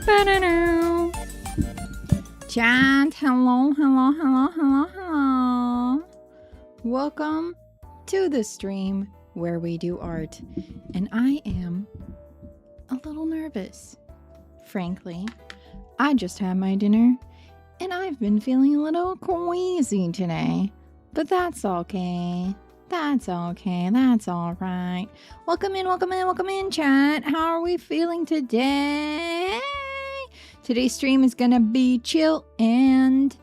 Ba-da-doo. Chat, hello. Welcome to the stream where we do art. And I am a little nervous. Frankly, I just had my dinner and I've been feeling a little queasy today. But that's okay. That's okay. That's all right. Welcome in, chat. How are we feeling today? Today's stream is gonna be chill and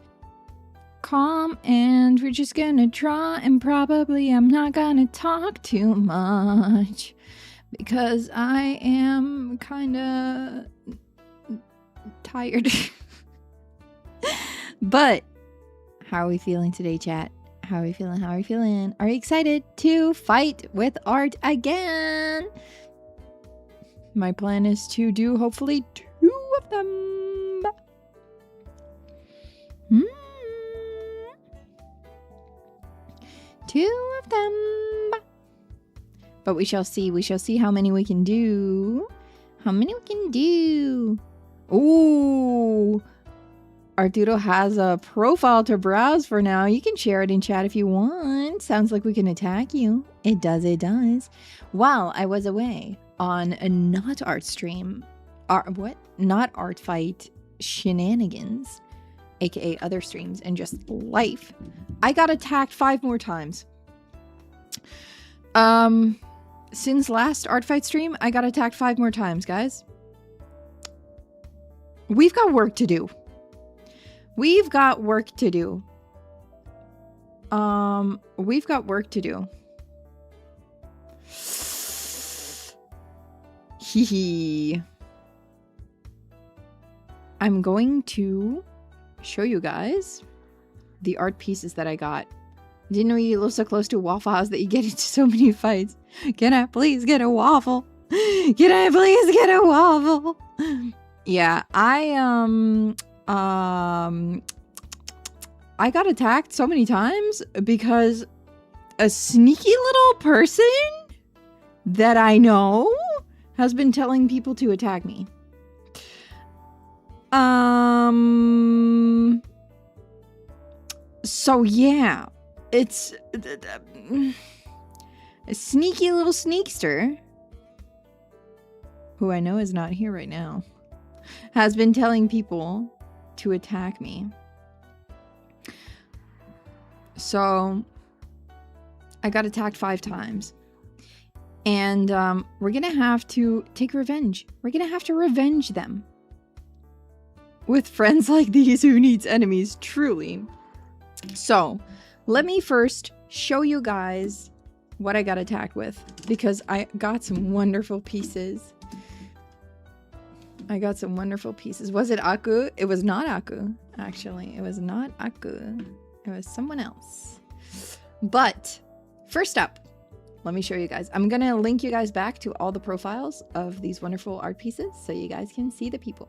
calm, and we're just gonna try, and probably I'm not gonna talk too much because I am kinda tired. But how are we feeling today, chat? How are we feeling? How are we feeling? Are you excited to fight with art again? My plan is to do hopefully 2 of them. Two of them. But we shall see. We shall see how many we can do. Ooh. Arturo has a profile to browse for now. You can share it in chat if you want. Sounds like we can attack you. It does. While I was away on a not art stream. Not art fight shenanigans. AKA other streams and just life. I got attacked 5 more times. Since last art fight stream, I got attacked 5 more times, guys. We've got work to do. We've got work to do. Hee hee. I'm going to show you guys the art pieces that I got. Didn't know you live so close to a Waffle House that you get into so many fights. Can I please get a waffle? Can I please get a waffle? Yeah, I got attacked so many times because a sneaky little person that I know has been telling people to attack me. So yeah, it's a sneaky little sneakster, who I know is not here right now, has been telling people to attack me. So I got attacked 5 times. And we're gonna have to take revenge. We're gonna have to revenge them. With friends like these, who needs enemies, truly. So, let me first show you guys what I got attacked with, because I got some wonderful pieces. Was it Aku? It was not Aku, actually. It was not Aku. It was someone else. But, first up, let me show you guys. I'm gonna link you guys back to all the profiles of these wonderful art pieces so you guys can see the people.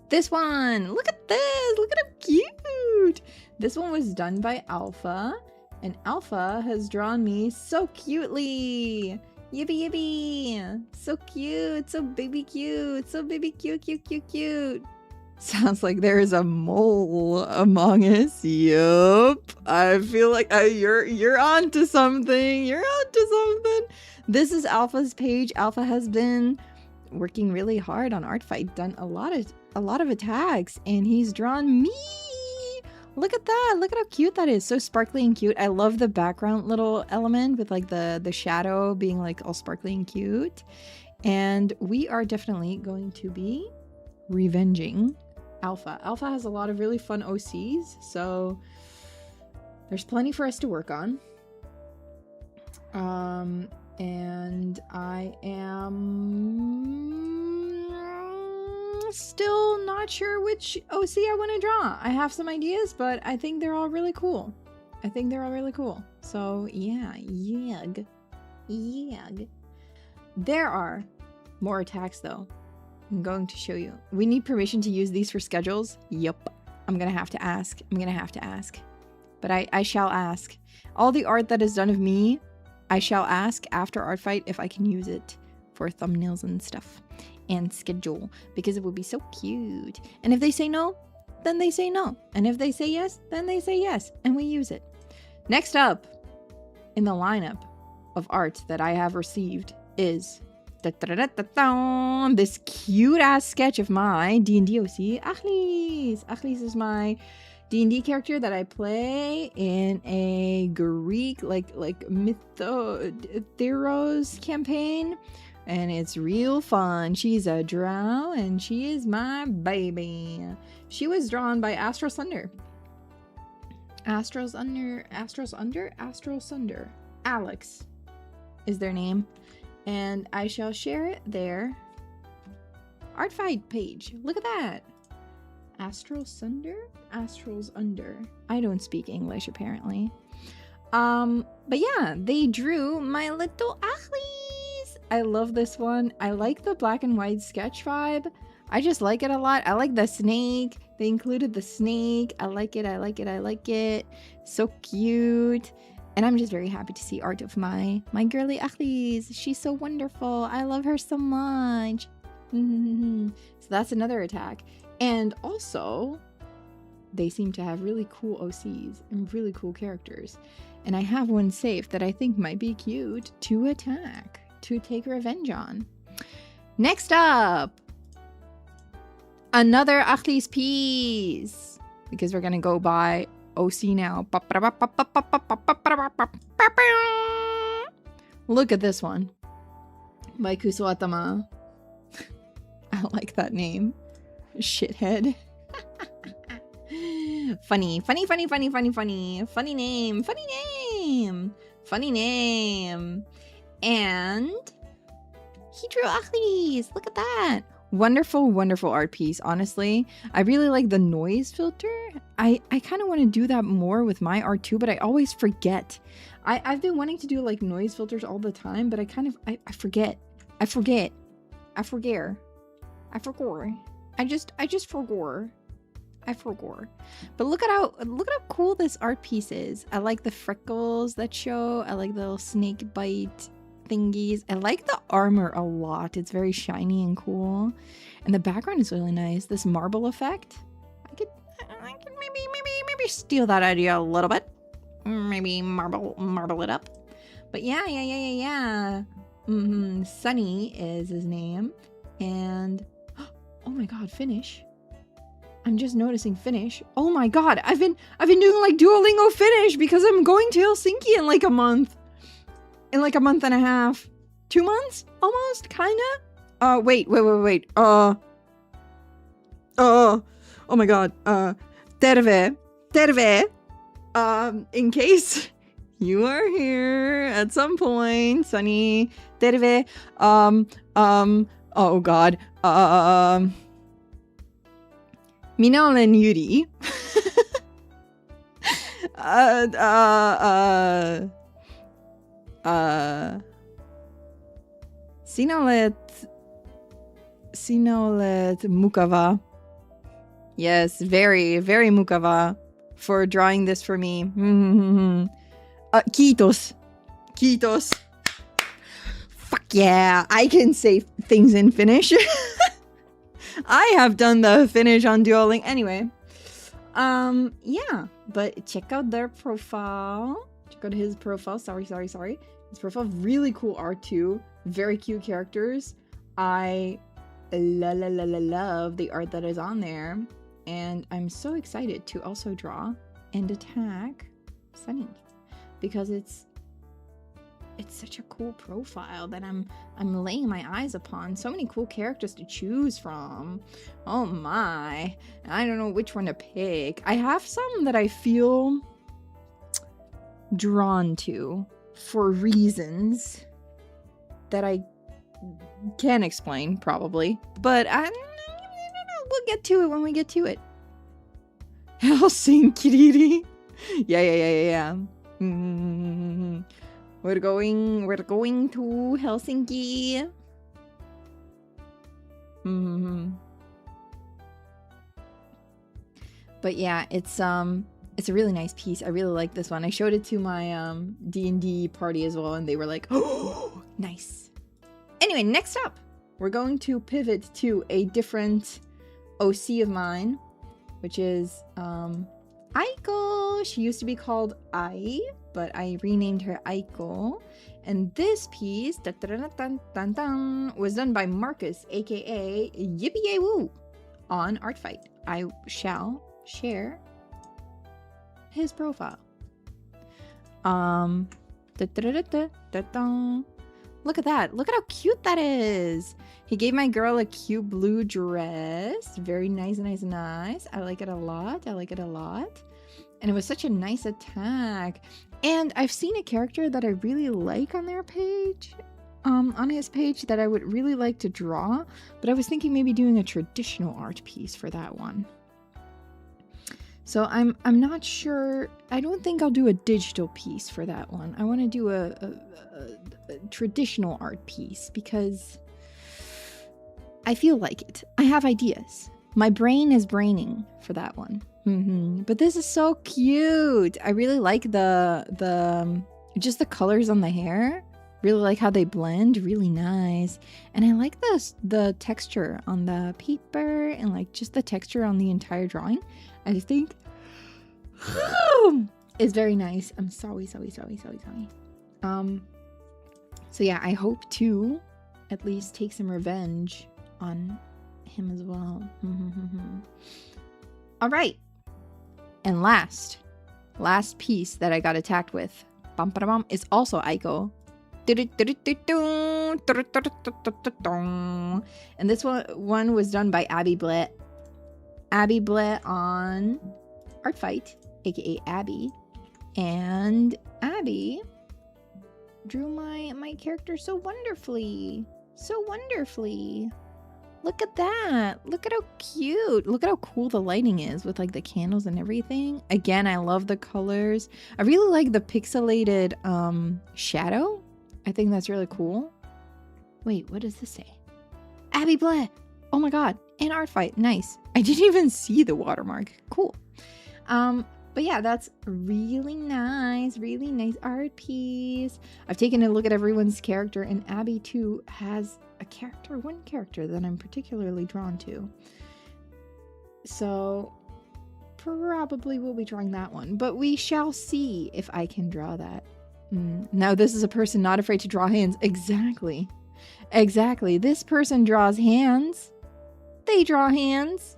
This one! Look at this! Look at how cute! This one was done by Alpha, and Alpha has drawn me so cutely! Yippee! So cute! So baby cute! So baby cute! Sounds like there is a mole among us. Yup. I feel like you're onto something. This is Alpha's page. Alpha has been working really hard on art fight, done a lot of attacks, and he's drawn me. Look at that. Look at how cute that is. So sparkly and cute. I love the background little element with like the shadow being like all sparkly and cute. And we are definitely going to be revenging Alpha. Alpha has a lot of really fun OCs, so there's plenty for us to work on. And I am still not sure which OC I want to draw. I have some ideas, but I think they're all really cool. So yeah, yag. There are more attacks though. I'm going to show you. We need permission to use these for schedules. Yup. I'm gonna have to ask. But I shall ask. All the art that is done of me, I shall ask after art fight if I can use it for thumbnails and stuff. and schedule, because it would be so cute. And if they say no, then they say no. And if they say yes, then they say yes. And we use it. Next up in the lineup of art that I have received is this cute ass sketch of my D&D OC, Achilles. Achilles is my D&D character that I play in a Greek like Theros campaign, and it's real fun. She's a drow and she is my baby. She was drawn by Astral Sunder. Astral Sunder. Alex is their name, and I shall share their Artfight page. Look at that. Astral Sunder? Astrals Under. I don't speak English apparently. But yeah, they drew my little Achilles. I love this one. I like the black and white sketch vibe. I just like it a lot. I like the snake. They included the snake. I like it. I like it. I like it. So cute. And I'm just very happy to see art of my girly Achilles. She's so wonderful. I love her so much. So that's another attack. And also, they seem to have really cool OCs and really cool characters. And I have one safe that I think might be cute to attack, to take revenge on. Next up, another Achilles piece, because we're gonna go by OC now. Look at this one by Kusuatama. I like that name. Shithead. Funny name. And he drew Achilles. Look at that. Wonderful art piece. Honestly, I really like the noise filter. I kind of want to do that more with my art too, but I always forget. I've been wanting to do like noise filters all the time, but I forget. I just forgot. But look at how cool this art piece is. I like the freckles that show. I like the little snake bite thingies. I like the armor a lot. It's very shiny and cool. And the background is really nice. This marble effect. I could maybe steal that idea a little bit. Maybe marble it up. But yeah. Sunny is his name. And oh my god, Finnish. I'm just noticing Finnish. Oh my god, I've been doing like Duolingo Finnish because I'm going to Helsinki in like a month. In like a month and a half. 2 months? Almost? Kinda? Wait. Oh my god. Terve. In case you are here at some point, Sunny. Terve. Oh god. Minä olen Yuri. Sinä olet mukava. Yes, very mukava for drawing this for me. Kiitos. Fuck yeah, I can say things in Finnish. I have done the Finnish on Duolingo. Anyway, yeah, but check out their profile. Check out his profile. Sorry. His profile, really cool art too. Very cute characters. I love the art that is on there. And I'm so excited to also draw and attack Sunny, because it's such a cool profile that I'm laying my eyes upon. So many cool characters to choose from. Oh my. I don't know which one to pick. I have some that I feel drawn to for reasons that I can't explain, probably. But we'll get to it when we get to it. Helsinki. Yeah. We're going to Helsinki. But yeah, it's a really nice piece. I really like this one. I showed it to my D&D party as well, and they were like, "Oh, nice." Anyway, next up, we're going to pivot to a different OC of mine, which is Aiko. She used to be called Ai, but I renamed her Aiko. And this piece was done by Marcus, aka Yippee Yay Woo, on Artfight. I shall share his profile. Look at that. Look at how cute that is. He gave my girl a cute blue dress. Very nice, nice, nice. I like it a lot. I like it a lot. And it was such a nice attack. And I've seen a character that I really like on their page, on his page, that I would really like to draw. But I was thinking maybe doing a traditional art piece for that one. So I'm not sure. I don't think I'll do a digital piece for that one. I want to do a traditional art piece because I feel like it. I have ideas. My brain is braining for that one. But this is so cute. I really like just the colors on the hair. Really like how they blend. Really nice. And I like the texture on the paper and like just the texture on the entire drawing. I think is very nice. I'm sorry. So yeah, I hope to at least take some revenge on him as well. All right. And last piece that I got attacked with is also Aiko. And this one was done by Abby Blett. Abby Blett on Artfight, aka Abby. And Abby drew my character so wonderfully. So wonderfully. Look at that. Look at how cute. Look at how cool the lighting is with like the candles and everything. Again, I love the colors. I really like the pixelated shadow. I think that's really cool. Wait, what does this say? Abby Blett. Oh my god. And Artfight. Nice. I didn't even see the watermark. Cool. But yeah, that's really nice art piece. I've taken a look at everyone's character, and Abby too has one character that I'm particularly drawn to. So probably will be drawing that one, but we shall see if I can draw that. Now this is a person not afraid to draw hands. Exactly. This person draws hands. They draw hands.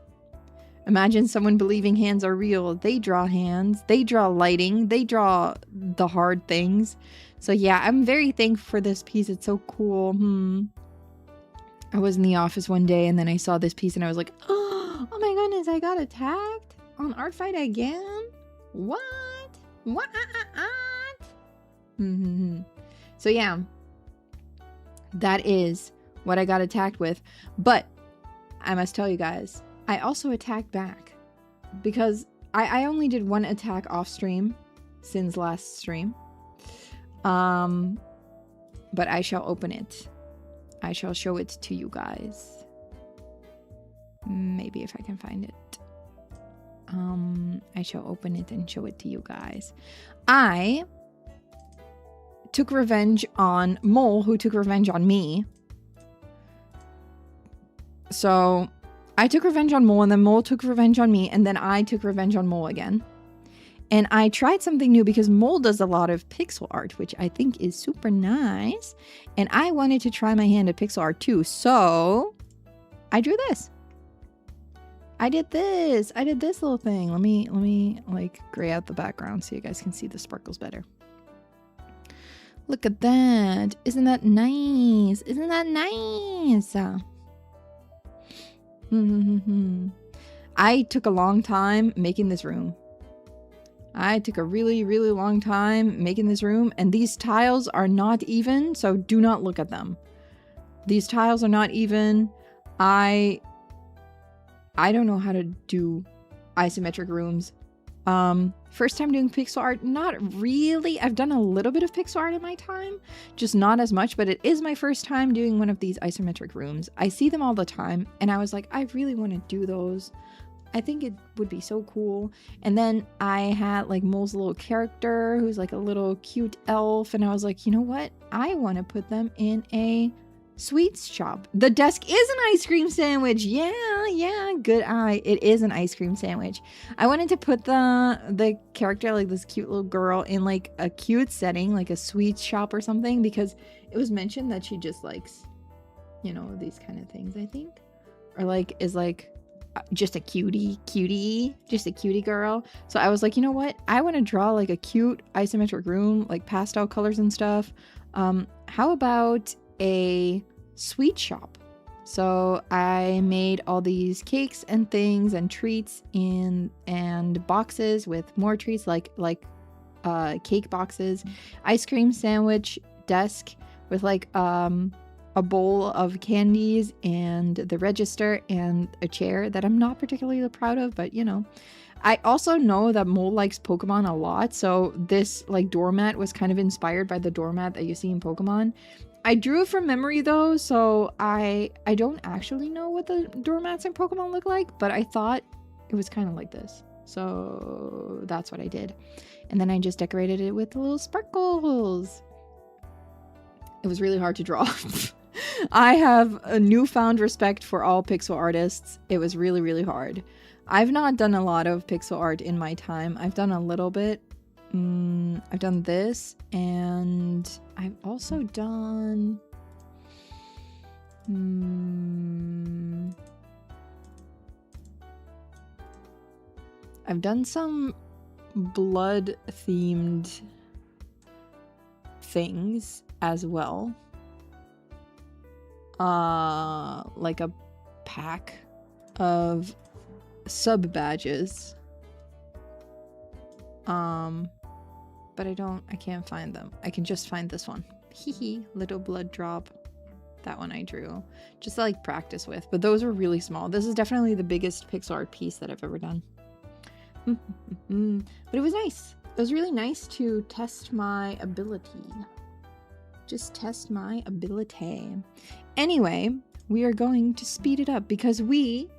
Imagine someone believing hands are real. They draw hands. They draw lighting. They draw the hard things. So yeah, I'm very thankful for this piece. It's so cool. I was in the office one day and then I saw this piece and I was like, oh my goodness, I got attacked on Artfight again? What? So yeah, that is what I got attacked with. But I must tell you guys, I also attacked back because I only did one attack off stream since last stream. But I shall open it. I shall show it to you guys. Maybe if I can find it. I shall open it and show it to you guys. I took revenge on Mole, who took revenge on me. So I took revenge on Mole, and then Mole took revenge on me, and then I took revenge on Mole again. And I tried something new because Mole does a lot of pixel art, which I think is super nice. And I wanted to try my hand at pixel art too. So I drew this. I did this little thing. Let me like gray out the background so you guys can see the sparkles better. Look at that. Isn't that nice? Isn't that nice? I took a long time making this room. I took a really, really long time making this room, and these tiles are not even, so do not look at them. These tiles are not even. I don't know how to do isometric rooms. First time doing pixel art, not really. I've done a little bit of pixel art in my time, just not as much, but it is my first time doing one of these isometric rooms. I see them all the time, and I was like, I really want to do those. I think it would be so cool. And then I had like Mole's little character who's like a little cute elf, and I was like, you know what? I want to put them in a Sweets shop. The desk is an ice cream sandwich. Yeah, good eye. It is an ice cream sandwich. I wanted to put the character, like this cute little girl, in like a cute setting, like a sweets shop or something, because it was mentioned that she just likes, you know, these kind of things, I think. Or like is like just a cutie, just a cutie girl. So I was like, you know what? I want to draw like a cute isometric room, like pastel colors and stuff. How about a sweet shop? So I made all these cakes and things and treats and boxes with more treats, like cake boxes, ice cream sandwich desk with like a bowl of candies and the register and a chair that I'm not particularly proud of, but you know. I also know that Mole likes Pokemon a lot, so this like doormat was kind of inspired by the doormat that you see in Pokemon. I drew it from memory though, so I don't actually know what the doormats in Pokemon look like, but I thought it was kind of like this. So that's what I did. And then I just decorated it with the little sparkles. It was really hard to draw. I have a newfound respect for all pixel artists. It was really, really hard. I've not done a lot of pixel art in my time. I've done a little bit. I've done this, and I've also done... I've done some blood-themed things as well. Like a pack of sub badges. But I can't find them. I can just find this one. Hehe, little blood drop. That one I drew. Just to like practice with. But those are really small. This is definitely the biggest pixel art piece that I've ever done. But it was nice. It was really nice to test my ability. Just test my ability. Anyway, we are going to speed it up because we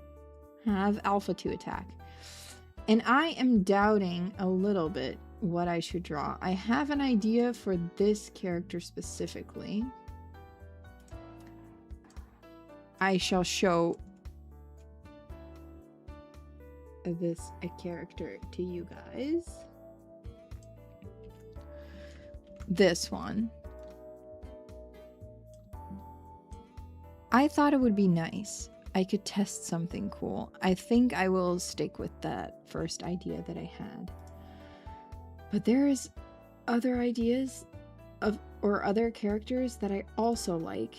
have Alpha to attack. And I am doubting a little bit what I should draw. I have an idea for this character specifically. I shall show this character to you guys. This one. I thought it would be nice. I could test something cool. I think I will stick with that first idea that I had. But there's other ideas or other characters that I also like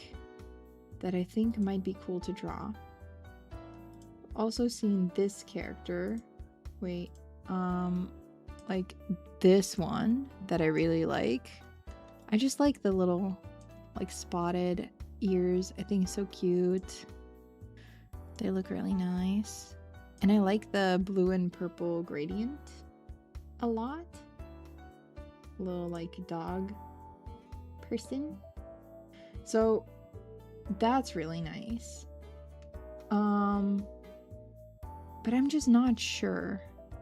that I think might be cool to draw. Also seen this character. Wait, like this one that I really like. I just like the little like spotted ears. I think it's so cute. They look really nice. And I like the blue and purple gradient a lot. Little like dog person. So that's really nice. But I'm just not sure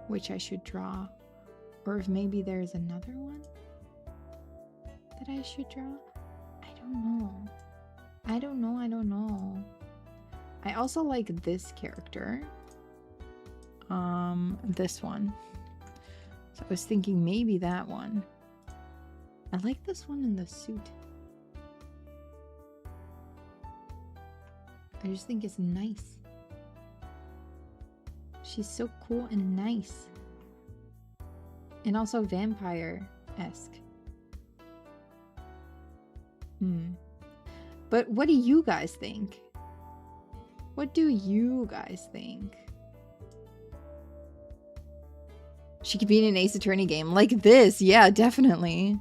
which I should draw. Or if maybe there's another one that I should draw. I don't know. I don't know. I also like this character. This one. So I was thinking maybe that one. I like this one in the suit. I just think it's nice. She's so cool and nice. And also vampire-esque. But what do you guys think? What do you guys think? She could be in an Ace Attorney game like this. Yeah, definitely.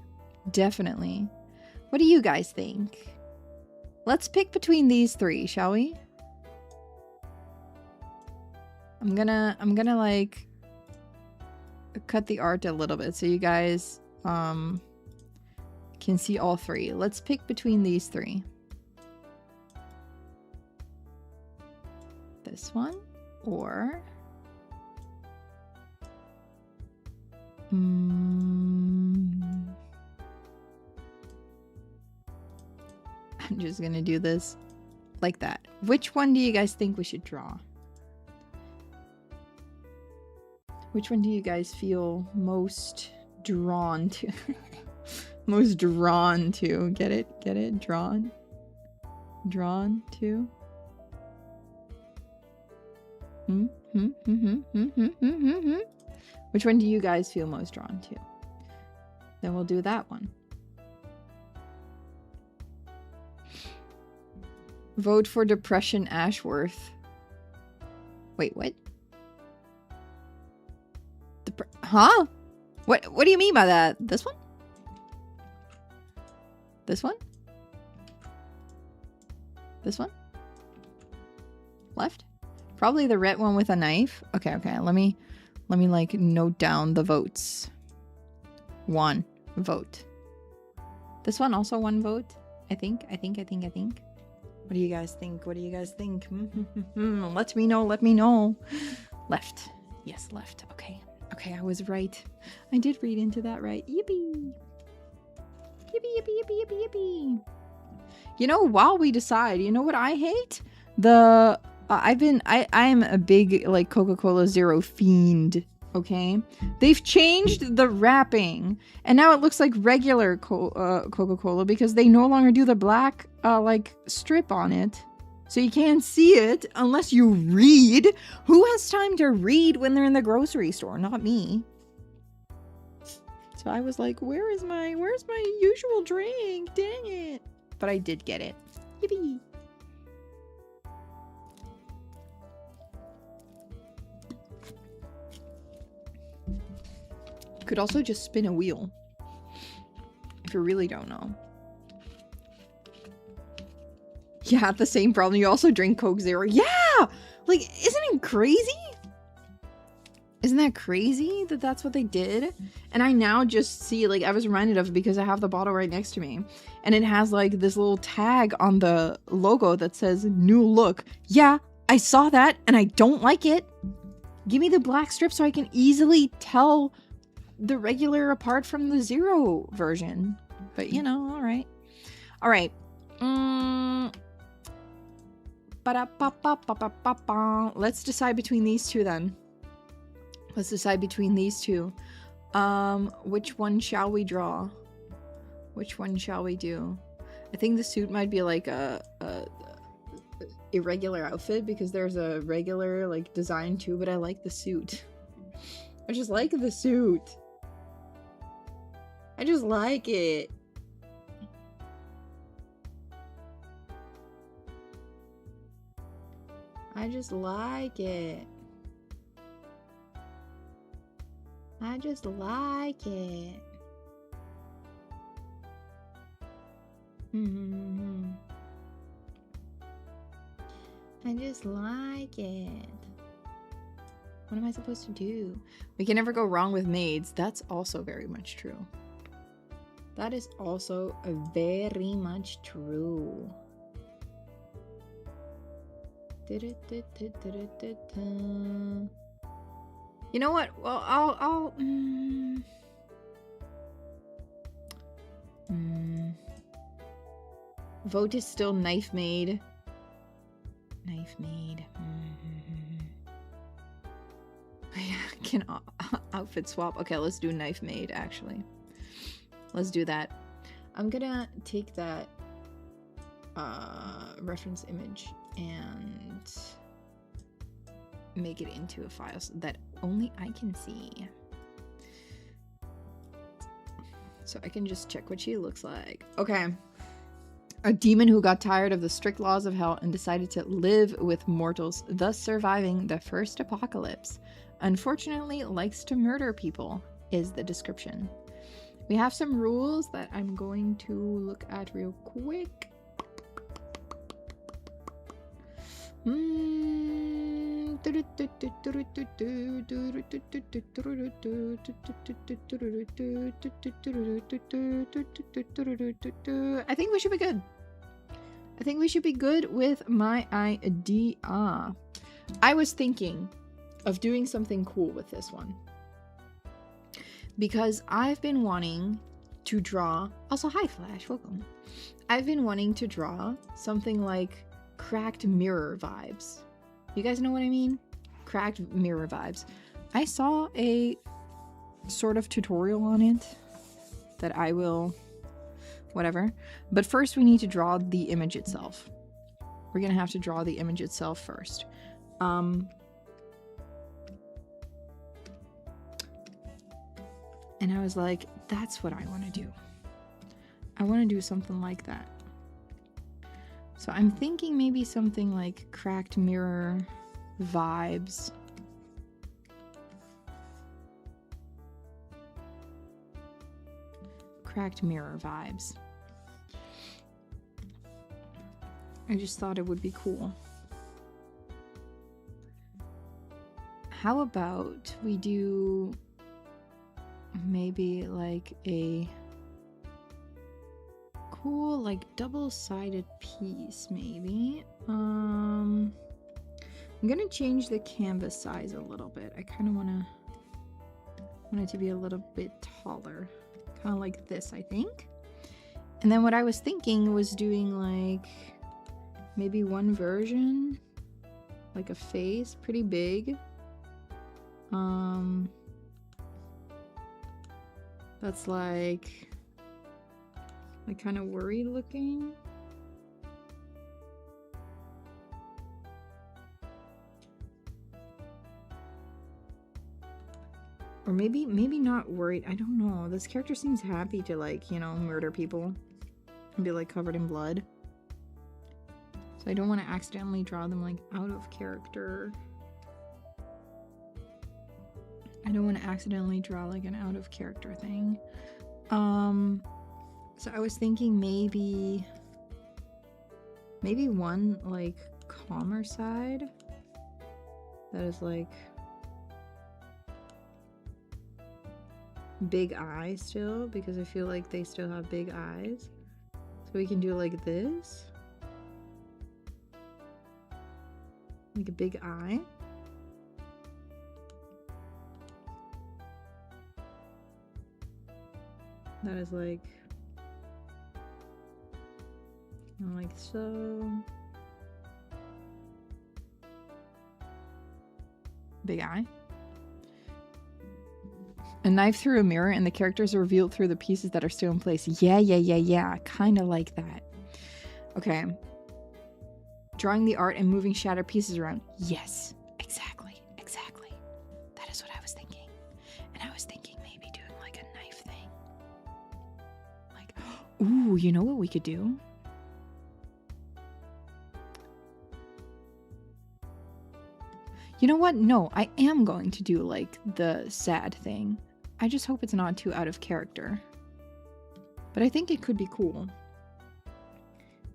Definitely. What do you guys think? Let's pick between these three, shall we? I'm gonna like cut the art a little bit so you guys can see all three. Let's pick between these three. This one or I'm I'm just gonna do this like that. Which one do you guys think we should draw? Which one do you guys feel most drawn to? Most drawn to. Get it? Get it? Drawn? Drawn to? Which one do you guys feel most drawn to? Then we'll do that one. Vote for Depression Ashworth. Wait, what? Huh? What do you mean by that? This one? This one? This one? Left? Probably the red one with a knife. Okay, okay. Let me like note down the votes. 1 vote. This one also 1 vote. I think. What do you guys think? What do you guys think? Let me know. Let me know. Left. Yes, left. Okay. Okay, I was right. I did read into that right. Yippee. Yippee, yippee, yippee, yippee, yippee. You know, while we decide, you know what I hate? I'm a big like Coca-Cola Zero fiend. Okay, they've changed the wrapping and now it looks like regular Coca-Cola because they no longer do the black like strip on it, so you can't see it unless you read. Who has time to read when they're in the grocery store? Not me. So I was like, where's my usual drink? Dang it. But I did get it. Yippee. Could also just spin a wheel if you really don't know. Yeah, the same problem. You also drink Coke Zero. Yeah! Like, isn't it crazy? Isn't that crazy that that's what they did? And I now just see, like, I was reminded of it because I have the bottle right next to me. And it has, like, this little tag on the logo that says, new look. Yeah, I saw that and I don't like it. Give me the black strip so I can easily tell the regular apart from the Zero version. But, you know, all right. All right. Let's decide between these two then. Let's decide between these two. Which one shall we draw? Which one shall we do? I think the suit might be like a irregular outfit because there's a regular like design too, but I like the suit. I just like the suit. I just like it. I just like it. I just like it. I just like it. What am I supposed to do? We can never go wrong with maids. That's also very much true. That is also very much true. You know what? Well, I'll vote is still knife maid. Knife maid. Can outfit swap? Okay, let's do knife maid actually. Let's do that. I'm gonna take that reference image and make it into a file so that only I can see. So I can just check what she looks like. Okay. A demon who got tired of the strict laws of hell and decided to live with mortals, thus surviving the first apocalypse. Unfortunately, likes to murder people is the description. We have some rules that I'm going to look at real quick. I think we should be good. I think we should be good with my idea. I was thinking of doing something cool with this one because I've been wanting to draw. Also, hi Flash, welcome. I've been wanting to draw something like cracked mirror vibes. You guys know what I mean? Cracked mirror vibes. I saw a sort of tutorial on it that I will, whatever. But first we need to draw the image itself. We're gonna have to draw the image itself first. And I was like, that's what I want to do. I want to do something like that. So I'm thinking maybe something like cracked mirror vibes. Cracked mirror vibes. I just thought it would be cool. How about we do maybe like a cool like double-sided piece maybe. I'm gonna change the canvas size a little bit. I kind of want it to be a little bit taller, kind of like this, I think. And then what I was thinking was doing like maybe one version, like a face, pretty big. That's like kind of worried looking. Or maybe not worried. I don't know. This character seems happy to like, you know, murder people and be like covered in blood. So I don't want to accidentally draw them like out of character. I don't want to accidentally draw like an out of character thing. So I was thinking maybe one like calmer side that is like big eyes still, because I feel like they still have big eyes. So we can do like this. Like a big eye. That is like so. Big eye. A knife through a mirror and the characters are revealed through the pieces that are still in place. Yeah. Kind of like that. Okay. Drawing the art and moving shattered pieces around. Yes, exactly. That is what I was thinking. And I was thinking maybe doing like a knife thing. Like, ooh, you know what we could do? You know what? No, I am going to do like the sad thing. I just hope it's not too out of character. But I think it could be cool.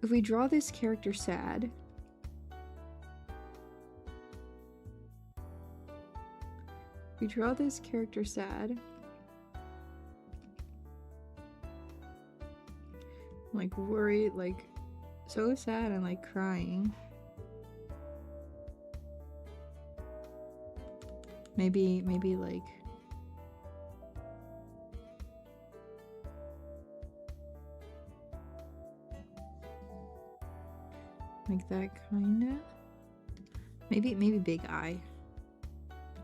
If we draw this character sad, like worried, like so sad and like crying. Maybe like that kinda. Maybe big eye.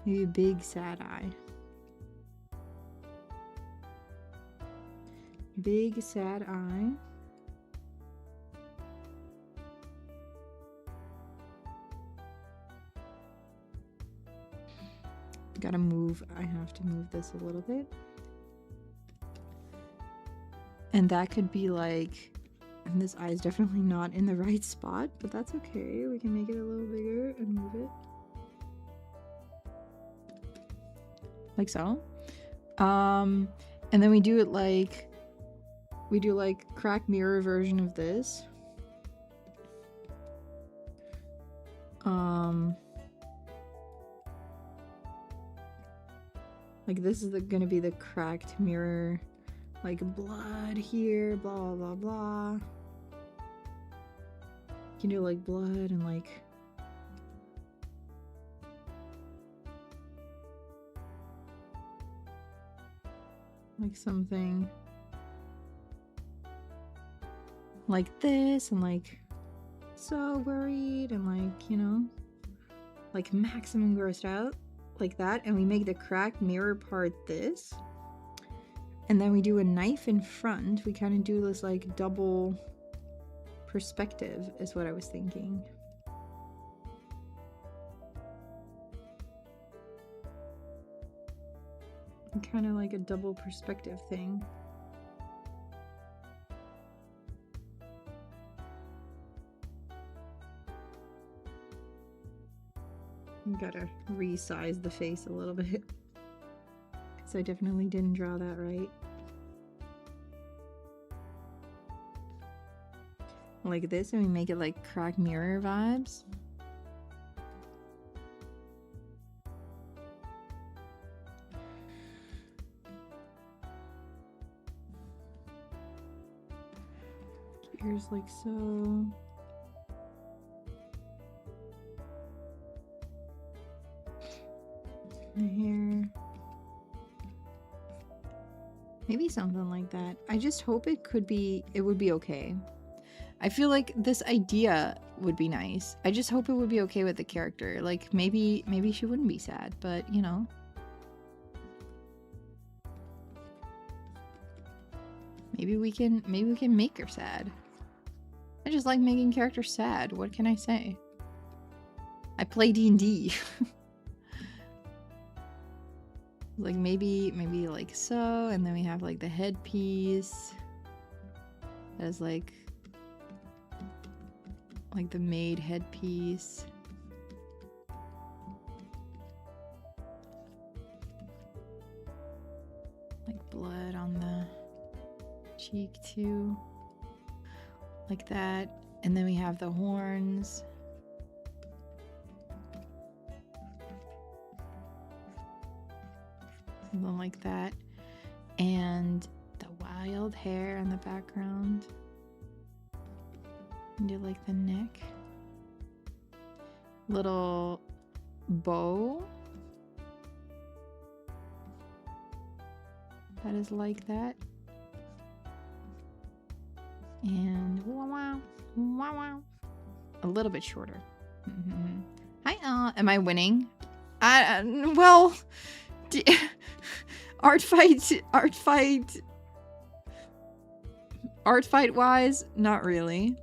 Maybe a big sad eye. Big sad eye. Gotta move. I have to move this a little bit. And that could be like, and this eye is definitely not in the right spot, but that's okay. We can make it a little bigger and move it. Like so. And then we do it like, we do like cracked mirror version of this. Like this is gonna be the cracked mirror, like blood here, blah blah blah. You can do like blood and like something like this, and like so worried, and like, you know, like maximum grossed out, like that. And we make the cracked mirror part this, and then we do a knife in front. We kind of do this like double perspective is what I was thinking. Kind of like a double perspective thing. Gotta resize the face a little bit, because I definitely didn't draw that right. Like this, and we make it like cracked mirror vibes. Ears like so. The hair. Maybe something like that. I just hope it would be okay. I feel like this idea would be nice. I just hope it would be okay with the character. Like maybe she wouldn't be sad, but you know. Maybe we can make her sad. I just like making characters sad. What can I say? I play D&D. Like maybe like so, and then we have like the headpiece as like the maid headpiece. Like blood on the cheek too. Like that. And then we have the horns. Something like that. And the wild hair in the background. And do like the neck. Little bow. That is like that. And wow, wow, wow. A little bit shorter. Hi, am I winning? Well, art fight wise, not really.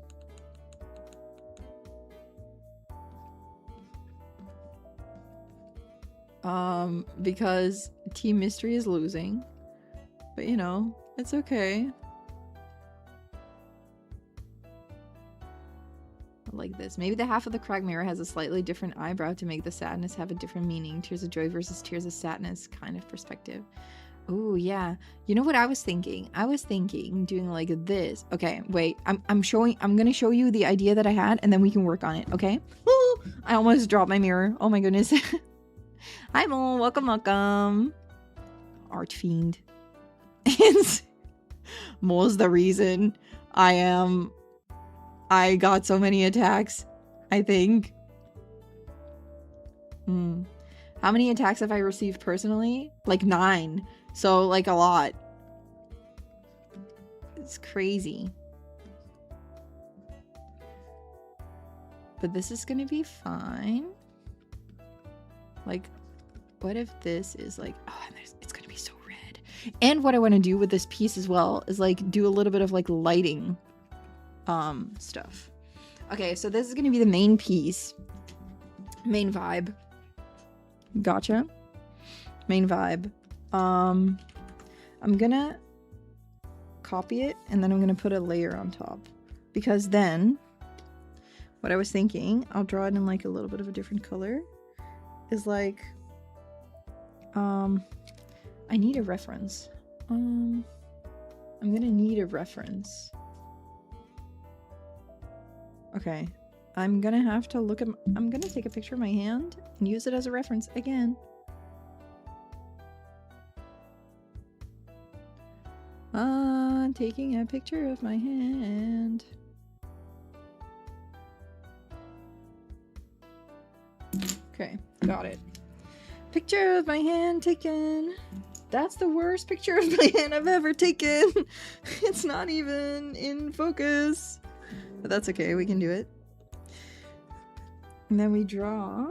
Because Team Mystery is losing, but you know, it's okay. Like this. Maybe the half of the cracked mirror has a slightly different eyebrow to make the sadness have a different meaning. Tears of joy versus tears of sadness kind of perspective. Oh yeah. You know what I was thinking? I was thinking doing like this. Okay, wait. I'm gonna show you the idea that I had, and then we can work on it, okay? Ooh, I almost dropped my mirror. Oh my goodness. Hi Mo, welcome. Art fiend. Mo's the reason I got so many attacks, I think. How many attacks have I received personally? Like 9. So, like, a lot. It's crazy. But this is gonna be fine. Like, what if this is like... Oh, and it's gonna be so red. And what I want to do with this piece as well is, like, do a little bit of, like, lighting stuff. Okay, so this is gonna be the main piece. Main vibe. Gotcha. Main vibe. I'm gonna copy it, and then I'm gonna put a layer on top, because then what I was thinking, I'll draw it in like a little bit of a different color, is like I need a reference. I'm gonna need a reference. Okay, I'm gonna have to look at I'm gonna take a picture of my hand and use it as a reference again. Taking a picture of my hand. Okay, got it. Picture of my hand taken. That's the worst picture of my hand I've ever taken. It's not even in focus. But that's okay, we can do it. And then we draw.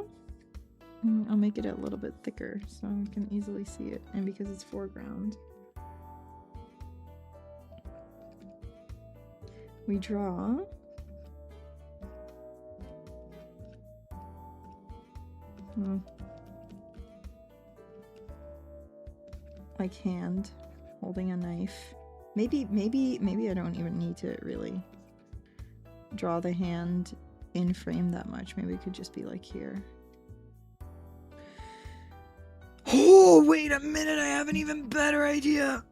I'll make it a little bit thicker so I can easily see it. And because it's foreground. We draw. Like hand holding a knife. Maybe I don't even need to really draw the hand in frame that much. Maybe it could just be like here. Oh, wait a minute, I have an even better idea.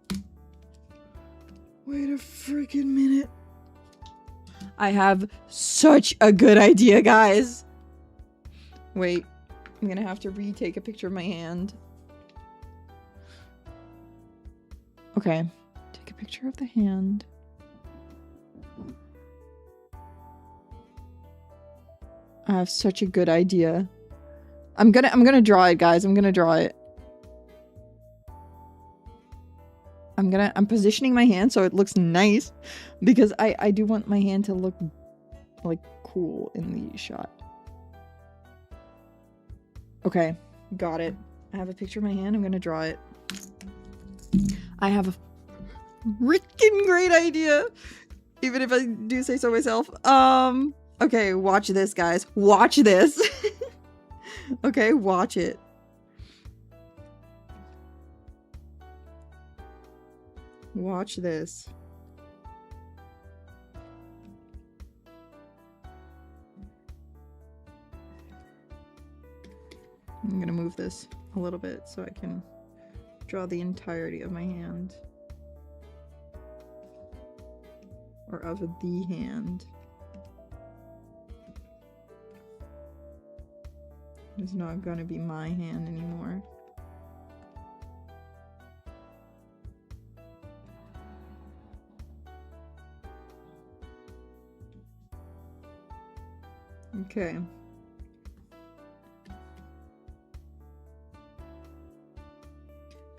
Wait a freaking minute. I have such a good idea, guys. Wait, I'm gonna have to retake a picture of my hand. Okay, take a picture of the hand. I have such a good idea. I'm gonna draw it, guys. I'm gonna draw it. I'm positioning my hand so it looks nice because I do want my hand to look like cool in the shot. Okay, got it. I have a picture of my hand. I'm gonna draw it. I have a freaking great idea, even if I do say so myself. Okay, watch this, guys. Watch this. Okay, watch it. Watch this. I'm gonna move this a little bit so I can draw the entirety of my hand. Or of the hand. It's not gonna be my hand anymore. Okay.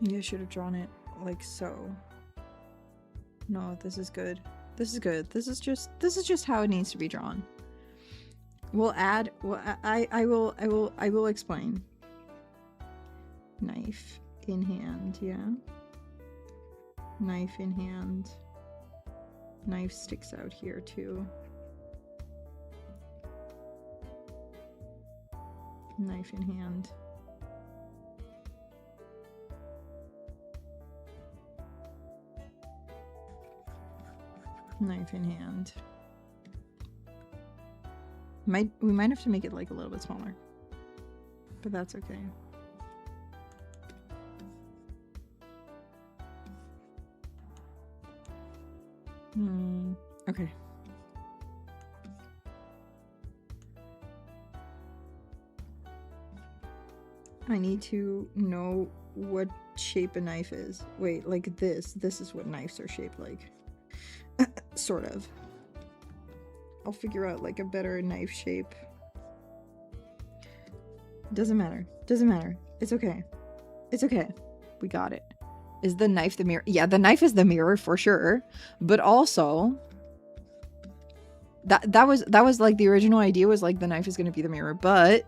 Maybe I should have drawn it like so. No, this is good. This is good. This is just how it needs to be drawn. We'll add, well, I will explain. Knife in hand, yeah. Knife in hand. Knife sticks out here too. Knife in hand. Knife in hand. We might have to make it like a little bit smaller, but that's okay. Okay. I need to know what shape a knife is. Wait, like this. This is what knives are shaped like. Sort of. I'll figure out like a better knife shape. Doesn't matter. Doesn't matter. It's okay. It's okay. We got it. Is the knife the mirror? Yeah, the knife is the mirror for sure. But also that was like the original idea was like the knife is going to be the mirror, but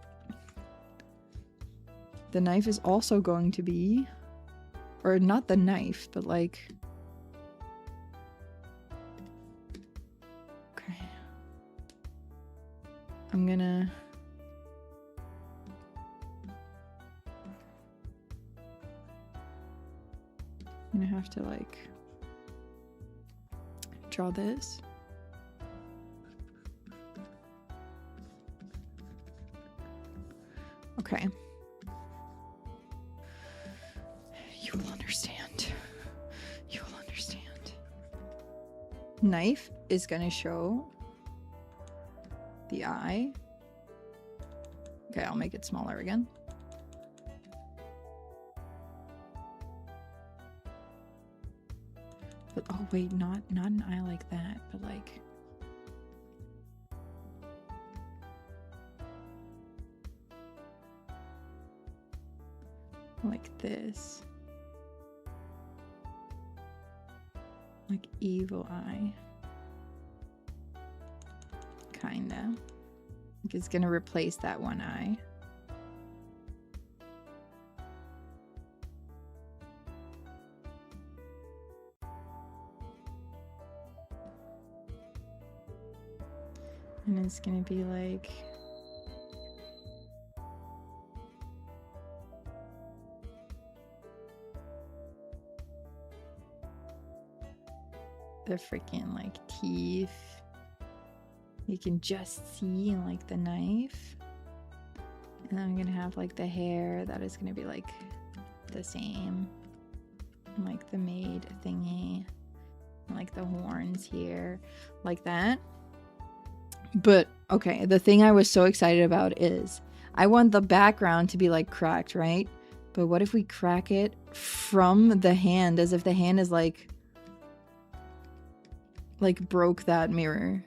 the knife is also going to be, or not the knife, but like, okay. I'm gonna have to like draw this. Okay. You will understand. You will understand. Knife is gonna show the eye. Okay, I'll make it smaller again. But oh wait, not an eye like that, but like this. Like evil eye. Kinda. Like it's gonna replace that one eye. And it's gonna be like the freaking like teeth you can just see in like the knife. And I'm gonna have like the hair that is gonna be like the same, and, like the maid thingy, and, like the horns here, like that. But okay, the thing I was so excited about is I want the background to be like cracked, right? But what if we crack it from the hand, as if the hand is like broke that mirror?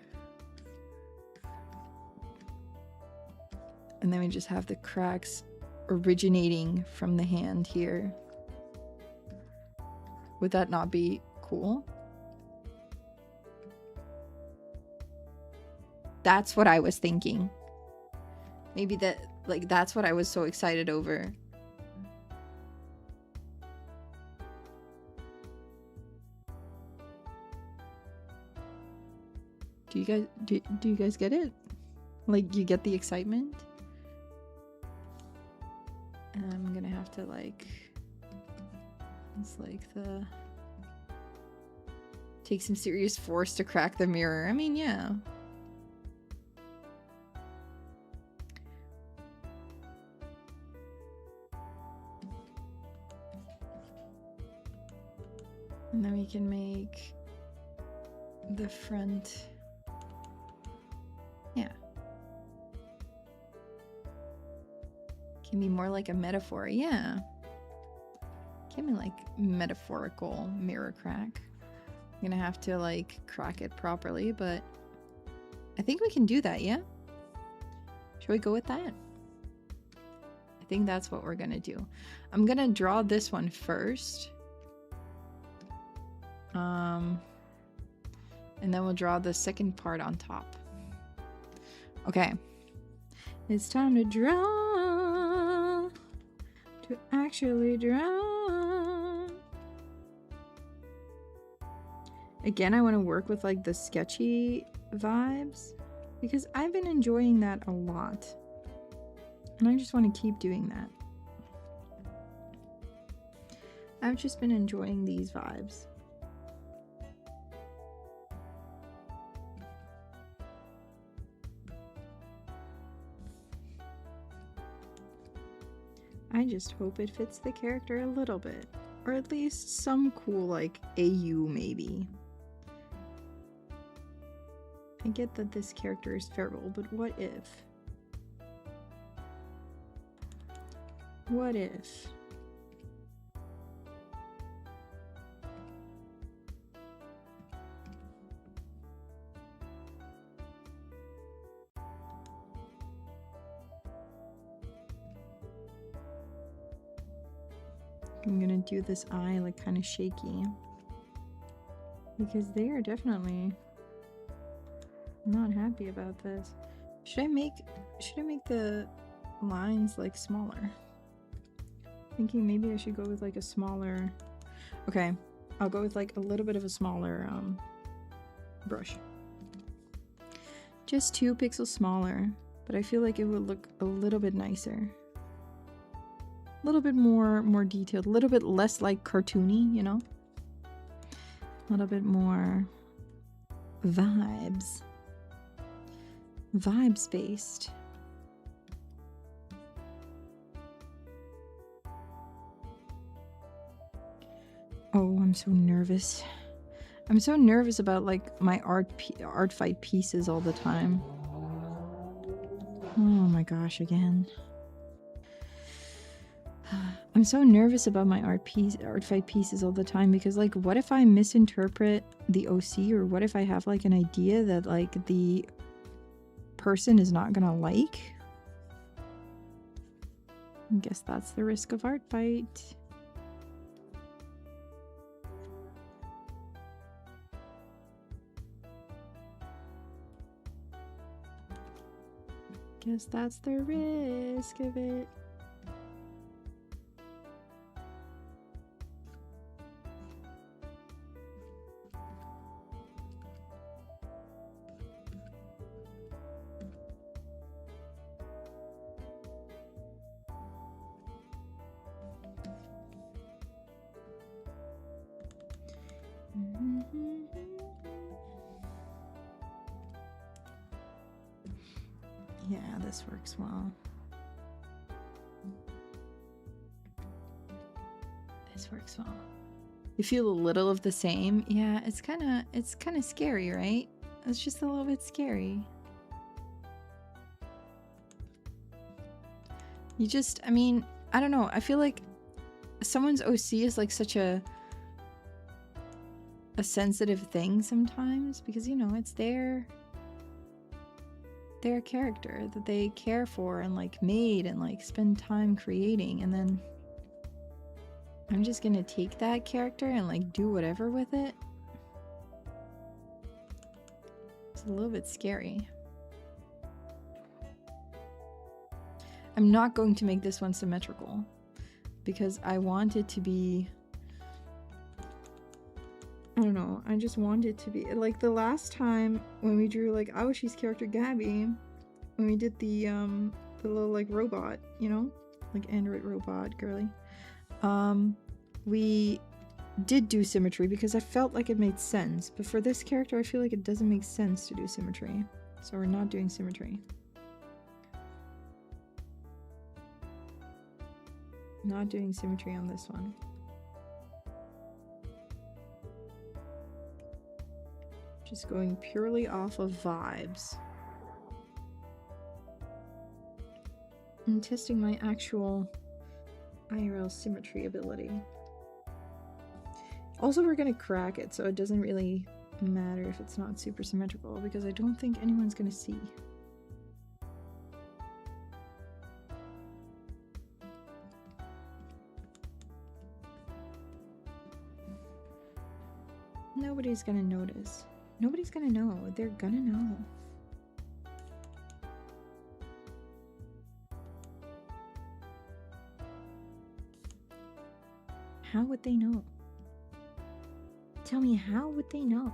And then we just have the cracks originating from the hand here. Would that not be cool? That's what I was thinking. Maybe that, like, that's what I was so excited over. Do you guys get it? Like, you get the excitement? And I'm gonna have to like, it's like the take some serious force to crack the mirror. I mean, yeah. And then we can make the front, yeah. Can be more like a metaphor, yeah. Can be like metaphorical mirror crack. I'm gonna have to like crack it properly, but I think we can do that, yeah? Should we go with that? I think that's what we're gonna do. I'm gonna draw this one first. And then we'll draw the second part on top. Okay. It's time to draw. To actually draw. Again, I want to work with like the sketchy vibes because I've been enjoying that a lot. And I just want to keep doing that. I've just been enjoying these vibes. I just hope it fits the character a little bit. Or at least some cool, like, AU maybe. I get that this character is feral, but what if? What if? I'm gonna do this eye like kind of shaky because they are definitely not happy about this. Should I make the lines like smaller? Thinking maybe I should go with like a smaller. Okay, I'll go with like a little bit of a smaller brush. Just 2 pixels smaller, but I feel like it would look a little bit nicer. A little bit more detailed, a little bit less like cartoony, you know? A little bit more vibes. Vibes based. Oh, I'm so nervous. I'm so nervous about like my art fight pieces all the time. Oh my gosh, again. I'm so nervous about my art fight pieces all the time because like what if I misinterpret the OC, or what if I have like an idea that like the person is not gonna like? I guess that's the risk of art fight. Guess that's the risk of it. Yeah, this works well. This works well. You feel a little of the same. Yeah, it's kind of scary, right? It's just a little bit scary. You just, I mean, I don't know. I feel like someone's OC is like such a sensitive thing sometimes because, you know, it's their character that they care for and like made and like spend time creating, and then I'm just gonna take that character and like do whatever with it. It's a little bit scary. I'm not going to make this one symmetrical because I want it to be, I don't know, I just want it to be like the last time when we drew like Aoshi's character Gabby, when we did the little like robot, you know, like android robot girly, we did do symmetry because I felt like it made sense, but for this character I feel like it doesn't make sense to do symmetry, so we're not doing symmetry. Not doing symmetry on this one. Just going purely off of vibes. And testing my actual IRL symmetry ability. Also, we're gonna crack it, so it doesn't really matter if it's not super symmetrical, because I don't think anyone's gonna see. Nobody's gonna notice. Nobody's gonna know. They're gonna know. How would they know? Tell me, how would they know?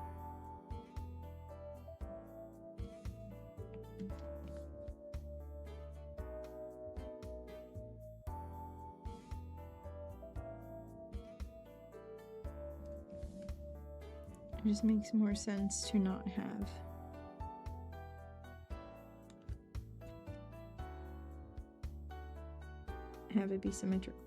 It just makes more sense to not have it be symmetrical.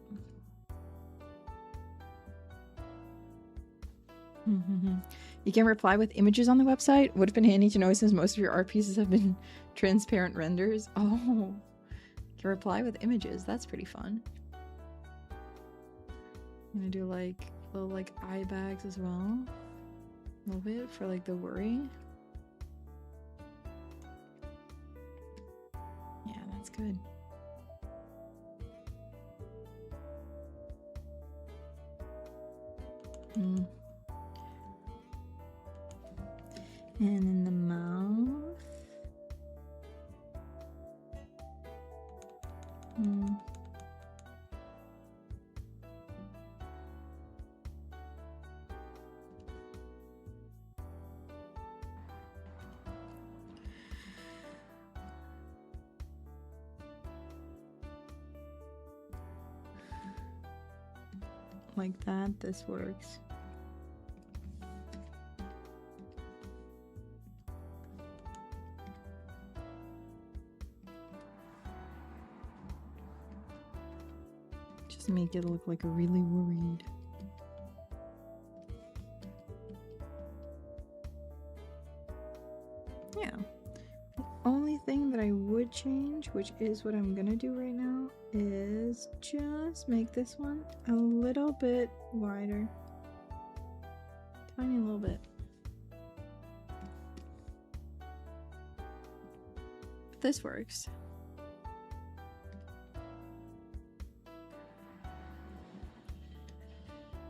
You can reply with images on the website. Would have been handy to know since most of your art pieces have been transparent renders. Oh, you can reply with images. That's pretty fun. I'm gonna do like little like eye bags as well. A little bit for like the worry. Yeah, that's good. And in the mouth. Like that, this works. Just make it look like a really worried. Yeah. The only thing that I would change, which is what I'm gonna do right now, is just make this one a little bit wider. Tiny little bit. But this works.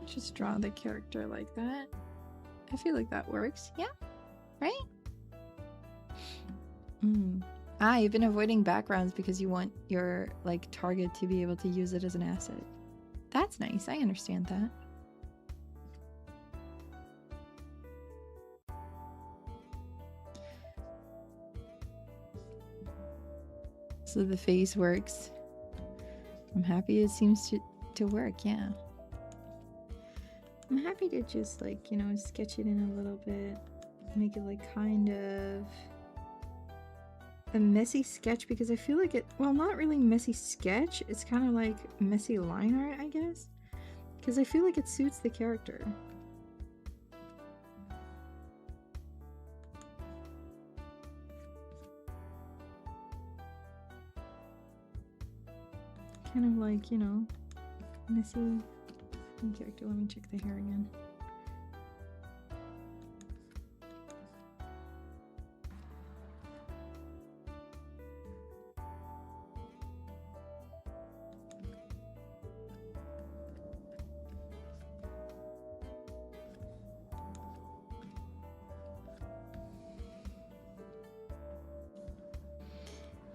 Just draw the character like that. I feel like that works. Yeah, right? Ah, you've been avoiding backgrounds because you want your like target to be able to use it as an asset. That's nice. I understand that. So the face works. I'm happy it seems to work, yeah. I'm happy to just like, you know, sketch it in a little bit. Make it like kind of a messy sketch because I feel like it, well, not really messy sketch. It's kind of like messy line art, I guess. Because I feel like it suits the character. Kind of like, you know, messy character. Let me check the hair again.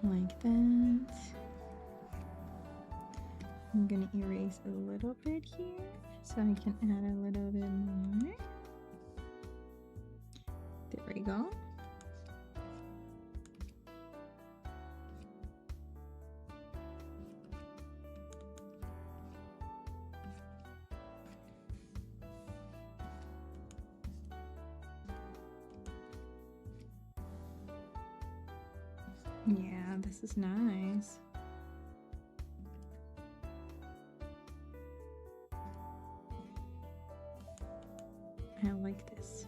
Like that. I'm gonna erase a little bit here so I can add a little bit more. There we go. Yeah, this is nice. I like this.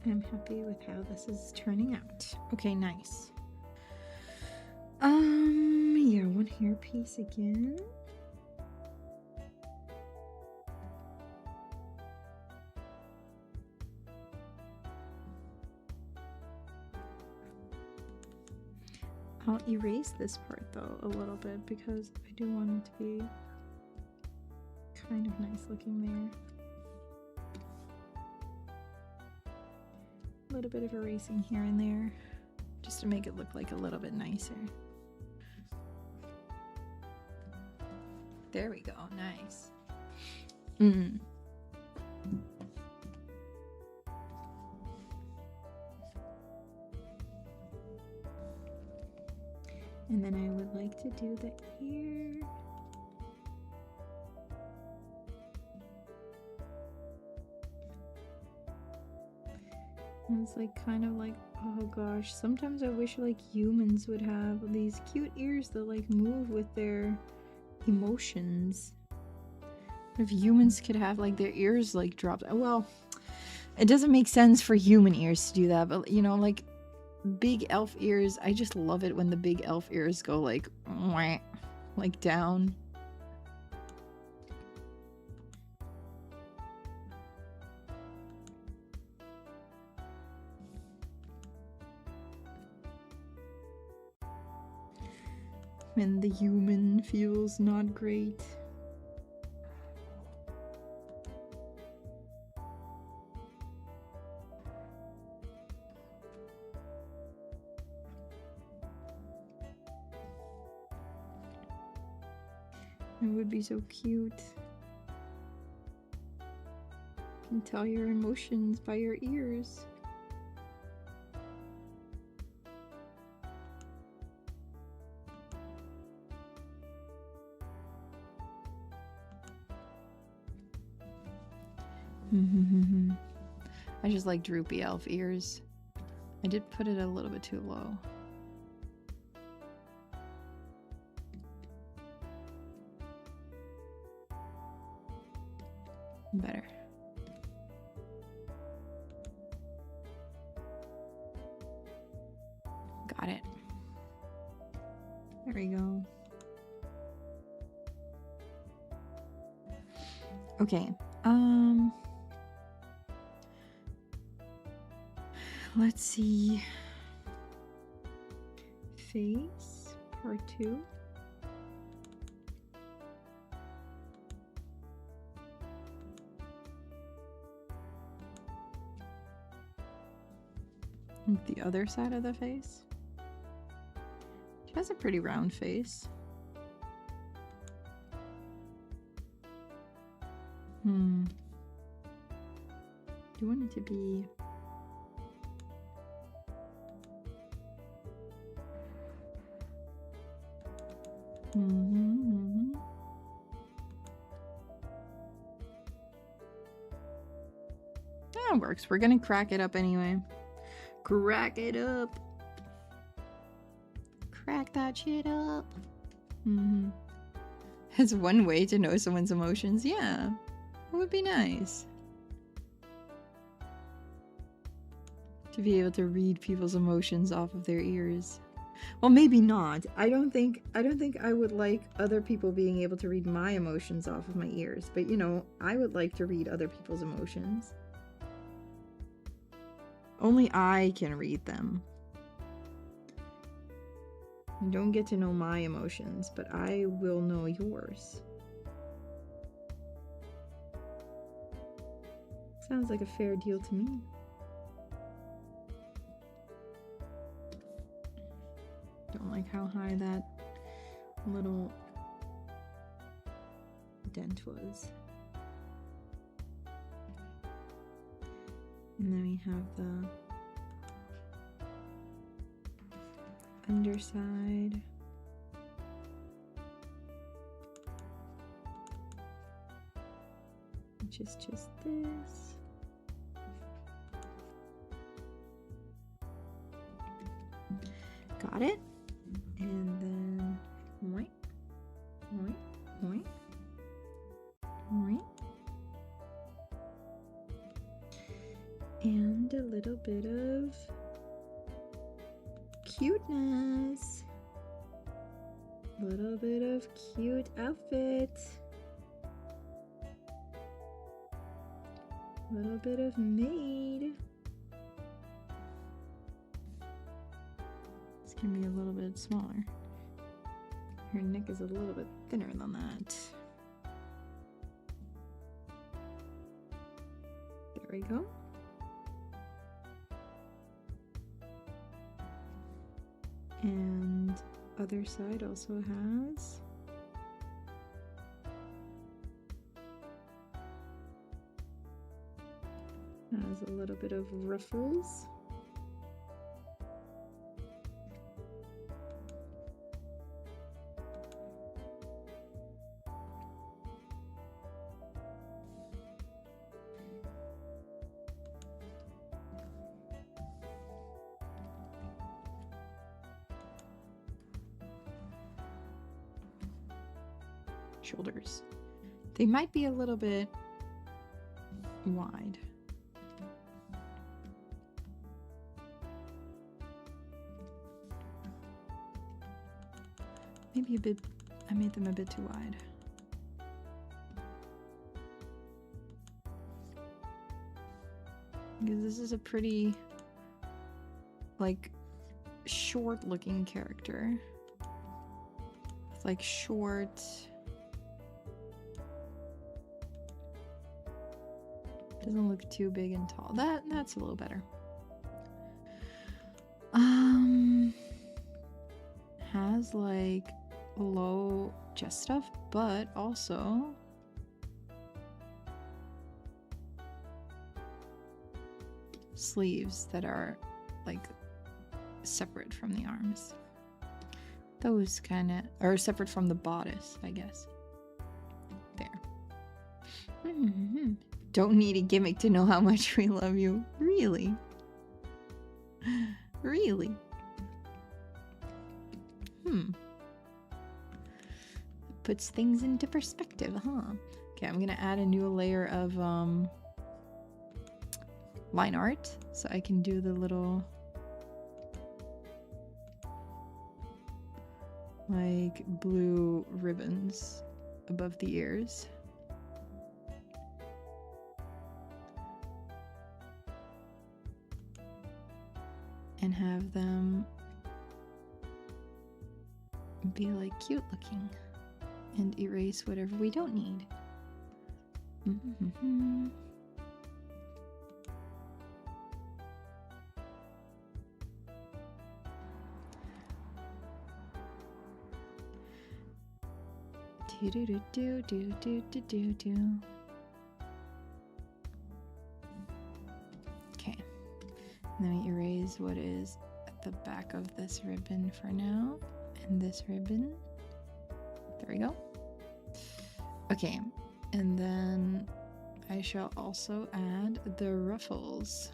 I'm happy with how this is turning out. Okay, nice. Yeah, one hair piece again. I'll erase this part though a little bit because I do want it to be kind of nice looking there. A little bit of erasing here and there just to make it look like a little bit nicer. There we go, nice. And then I would like to do the ear. And it's like kind of like, oh gosh, sometimes I wish like humans would have these cute ears that like move with their emotions. If humans could have like their ears like dropped, well, it doesn't make sense for human ears to do that, but you know, like big elf ears, I just love it when the big elf ears go like wah, like down. When the human feels not great. It would be so cute. You can tell your emotions by your ears. I just like droopy elf ears. I did put it a little bit too low. Better. Got it. There we go. Okay. Let's see. Face part 2. The other side of the face. She has a pretty round face. Do you want it to be... That works. We're gonna crack it up anyway. Crack it up. Crack that shit up. It's one way to know someone's emotions. Yeah, it would be nice to be able to read people's emotions off of their ears. Well, maybe not. I don't think I would like other people being able to read my emotions off of my ears. But you know, I would like to read other people's emotions. Only I can read them. You don't get to know my emotions, but I will know yours. Sounds like a fair deal to me. Don't like how high that little dent was. And then we have the underside. Which is just this. Got it? And then right, right, right, right. And a little bit of cuteness. A little bit of cute outfit. A little bit of maid. This can be a little bit smaller. Her neck is a little bit thinner than that. There we go. And other side also has a little bit of ruffles. Shoulders. They might be a little bit wide. Maybe a bit, I made them a bit too wide. Because this is a pretty, like, short looking character. It's like short. Doesn't look too big and tall. That's a little better. Has like low chest stuff, but also sleeves that are like separate from the arms. Those kind of are separate from the bodice, I guess. There. Don't need a gimmick to know how much we love you. Really? Really? Puts things into perspective, huh? Okay, I'm gonna add a new layer of line art so I can do the little like blue ribbons above the ears. And have them be like cute looking and erase whatever we don't need. Do do do do do do do do do. Okay. Let me erase what is at the back of this ribbon for now. And this ribbon. There we go. Okay. And then I shall also add the ruffles.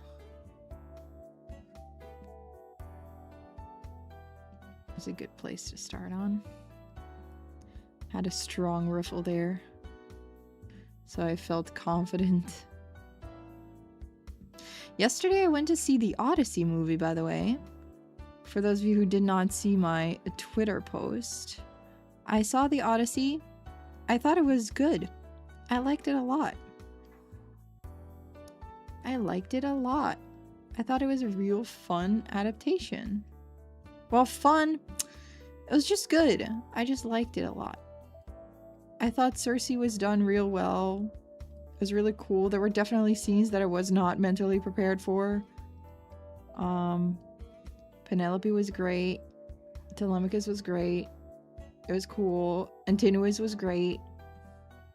It's a good place to start on. Had a strong ruffle there, so I felt confident. Yesterday I went to see the Odyssey movie, by the way. For those of you who did not see my Twitter post, I saw the Odyssey. I thought it was good. I liked it a lot. I liked it a lot. I thought it was a real fun adaptation. Well, fun, it was just good. I just liked it a lot. I thought Cersei was done real well. It was really cool. There were definitely scenes that I was not mentally prepared for. Penelope was great. Telemachus was great. It was cool. Antinous was great.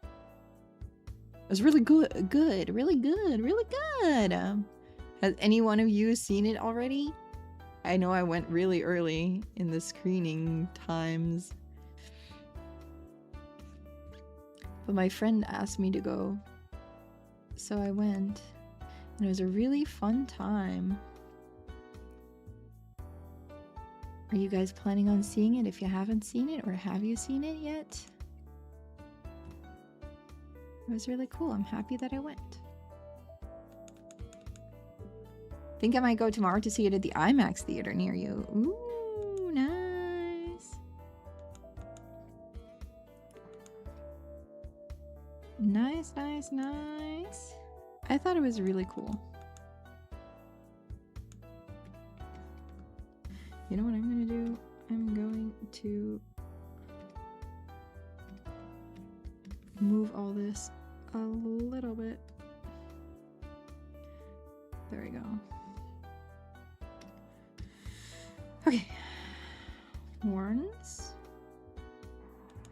It was really good. Really good. Has any one of you seen it already? I know I went really early in the screening times. But my friend asked me to go, so I went, and it was a really fun time. Are you guys planning on seeing it if you haven't seen it, or have you seen it yet? It was really cool. I'm happy that I went. Think I might go tomorrow to see it at the IMAX theater near you. Ooh, nice. Nice. I thought it was really cool. You know what I'm gonna do? I'm going to move all this a little bit. There we go. Okay. Horns.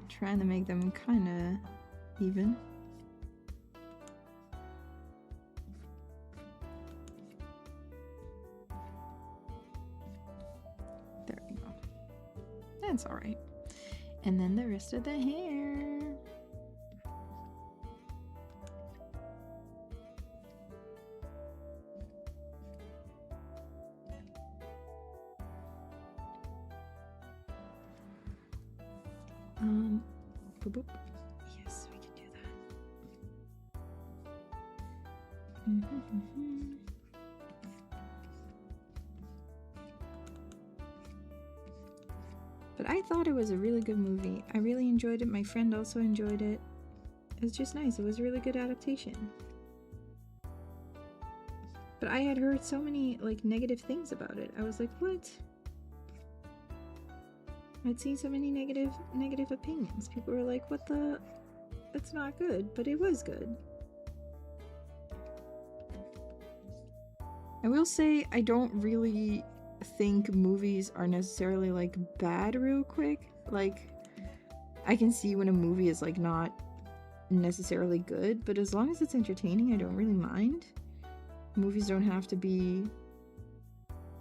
Trying to make them kind of even. There we go. That's all right. And then the rest of the hair. Boop, boop. Yes, we can do that. But I thought it was a really good movie. I really enjoyed it. My friend also enjoyed it. It was just nice. It was a really good adaptation. But I had heard so many like negative things about it. I was like, what? I'd seen so many negative opinions. People were like, what the? It's not good, but it was good. I will say I don't really think movies are necessarily like bad real quick. Like, I can see when a movie is like not necessarily good, but as long as it's entertaining, I don't really mind. Movies don't have to be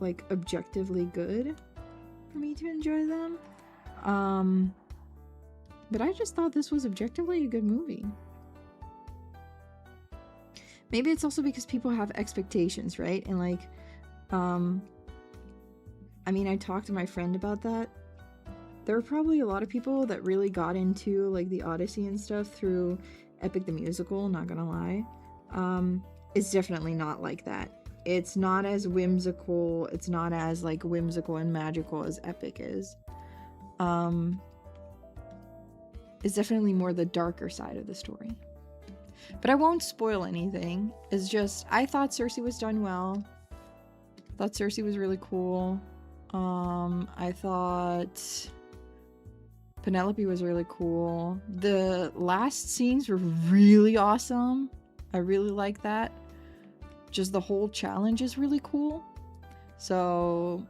like objectively good for me to enjoy them. But I just thought this was objectively a good movie. Maybe it's also because people have expectations, right? And like, I mean, I talked to my friend about that. There were probably a lot of people that really got into like the Odyssey and stuff through Epic the Musical, not gonna lie. It's definitely not like that. It's not as whimsical, it's not as like whimsical and magical as Epic is. It's definitely more the darker side of the story. But I won't spoil anything. It's just, I thought Cersei was done well. I thought Cersei was really cool. I thought Penelope was really cool. The last scenes were really awesome. I really like that. Just the whole challenge is really cool. So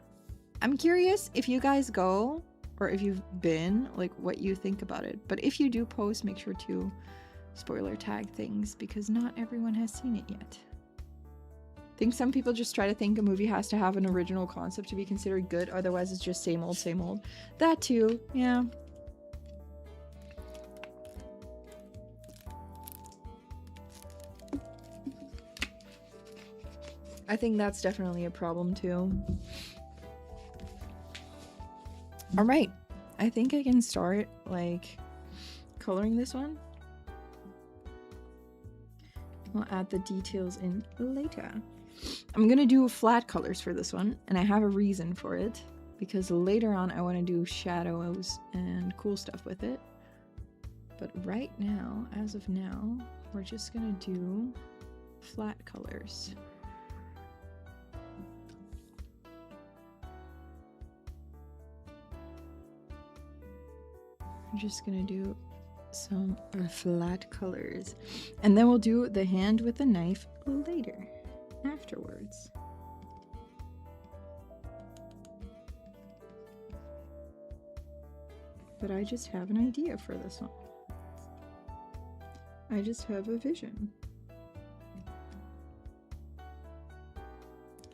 I'm curious if you guys go or if you've been, like what you think about it. But if you do post, make sure to spoiler tag things because not everyone has seen it yet. I think some people just try to think a movie has to have an original concept to be considered good, otherwise it's just same old, same old. That too, yeah. I think that's definitely a problem too. All right, I think I can start like coloring this one. I'll add the details in later. I'm gonna do flat colors for this one, and I have a reason for it because later on I want to do shadows and cool stuff with it. But right now, as of now, we're just gonna do flat colors. I'm just gonna do some flat colors, and then we'll do the hand with the knife later, afterwards. But I just have an idea for this one. I just have a vision.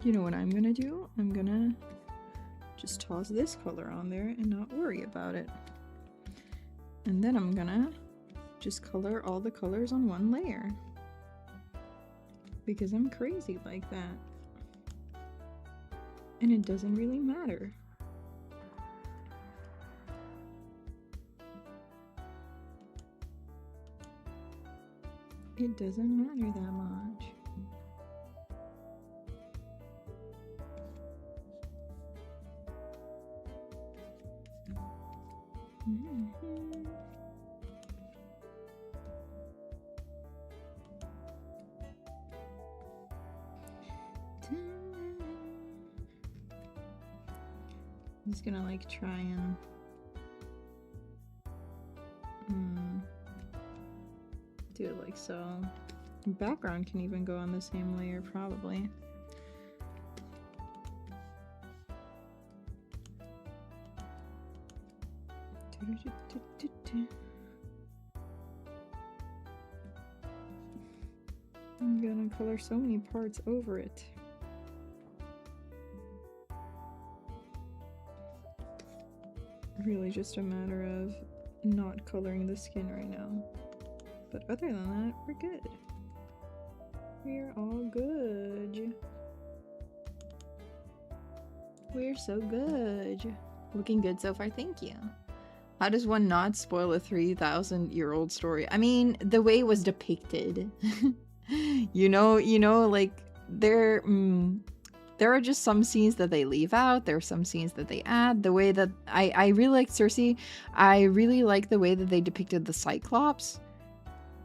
You know what I'm gonna do? I'm gonna just toss this color on there and not worry about it. And then I'm gonna just color all the colors on one layer. Because I'm crazy like that. And it doesn't really matter. It doesn't matter that much. I'm just gonna like try and do it like so. The background can even go on the same layer probably. I'm gonna color so many parts over it. Really just a matter of not coloring the skin right now. But other than that, we're good. We're all good. We're so good. Looking good so far, thank you. How does one not spoil a 3,000-year-old story? I mean, the way it was depicted. you know, like there are just some scenes that they leave out. There are some scenes that they add. The way that I really like Cersei. I really like the way that they depicted the Cyclops.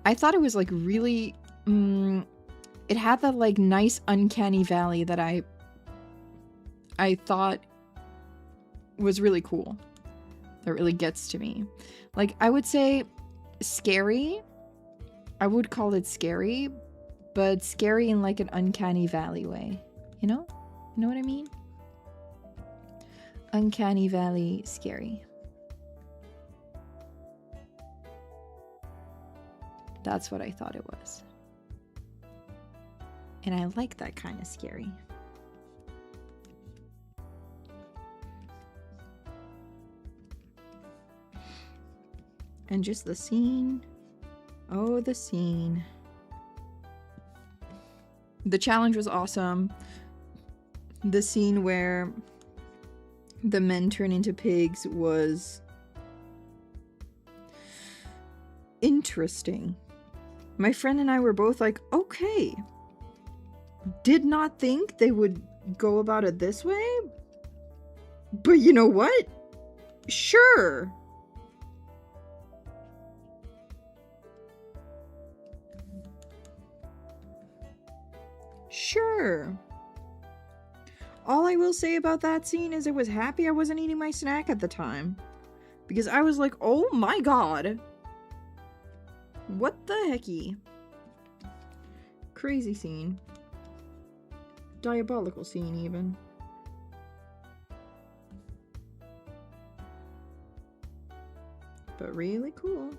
I thought it was like really, it had that like nice uncanny valley that I thought was really cool. That really gets to me. Like I would say scary. I would call it scary, but scary in like an uncanny valley way. You know? You know what I mean? Uncanny valley scary. That's what I thought it was. And I like that kind of scary. And just the scene. Oh, the scene. The challenge was awesome. The scene where the men turn into pigs was interesting. My friend and I were both like, okay. Did not think they would go about it this way. But you know what? Sure. Sure. All I will say about that scene is I was happy I wasn't eating my snack at the time. Because I was like, oh my god. What the hecky? Crazy scene. Diabolical scene, even. but really cool.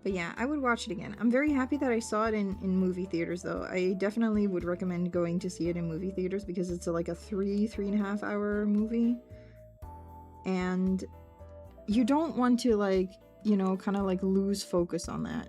But yeah, I would watch it again. I'm very happy that I saw it in movie theaters, though. I definitely would recommend going to see it in movie theaters because it's like a 3.5 hour movie. And you don't want to, like, you know, kind of like lose focus on that.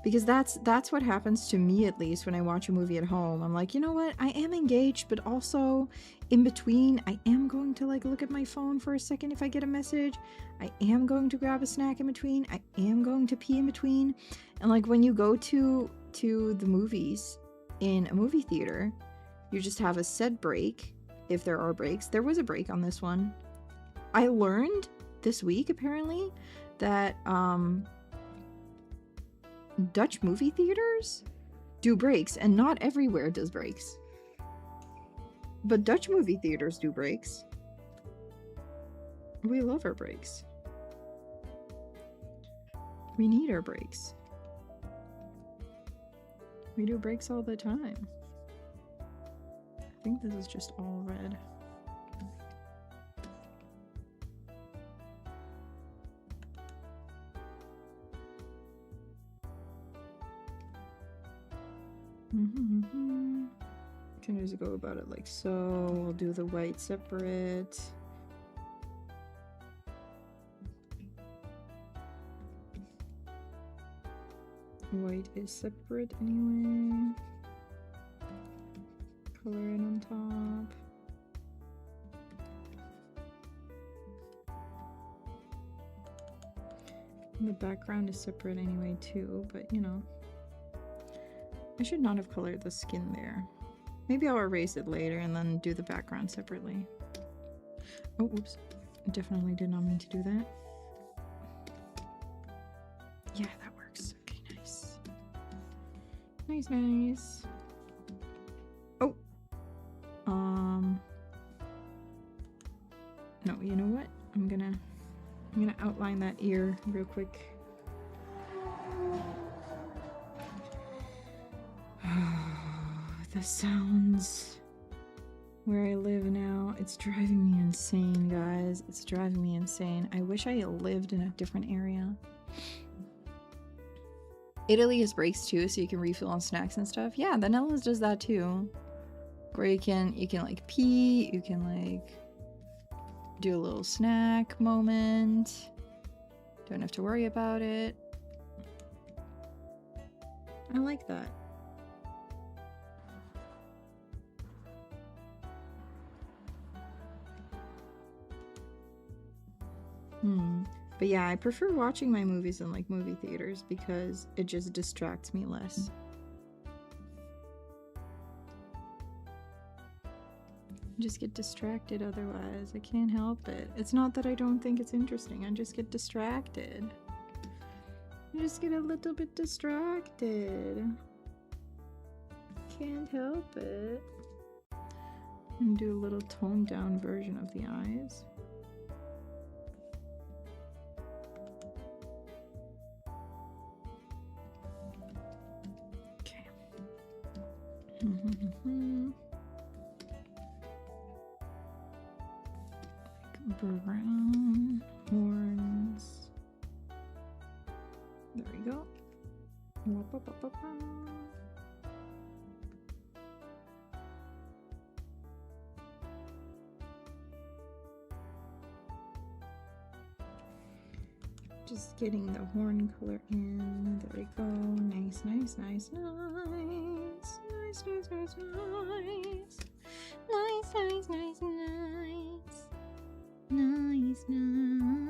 Because that's what happens to me, at least, when I watch a movie at home. I'm like, you know what? I am engaged, but also in between, I am going to like look at my phone for a second if I get a message. I am going to grab a snack in between. I am going to pee in between. And like when you go to the movies in a movie theater, you just have a set break if there are breaks. There was a break on this one. I learned this week apparently that Dutch movie theaters do breaks, and not everywhere does breaks. But Dutch movie theaters do breaks. We love our breaks. We need our breaks. We do breaks all the time. I think this is just all red. Can just go about it like so. We'll do the white separate. White is separate anyway. Color it on top. And the background is separate anyway too, but you know. I should not have colored the skin there. Maybe I'll erase it later and then do the background separately. Oh, oops. I definitely did not mean to do that. Yeah, that works. Okay, nice. Nice, nice. Oh! No, you know what? I'm gonna outline that ear real quick. The sounds where I live now, it's driving me insane, guys. It's driving me insane. I wish I lived in a different area. Italy has breaks too, so you can refill on snacks and stuff. Yeah, the Netherlands does that too. Where you can like pee, you can like do a little snack moment. Don't have to worry about it. I like that. But yeah, I prefer watching my movies in like movie theaters because it just distracts me less. I just get distracted otherwise. I can't help it. It's not that I don't think it's interesting. I just get distracted. I just get a little bit distracted. Can't help it. And do a little toned down version of the eyes. Brown horns. There we go. Just getting the horn color in. There we go. Nice, nice, nice, nice. Nice, nice, nice, nice. Nice, nice, nice, nice. Nice, nice.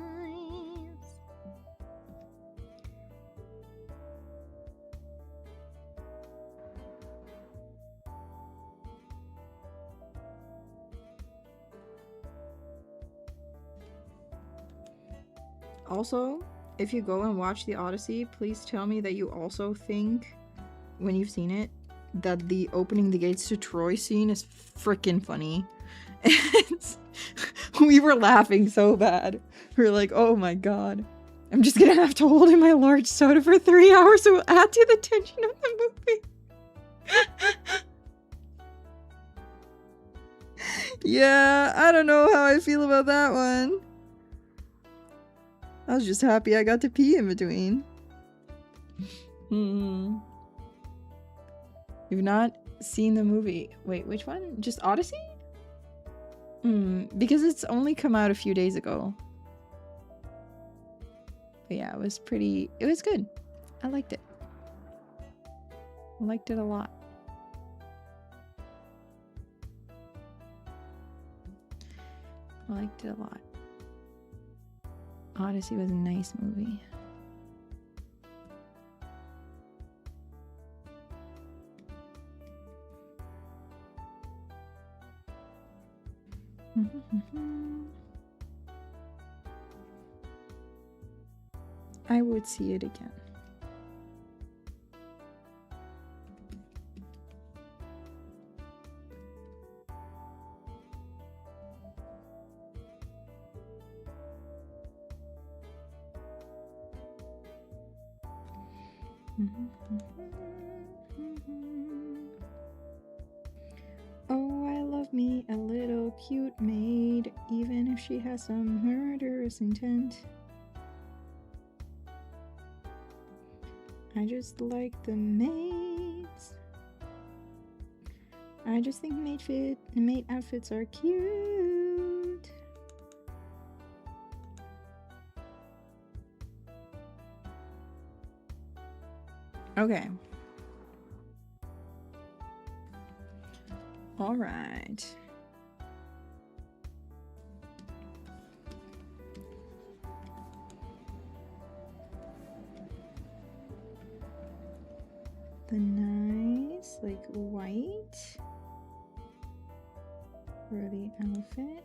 Also, if you go and watch the Odyssey, please tell me that you also think, when you've seen it, that the opening the gates to Troy scene is freaking funny. We were laughing so bad. We were like, oh my god. I'm just gonna have to hold in my large soda for 3 hours, so we'll add to the tension of the movie. Yeah, I don't know how I feel about that one. I was just happy I got to pee in between. You've not seen the movie. Wait, which one? Just Odyssey? Because it's only come out a few days ago. But yeah, it was good. I liked it. I liked it a lot. I liked it a lot. Odyssey was a nice movie. I would see it again. Oh, I love me a little cute maid, even if she has some murderous intent. I just like the maids. I just think maid outfits are cute. Okay. All right. The nice, like, white for the outfit.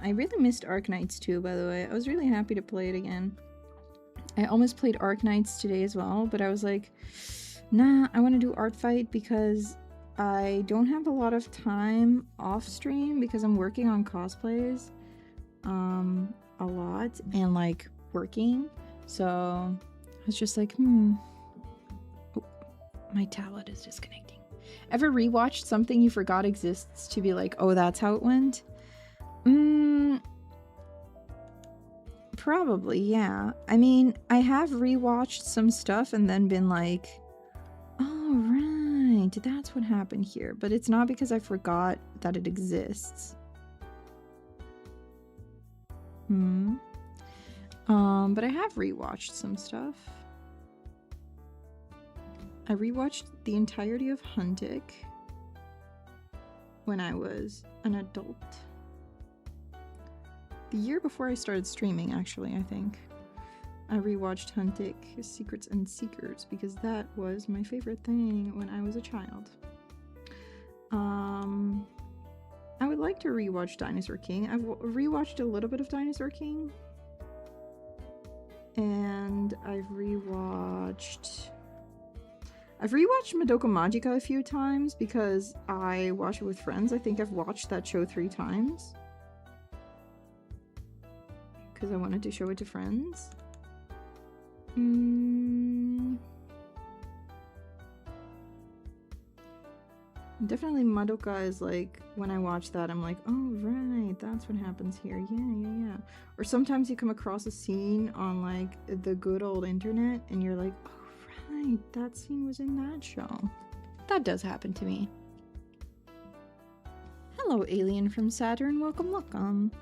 I really missed Arknights too, by the way. I was really happy to play it again. I almost played Arknights today as well, but I was like, nah, I want to do Art Fight because I don't have a lot of time off stream because I'm working on cosplays a lot and like working. So I was just like, oh, my tablet is disconnecting. Ever rewatched something you forgot exists to be like, oh, that's how it went? Probably, yeah. I mean, I have rewatched some stuff and then been like, oh, right, that's what happened here. But it's not because I forgot that it exists. But I have rewatched some stuff. I rewatched the entirety of Huntic when I was an adult. The year before I started streaming, actually, I think. I rewatched Huntic, Secrets and Seekers, because that was my favorite thing when I was a child. I would like to rewatch Dinosaur King. I've rewatched a little bit of Dinosaur King. And I've rewatched Madoka Magica a few times because I watch it with friends. I think I've watched that show 3 times. Because I wanted to show it to friends. Definitely Madoka is like, when I watch that, I'm like, oh, right, that's what happens here. Yeah. Or sometimes you come across a scene on, like, the good old internet, and you're like, oh, right, that scene was in that show. That does happen to me. Hello, alien from Saturn. Welcome.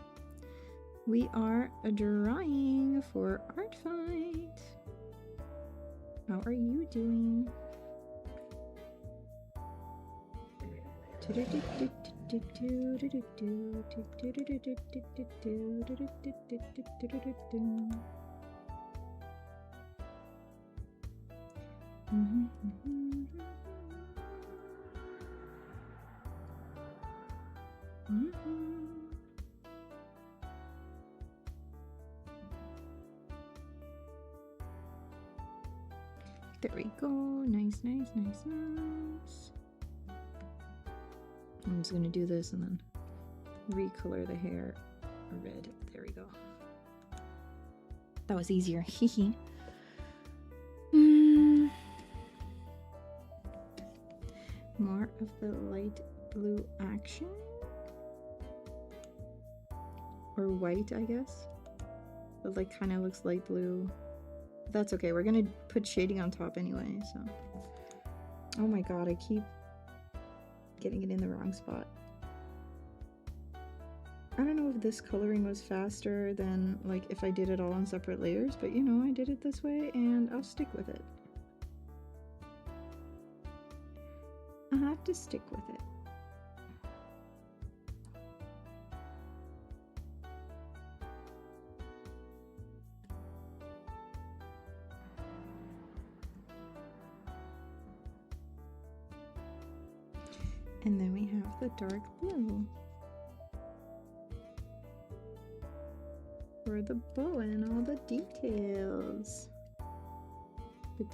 We are drawing for Art Fight. How are you doing? There we go. Nice. I'm just gonna do this and then recolor the hair red. There we go. That was easier. Hehe. More of the light blue action. Or white, I guess. But like kind of looks light blue. But that's okay. We're gonna put shading on top anyway, so. Oh my god, I keep getting it in the wrong spot. I don't know if this coloring was faster than like if I did it all on separate layers, but you know, I did it this way and I'll stick with it. I have to stick with it. And then we have the dark blue for the bow and all the details. Oh,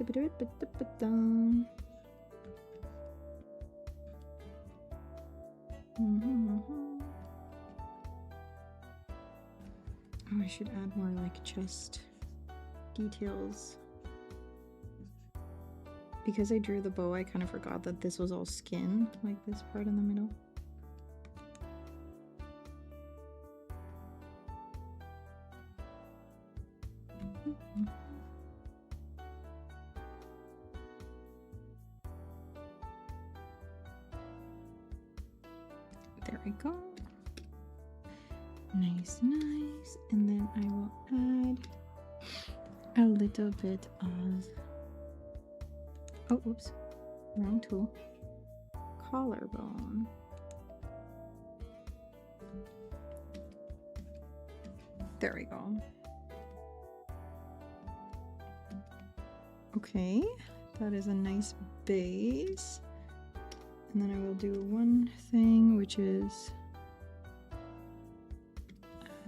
I should add more like chest details. Because I drew the bow, I kind of forgot that this was all skin, like this part in the middle. There we go. Nice, nice. And then I will add a little bit of, oh, oops, wrong tool, collarbone. There we go. Okay, that is a nice base. And then I will do one thing, which is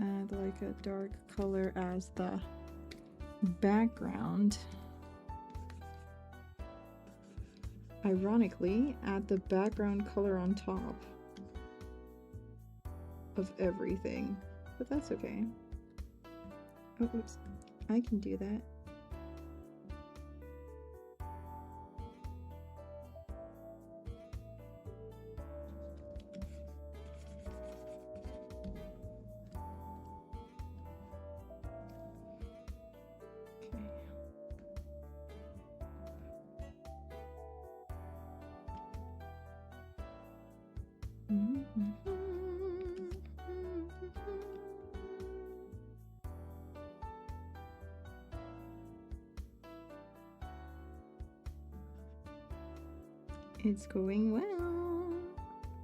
add like a dark color as the background. Ironically, add the background color on top of everything, but that's okay. Oh, oops, I can do that. It's going well.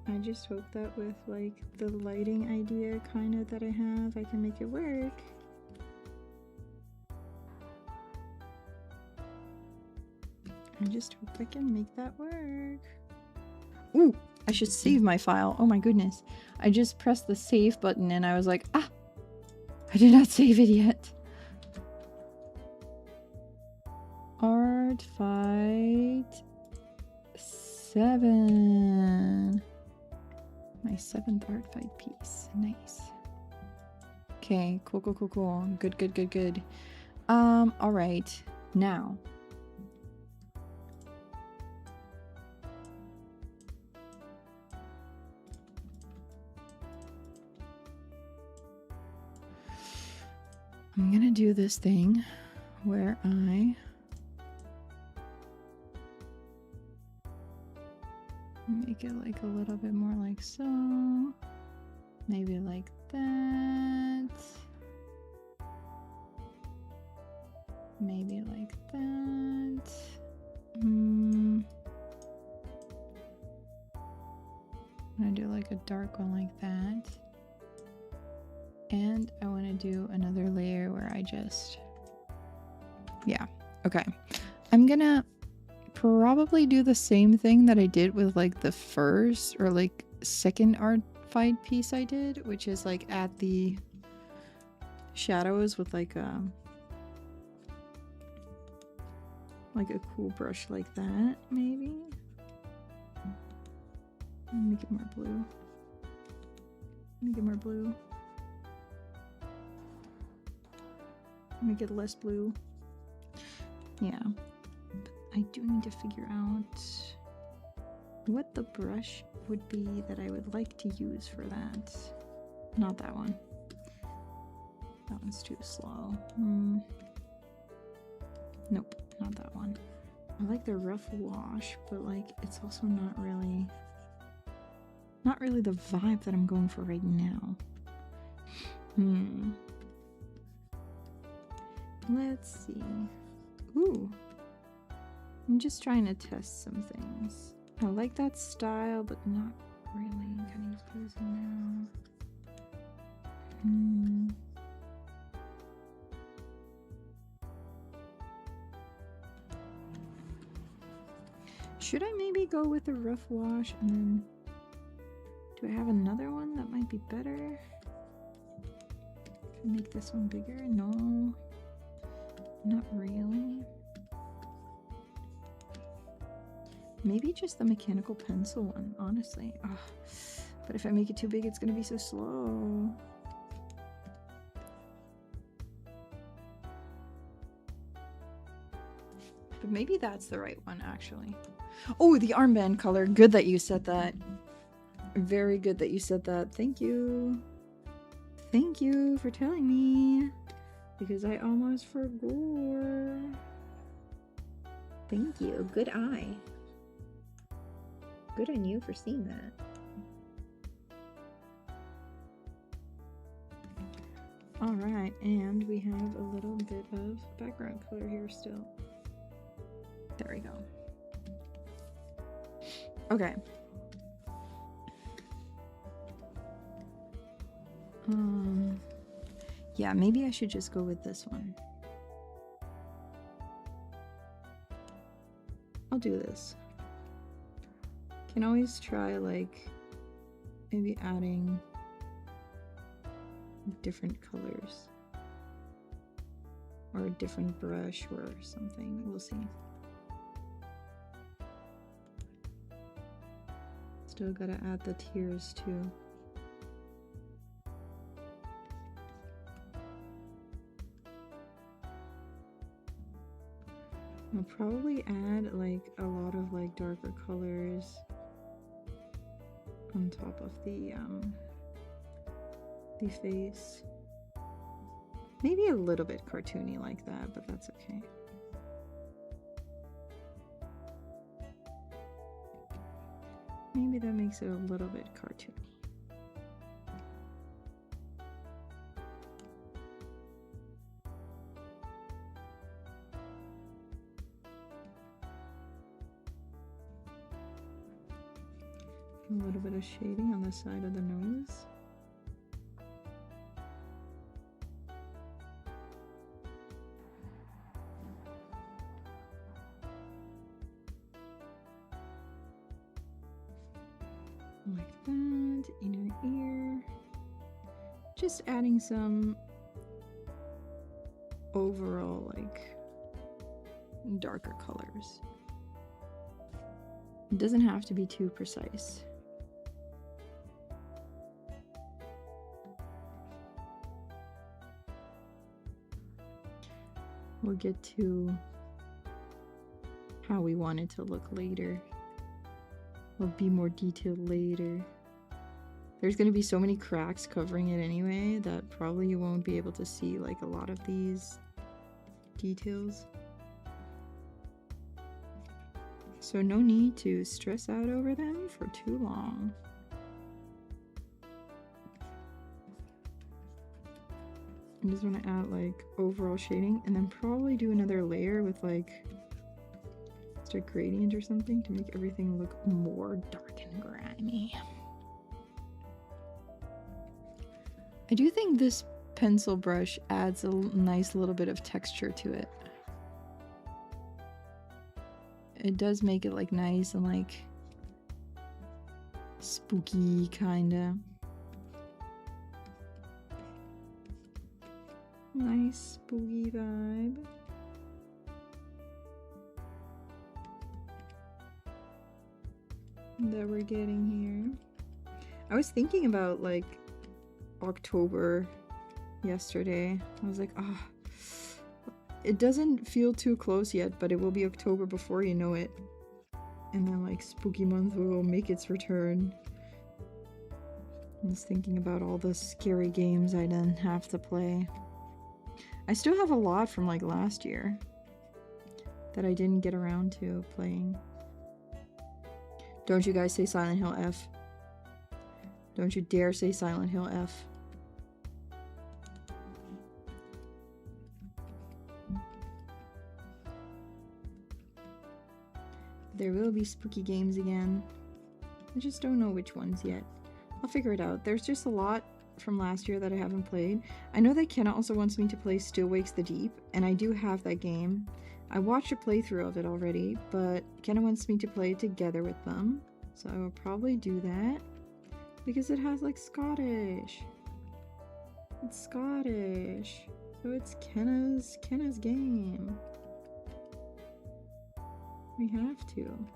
I just hope that with like the lighting idea kind of that I have, I can make it work. I just hope I can make that work. Ooh, I should save my file. Oh my goodness. I just pressed the save button and I was like, ah, I did not save it yet. Art fight 7. My 7th art fight piece. Nice. Okay, cool, cool, cool, cool. Good, good, good, good. All right. Now. I'm gonna do this thing where I make it like a little bit more like so. Maybe like that. Maybe like that. I'm gonna do like a dark one like that. And I want to do another layer where I just, yeah, okay. I'm gonna probably do the same thing that I did with like the first or like second art fight piece I did, which is like add the shadows with like a cool brush like that, maybe. Make it more blue. Make it more blue. Make it less blue. Yeah. But I do need to figure out what the brush would be that I would like to use for that. Not that one. That one's too slow. Nope, not that one. I like the rough wash, but like it's also not really the vibe that I'm going for right now. Let's see. Ooh. I'm just trying to test some things. I like that style, but not really. Can I use these now? Should I maybe go with a rough wash and then do I have another one that might be better? Can I make this one bigger? No, not really. Maybe just the mechanical pencil one, honestly. Oh, but if I make it too big, it's gonna be so slow. But maybe that's the right one, actually. Oh, the armband color. Good that you said that. Very good that you said that. Thank you. Thank you for telling me. Because I almost forgot. Thank you. Good eye. Good on you for seeing that. Alright, and we have a little bit of background color here still. There we go. Okay. Yeah, maybe I should just go with this one. I'll do this. Can always try, like, maybe adding different colors. Or a different brush or something. We'll see. Still gotta add the tears too. I'll probably add like a lot of like darker colors on top of the face. Maybe a little bit cartoony like that, but that's okay. Maybe that makes it a little bit cartoony. A little bit of shading on the side of the nose. Like that, inner ear. Just adding some overall, like, darker colors. It doesn't have to be too precise. We'll get to how we want it to look later. We'll be more detailed later. There's going to be so many cracks covering it anyway that probably you won't be able to see like a lot of these details. So no need to stress out over them for too long. I just want to add like overall shading and then probably do another layer with like just a gradient or something to make everything look more dark and grimy. I do think this pencil brush adds a nice little bit of texture to it. It does make it like nice and like spooky kinda. Nice spooky vibe. that we're getting here. I was thinking about like October yesterday. I was like, oh, it doesn't feel too close yet, but it will be October before you know it. And then like spooky month will make its return. I was thinking about all the scary games I didn't have to play. I still have a lot from like last year that I didn't get around to playing. Don't you guys say Silent Hill F. Don't you dare say Silent Hill F. There will be spooky games again. I just don't know which ones yet. I'll figure it out. There's just a lot from last year that I haven't played. I know that Kenna also wants me to play Still Wakes the Deep, and I do have that game. I watched a playthrough of it already, but Kenna wants me to play it together with them. So I will probably do that. Because it has like Scottish. It's Scottish. So it's Kenna's game. We have to.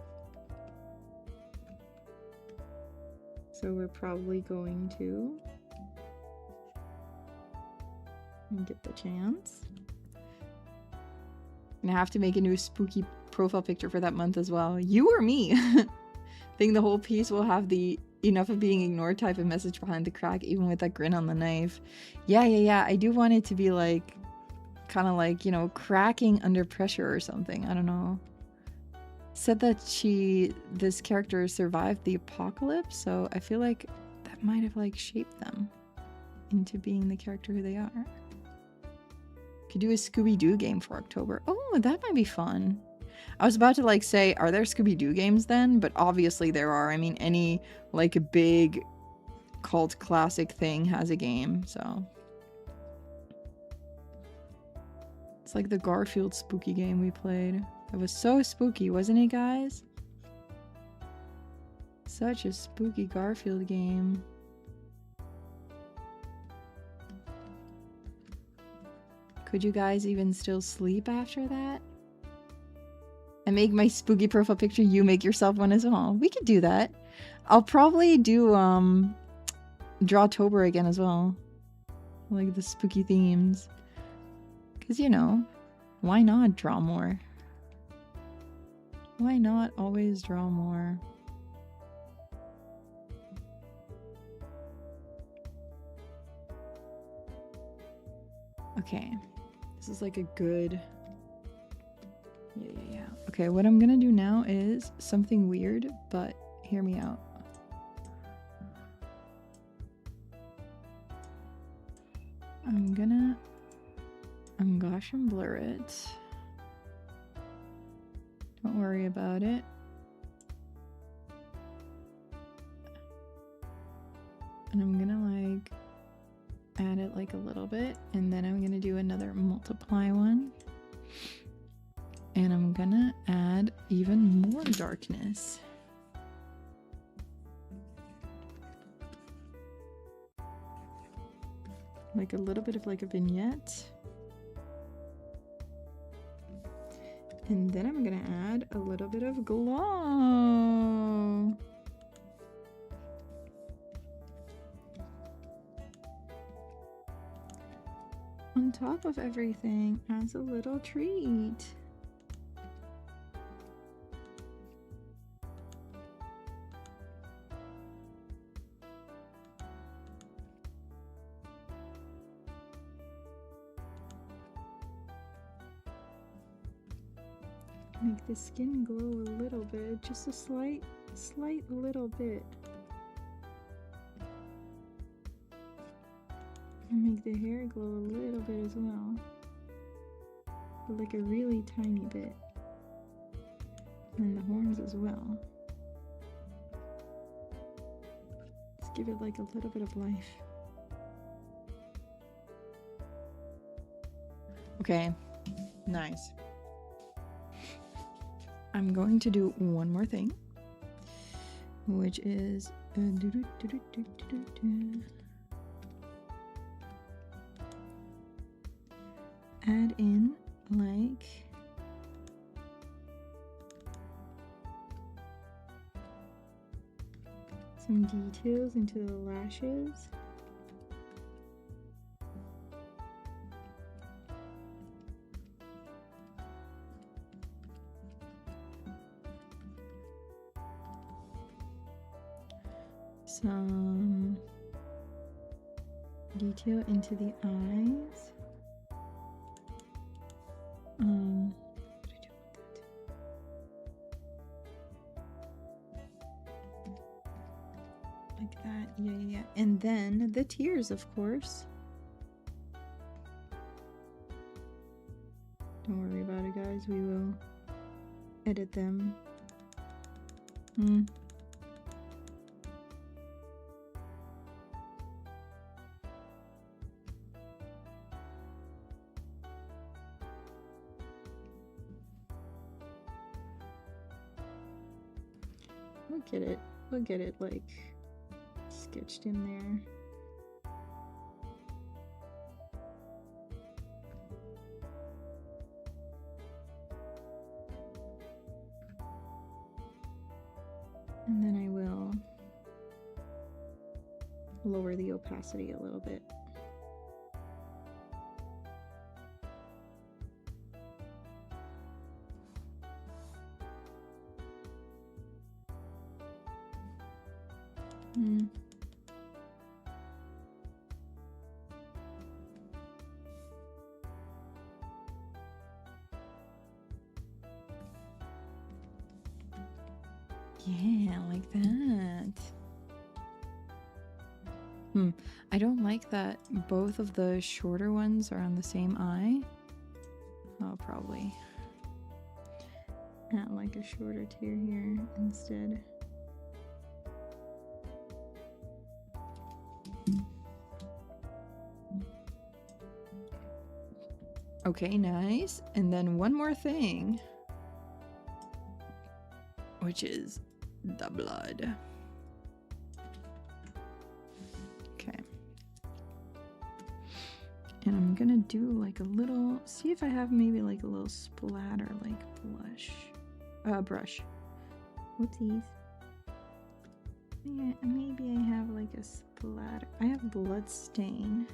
So we're probably going to get the chance. I'm gonna have to make a new spooky profile picture for that month as well. You or me? I think the whole piece will have the enough of being ignored type of message behind the crack, even with that grin on the knife. Yeah. I do want it to be like, kind of like, you know, cracking under pressure or something. I don't know. Said that this character survived the apocalypse, so I feel like that might have like shaped them into being the character who they are. Could do a Scooby-Doo game for October. Oh, that might be fun. I was about to like say, are there Scooby-Doo games then? But obviously there are. I mean, any like big cult classic thing has a game, so. It's like the Garfield spooky game we played. It was so spooky, wasn't it, guys? Such a spooky Garfield game. Could you guys even still sleep after that? I make my spooky profile picture, you make yourself one as well. We could do that. I'll probably do Drawtober again as well. Like the spooky themes. Because, you know, why not draw more? Why not always draw more? Okay. This is like a good... Yeah. Okay, what I'm gonna do now is something weird, but hear me out. I'm gonna gosh and blur it. Don't worry about it. And I'm gonna like add it like a little bit, and then I'm gonna do another multiply one. And I'm gonna add even more darkness. Like a little bit of like a vignette. And then I'm gonna add a little bit of glow. On top of everything as a little treat. Make the skin glow a little bit, just a slight little bit. And make the hair glow a little bit as well. But like a really tiny bit. And the horns as well. Just give it like a little bit of life. Okay, nice. I'm going to do one more thing, which is add in like some details into the lashes. Some detail into the eyes. What did I do with that? Like that, yeah. And then the tears, of course. Don't worry about it, guys. We will edit them. We'll get it like sketched in there. And then I will lower the opacity a little bit. Yeah, like that. I don't like that both of the shorter ones are on the same eye. I'll probably add like a shorter tear here instead. Okay, nice. And then one more thing, which is the blood. Okay. And I'm gonna do like a little, see if I have maybe like a little splatter like brush. Whoopsies. Yeah, maybe I have like a splatter. I have blood stain.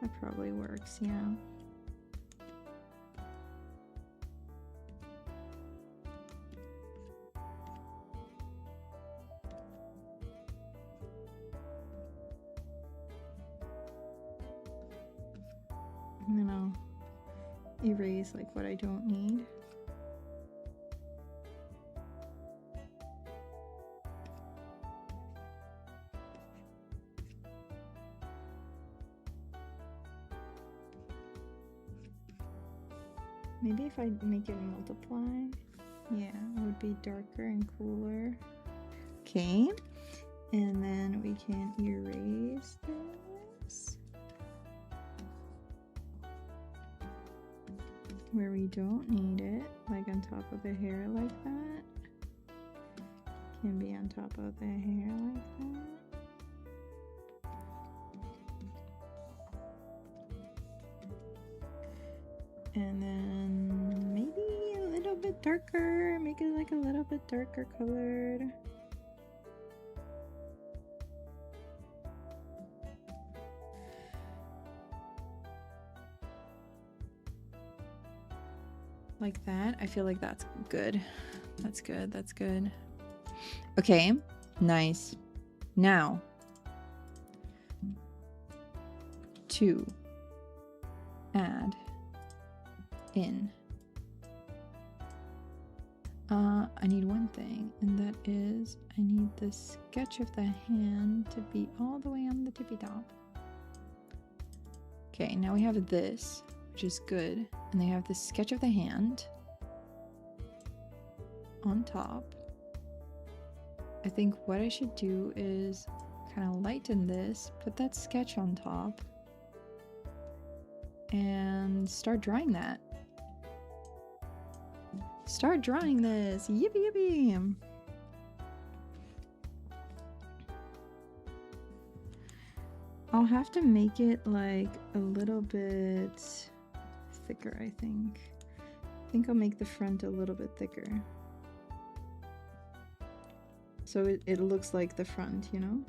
That probably works, yeah. And then I'll erase like what I don't need. Maybe if I make it multiply, yeah, it would be darker and cooler. Okay, and then we can erase this where we don't need it, like on top of the hair like that. Can be on top of the hair like that. And then maybe a little bit darker, make it like a little bit darker colored. Like that. I feel like that's good. That's good. That's good. Okay, nice. Now, to add in. I need one thing, and that is I need the sketch of the hand to be all the way on the tippy top. Okay, now we have this, which is good, and they have the sketch of the hand on top. I think what I should do is kind of lighten this, put that sketch on top, and start drawing that. Start drawing this. Yippee yippee. I'll have to make it like a little bit thicker, I think. I think I'll make the front a little bit thicker. So it looks like the front, you know?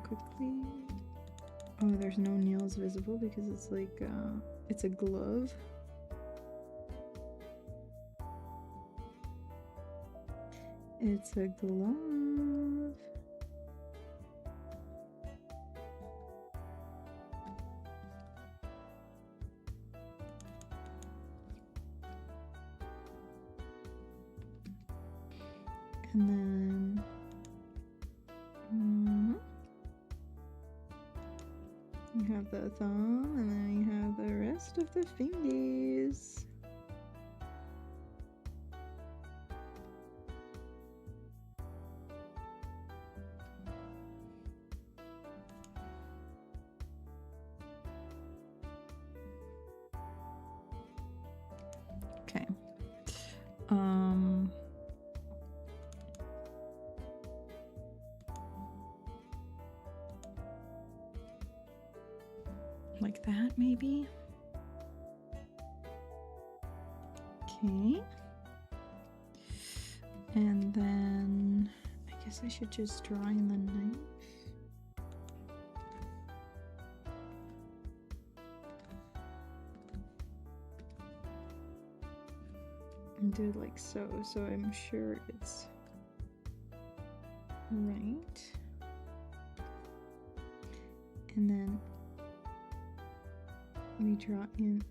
Quickly. Oh, there's no nails visible because it's like, it's a glove. It's a glove. And then you have the thumb, and then you have the rest of the fingers. Okay. Like that, maybe? Okay. And then I guess I should just draw in the knife. And do it like so, so I'm sure it's right. And then we draw in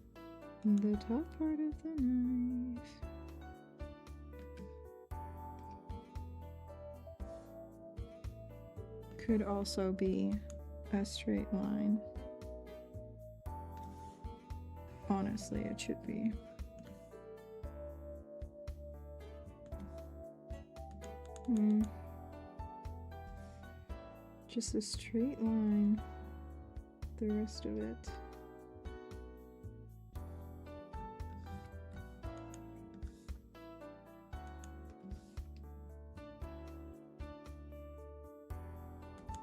the top part of the knife. Could also be a straight line. Honestly, it should be. Just a straight line, the rest of it.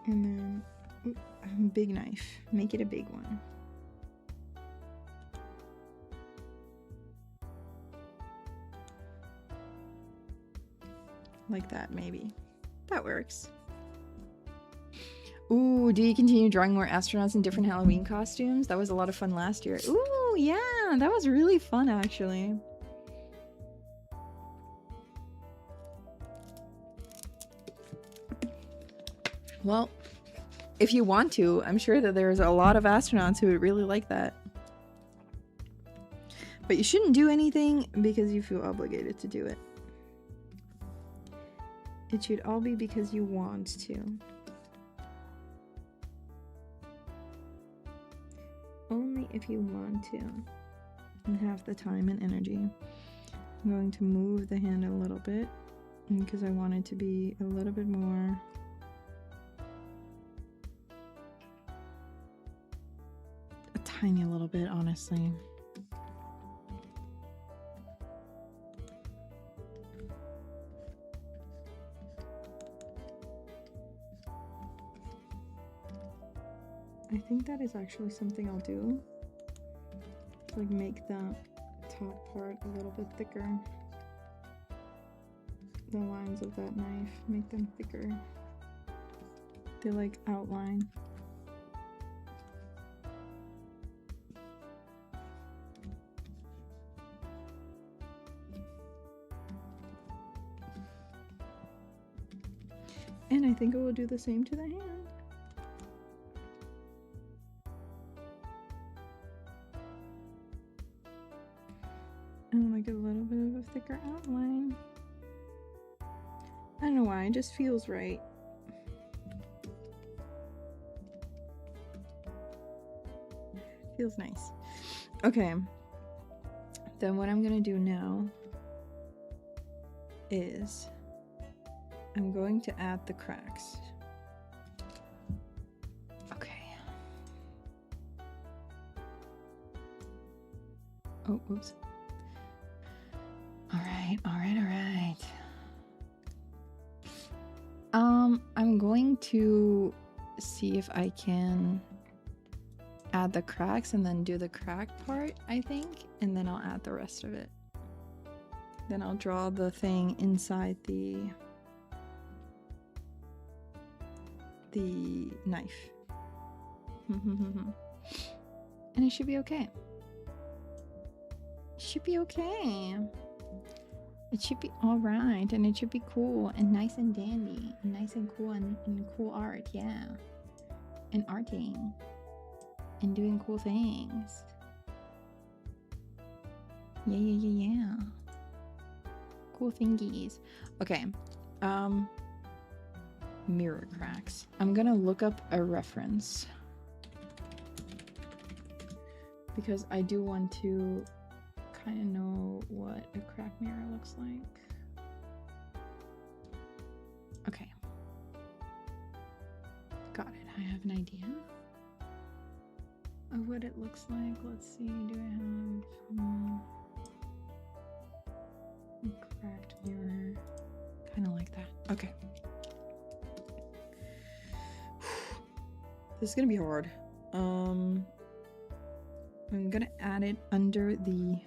And then, big knife. Make it a big one. Like that, maybe. That works. Ooh, do you continue drawing more astronauts in different Halloween costumes? That was a lot of fun last year. Ooh, yeah, that was really fun, actually. Well, if you want to, I'm sure that there's a lot of astronauts who would really like that. But you shouldn't do anything because you feel obligated to do it. It should all be because you want to. Only if you want to and have the time and energy. I'm going to move the hand a little bit because I want it to be a little bit more a tiny little bit, honestly. I think that is actually something I'll do. Like make the top part a little bit thicker. The lines of that knife, make them thicker. They like outline. And I think I will do the same to the hand. And like a little bit of a thicker outline. I don't know why, it just feels right. Feels nice. Okay. Then what I'm gonna do now is I'm going to add the cracks. Okay. Oh, whoops. All right. I'm going to see if I can add the cracks and then do the crack part, I think, and then I'll add the rest of it. Then I'll draw the thing inside the knife. And it should be okay. It should be okay. It should be alright, and it should be cool and nice and dandy and nice and cool and cool art, yeah. And arting. And doing cool things. Yeah. Cool thingies. Okay. Mirror cracks. I'm gonna look up a reference. Because I do want to kind of know what a crack mirror looks like. Okay. Got it. I have an idea of what it looks like. Let's see. Do I have a cracked mirror? Kind of like that. Okay. This is gonna be hard. I'm gonna add it under the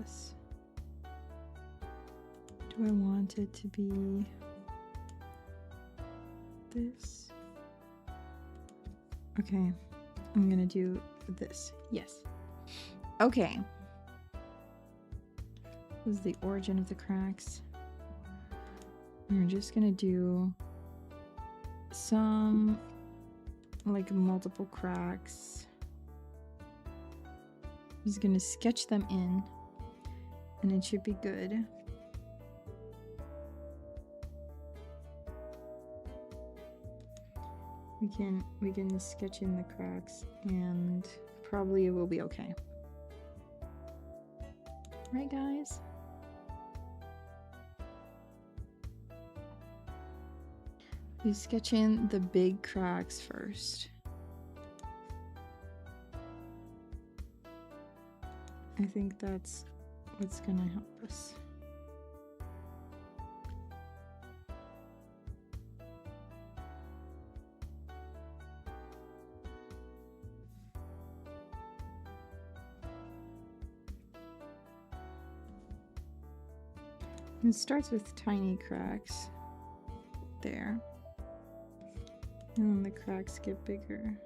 this. Do I want it to be this? Okay, I'm gonna do this. Yes. Okay. This is the origin of the cracks. We're just gonna do some like multiple cracks. I'm just gonna sketch them in and it should be good. We can sketch in the cracks and probably it will be okay. Right, guys? We sketch in the big cracks first. I think that's what's gonna help us. It starts with tiny cracks there. And then the cracks get bigger.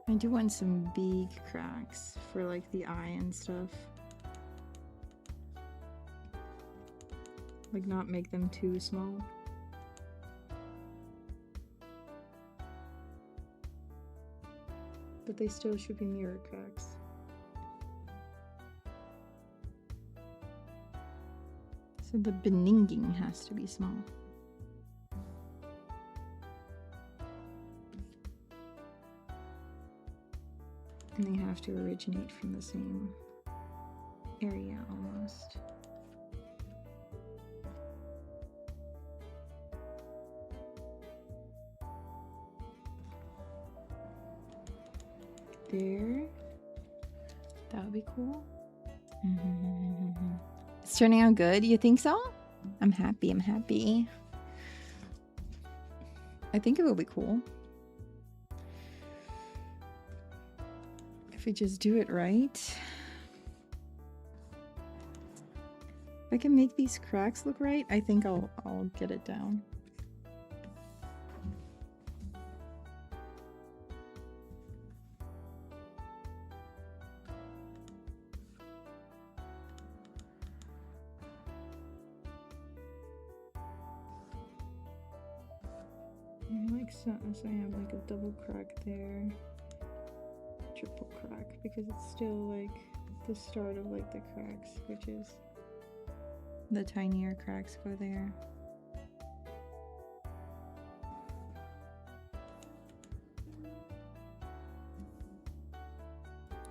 I do want some big cracks for like the eye and stuff. Like not make them too small. But they still should be mirror cracks. So the beninging has to be small. And they have to originate from the same area almost. There. That would be cool. It's turning out good. You think so? I'm happy. I'm happy. I think it will be cool. If we just do it right. If I can make these cracks look right, I think I'll get it down. So I have like a double crack there, triple crack, because it's still like the start of like the cracks, which is the tinier cracks go there.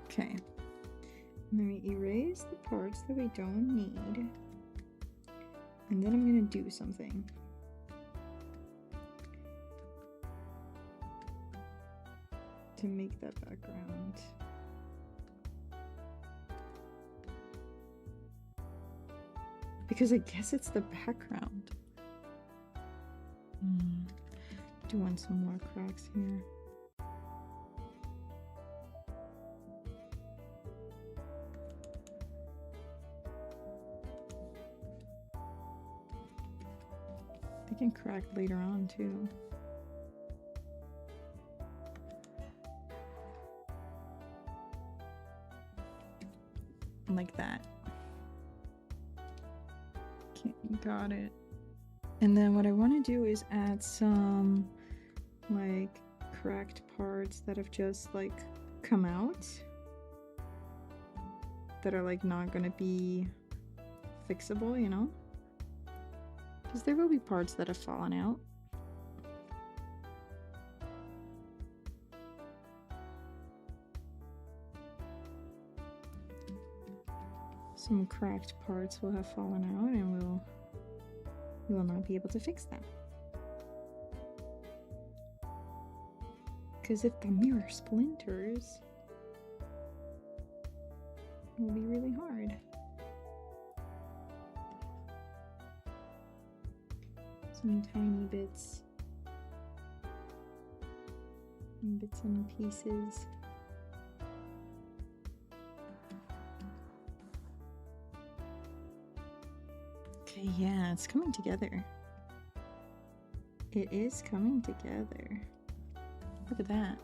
Okay, and then we erase the parts that we don't need, and then I'm gonna do something. to make that background. Because I guess it's the background. Doing some more cracks here. They can crack later on too. Like that. Okay, got it. And then what I want to do is add some like cracked parts that have just like come out, that are like not gonna be fixable, you know? Because there will be parts that have fallen out. Some cracked parts will have fallen out and we will not be able to fix them. Because if the mirror splinters, it will be really hard. Some tiny bits and pieces. Okay, yeah, it's coming together. It is coming together. Look at that.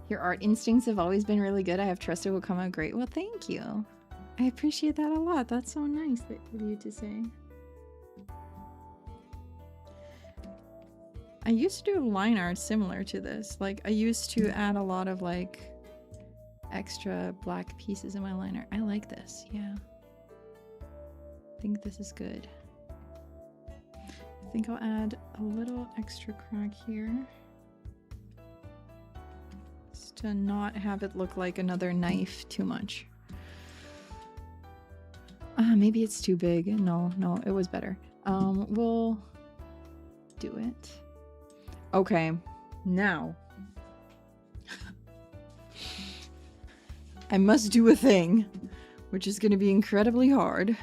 Your art instincts have always been really good. I have trust it will come out great. Well, thank you. I appreciate that a lot. That's so nice of you to say. I used to do line art similar to this. Like, I used to add a lot of like extra black pieces in my line art. I like this, yeah. I think this is good. I think I'll add a little extra crack here. Just to not have it look like another knife too much. Maybe it's too big. No, it was better. We'll do it. Okay, now I must do a thing, which is going to be incredibly hard,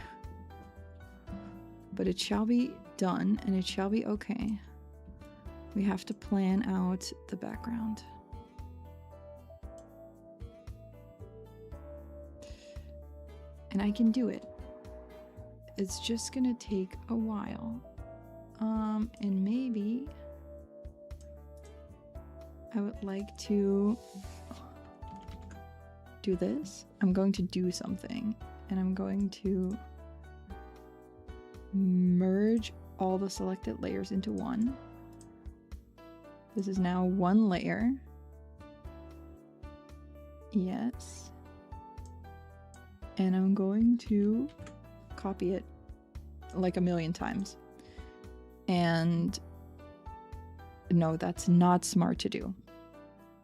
but it shall be done and it shall be okay. We have to plan out the background. And I can do it. It's just going to take a while. And maybe I would like to do this. I'm going to do something and I'm going to merge all the selected layers into one. This is now one layer. Yes. And I'm going to copy it like a million times. And no, that's not smart to do.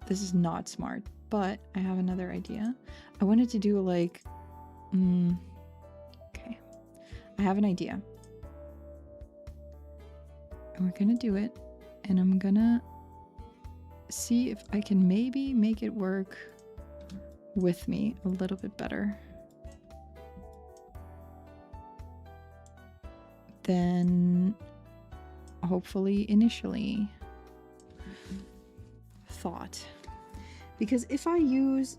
This is not smart, but I have another idea. I wanted to do like, okay, I have an idea. And we're gonna do it, and I'm gonna see if I can maybe make it work with me a little bit better than hopefully initially thought. Because if I use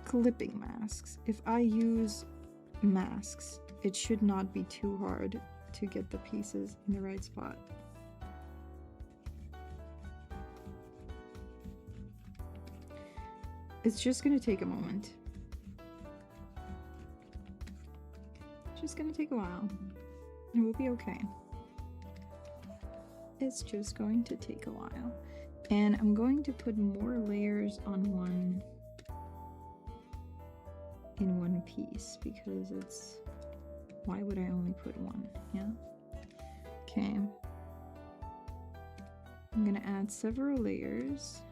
clipping masks, if I use masks, it should not be too hard to get the pieces in the right spot. It's just gonna take a moment. It's just gonna take a while. And we'll be okay. It's just going to take a while. And I'm going to put more layers on one in one piece because it's, why would I only put one? Yeah. Okay. I'm gonna add several layers.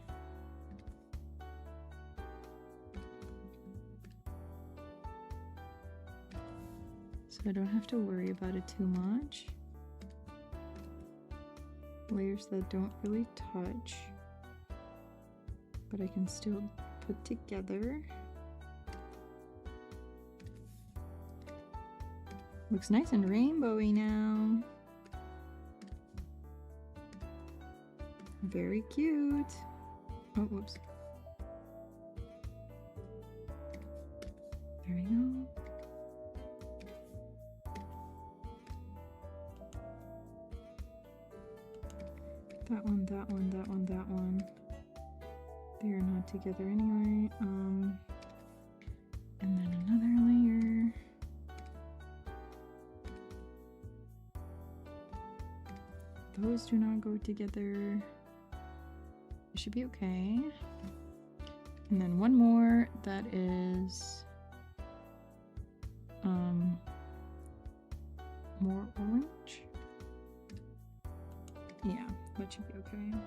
So I don't have to worry about it too much. Layers that don't really touch. but I can still put together. Looks nice and rainbowy now. Very cute. Oh, whoops. There we go. That one, that one, that one, that one. They are not together anyway. And then another layer. Those do not go together. It should be okay. And then one more that is more orange. Yeah, that should be okay.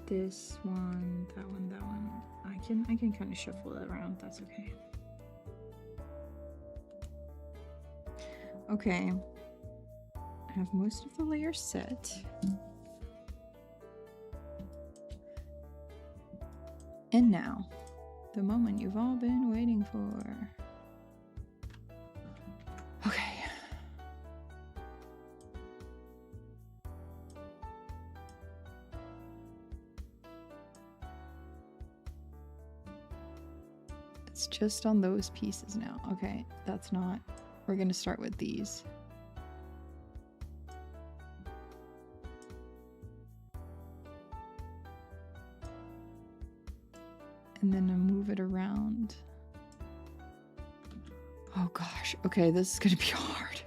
This one, that one, that one. I can kind of shuffle that around. That's okay. Okay. I have most of the layers set. And now, the moment you've all been waiting for. Okay. It's just on those pieces now. Okay, that's not... We're gonna start with these. And then I move it around. Oh gosh, okay, this is gonna be hard.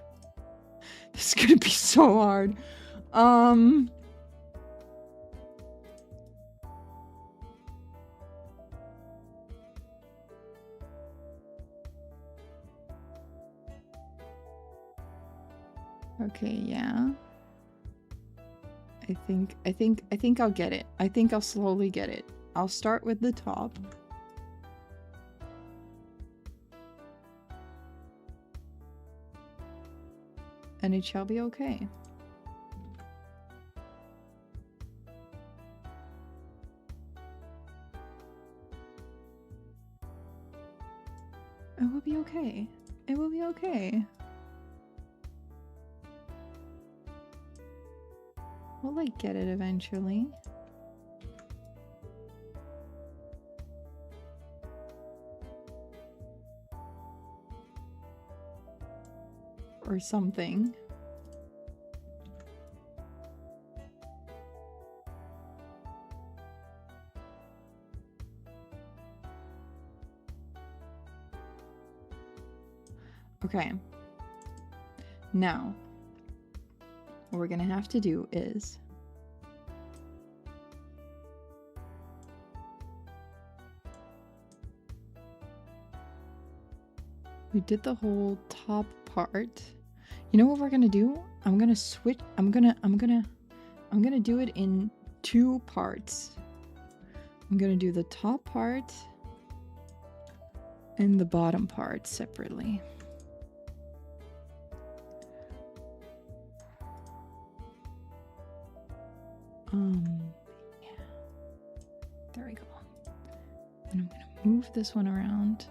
This is gonna be so hard. Okay, yeah. I think I'll get it. I think I'll slowly get it. I'll start with the top. And it shall be okay. It will be okay. It will be okay. We'll like get it eventually. Or something. Okay. Now, what we're gonna have to do is we did the whole top part. You know what we're gonna do? I'm gonna switch. I'm gonna do it in two parts. I'm gonna do the top part and the bottom part separately. Yeah. There we go. And I'm gonna move this one around.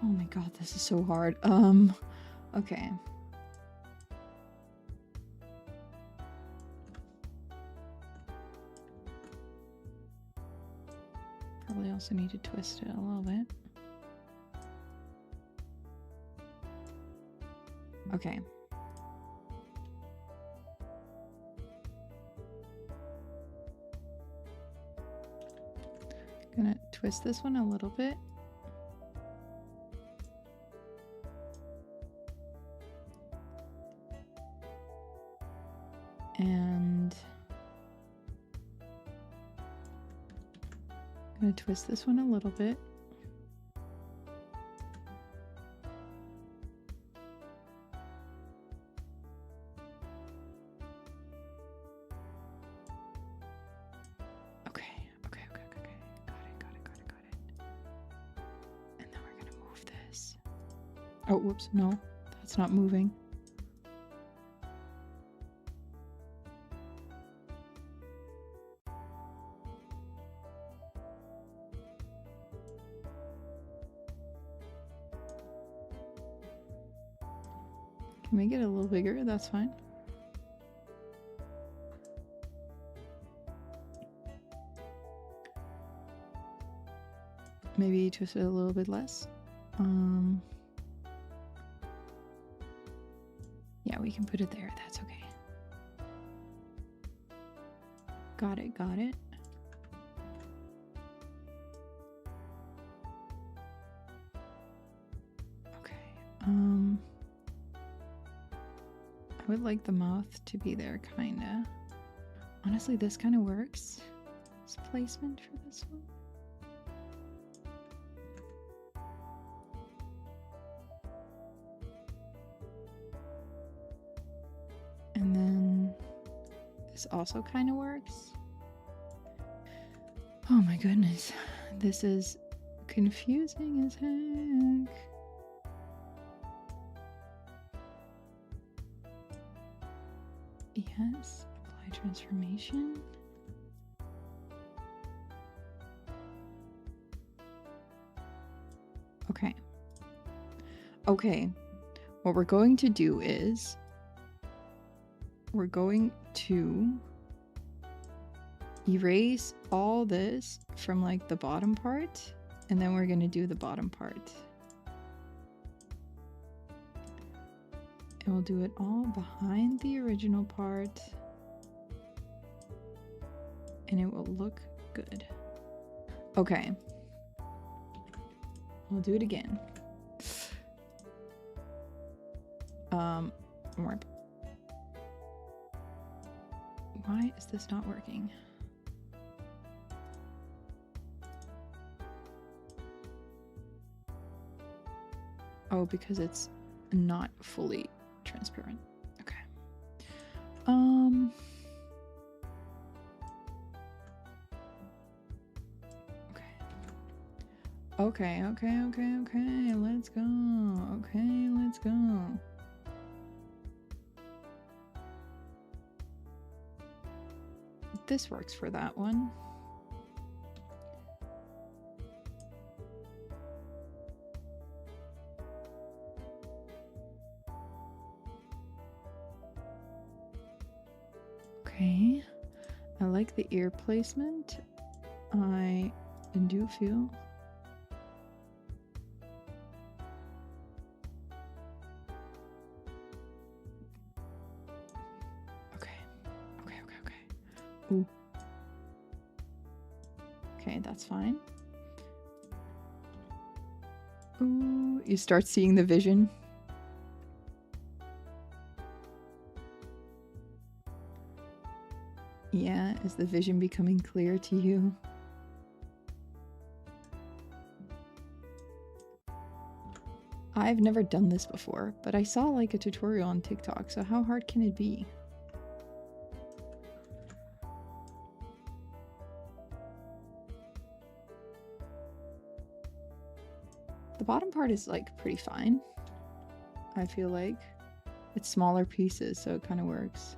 Oh my god, this is so hard. Okay. Probably also need to twist it a little bit. Okay. Gonna twist this one a little bit. And I'm gonna twist this one a little bit. Okay. Oh, whoops, no, that's not moving. Can we get it a little bigger? That's fine. Maybe just a little bit less. Yeah, we can put it there. That's okay. Got it, got it. Okay. I would like the mouth to be there, kinda. Honestly, this kind of works. This placement for this one. And then this also kind of works. Oh my goodness. This is confusing as heck. Yes, apply transformation. Okay. Okay. What we're going to do is we're going to erase all this from like the bottom part, and then we're going to do the bottom part. And we'll do it all behind the original part, and it will look good. Okay. We'll do it again. Why is this not working? Oh, because it's not fully transparent. Okay. Okay. Okay. Let's go. Okay, let's go. This works for that one. Okay, I like the ear placement. I do feel ooh. Okay, that's fine. Ooh, you start seeing the vision. Yeah, is the vision becoming clear to you? I've never done this before, but I saw like a tutorial on TikTok, so how hard can it be? The bottom part is like pretty fine. I feel like it's smaller pieces, so it kind of works.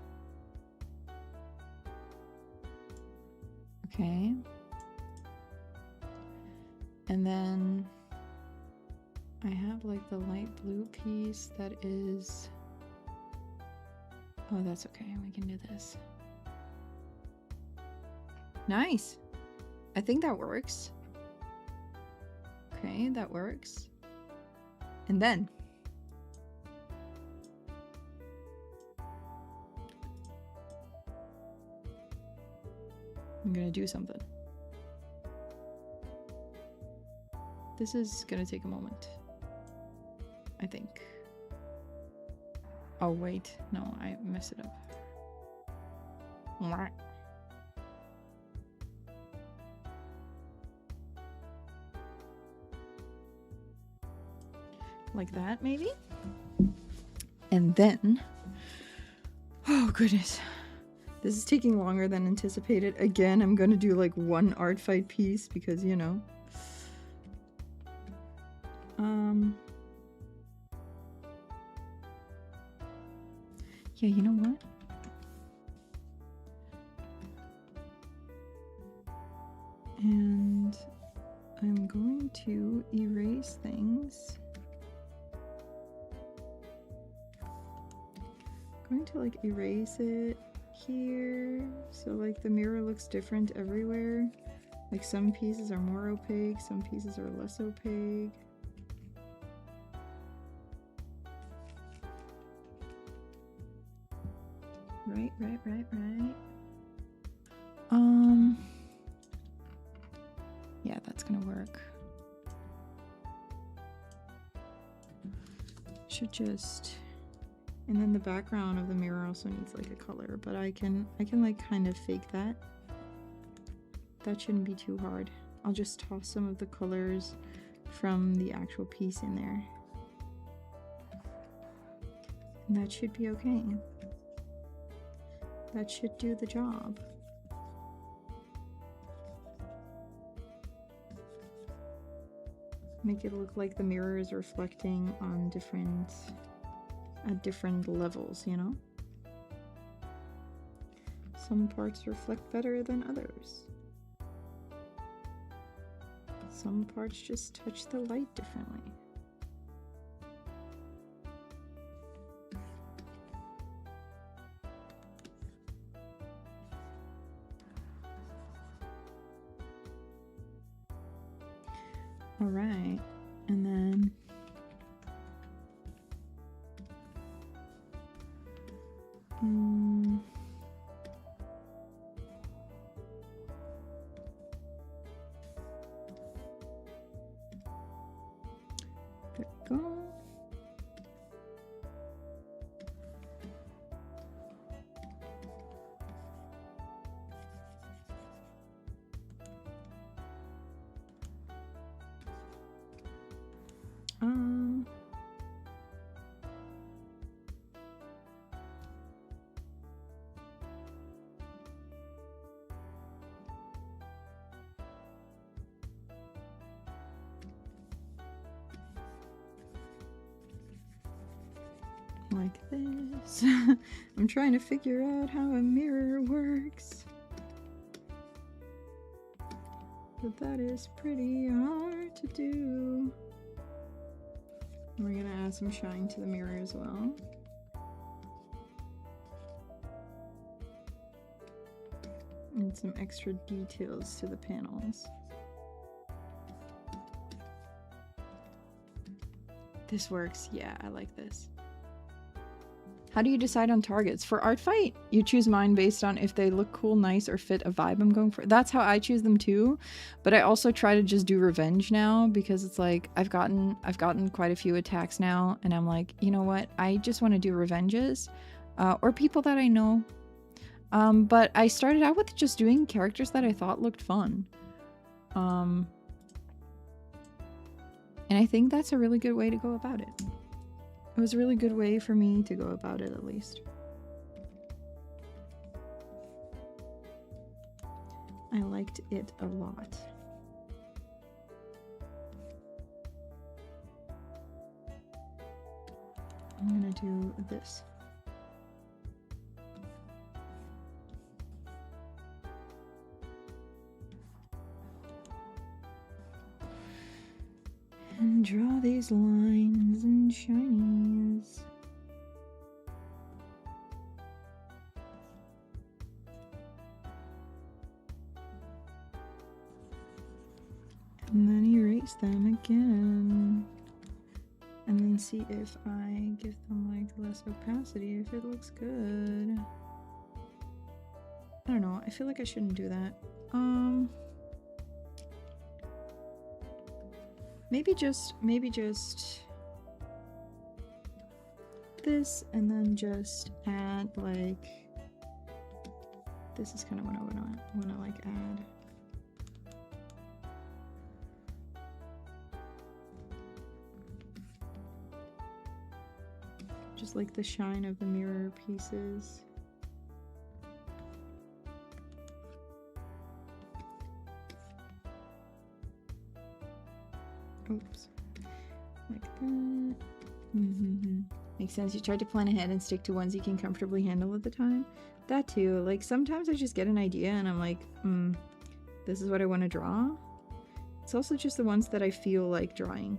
Okay. And then I have like the light blue piece that is... Oh, that's okay. We can do this. Nice. I think that works. Okay, that works. And then I'm gonna do something. This is gonna take a moment, I think. Oh wait, no, I messed it up. Like that, maybe? And then, oh goodness, this is taking longer than anticipated. Again, I'm gonna do like one art fight piece because, you know. Yeah, you know what? And I'm going to erase things. I'm going to like erase it here so like the mirror looks different everywhere. Like some pieces are more opaque, some pieces are less opaque. Right. Yeah, that's gonna work. Should just, and then the background of the mirror also needs like a color, but I can like kind of fake that. That shouldn't be too hard. I'll just toss some of the colors from the actual piece in there. And that should be okay. That should do the job. Make it look like the mirror is reflecting on at different levels, you know? Some parts reflect better than others. Some parts just touch the light differently. All right, and then there we go. Like this. I'm trying to figure out how a mirror works. But that is pretty hard to do. We're gonna add some shine to the mirror as well. And some extra details to the panels. This works. Yeah, I like this. How do you decide on targets? For art fight, you choose mine based on if they look cool, nice, or fit a vibe I'm going for. That's how I choose them too. But I also try to just do revenge now because it's like I've gotten quite a few attacks now, and I'm like, you know what? I just want to do revenges, or people that I know. But I started out with just doing characters that I thought looked fun. And I think that's a really good way to go about it. It was a really good way for me to go about it, at least. I liked it a lot. I'm gonna do this. And draw these lines and shinies. And then erase them again. And then see if I give them like less opacity, if it looks good. I don't know, I feel like I shouldn't do that. Maybe just this, and then just add like, this is kind of what I wanna like add. Just like the shine of the mirror pieces. Oops. Like that. Makes sense. You tried to plan ahead and stick to ones you can comfortably handle at the time. That too. Like, sometimes I just get an idea and I'm like, this is what I want to draw. It's also just the ones that I feel like drawing.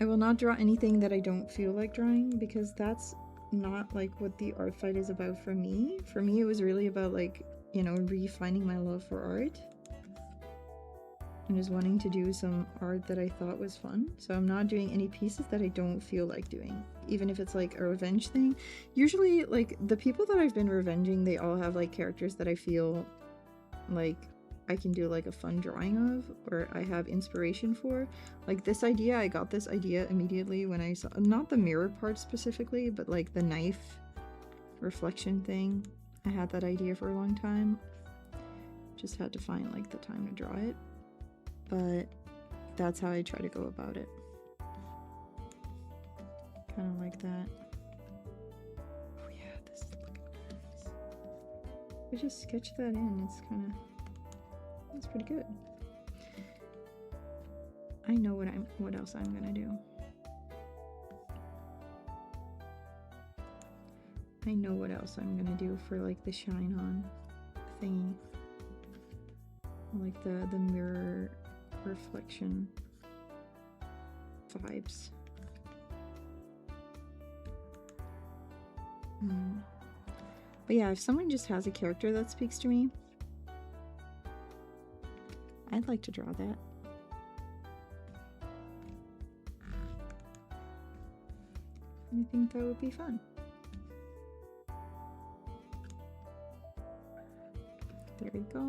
I will not draw anything that I don't feel like drawing, because that's not like what the art fight is about for me. For me, it was really about, like, you know, refining my love for art. And just wanting to do some art that I thought was fun. So I'm not doing any pieces that I don't feel like doing, even if it's like a revenge thing. Usually, like, the people that I've been revenging, they all have like characters that I feel like I can do like a fun drawing of, or I have inspiration for. Like this idea, I got this idea immediately when I saw, not the mirror part specifically, but like the knife reflection thing. I had that idea for a long time. Just had to find like the time to draw it. But that's how I try to go about it. Kind of like that. Oh yeah, this is looking nice. I just sketched that in. It's kind of, it's pretty good. I know what else I'm gonna do. I know what else I'm gonna do for like the shine on thingy. Like the mirror reflection vibes. But yeah, if someone just has a character that speaks to me, I'd like to draw that. I think that would be fun. There we go.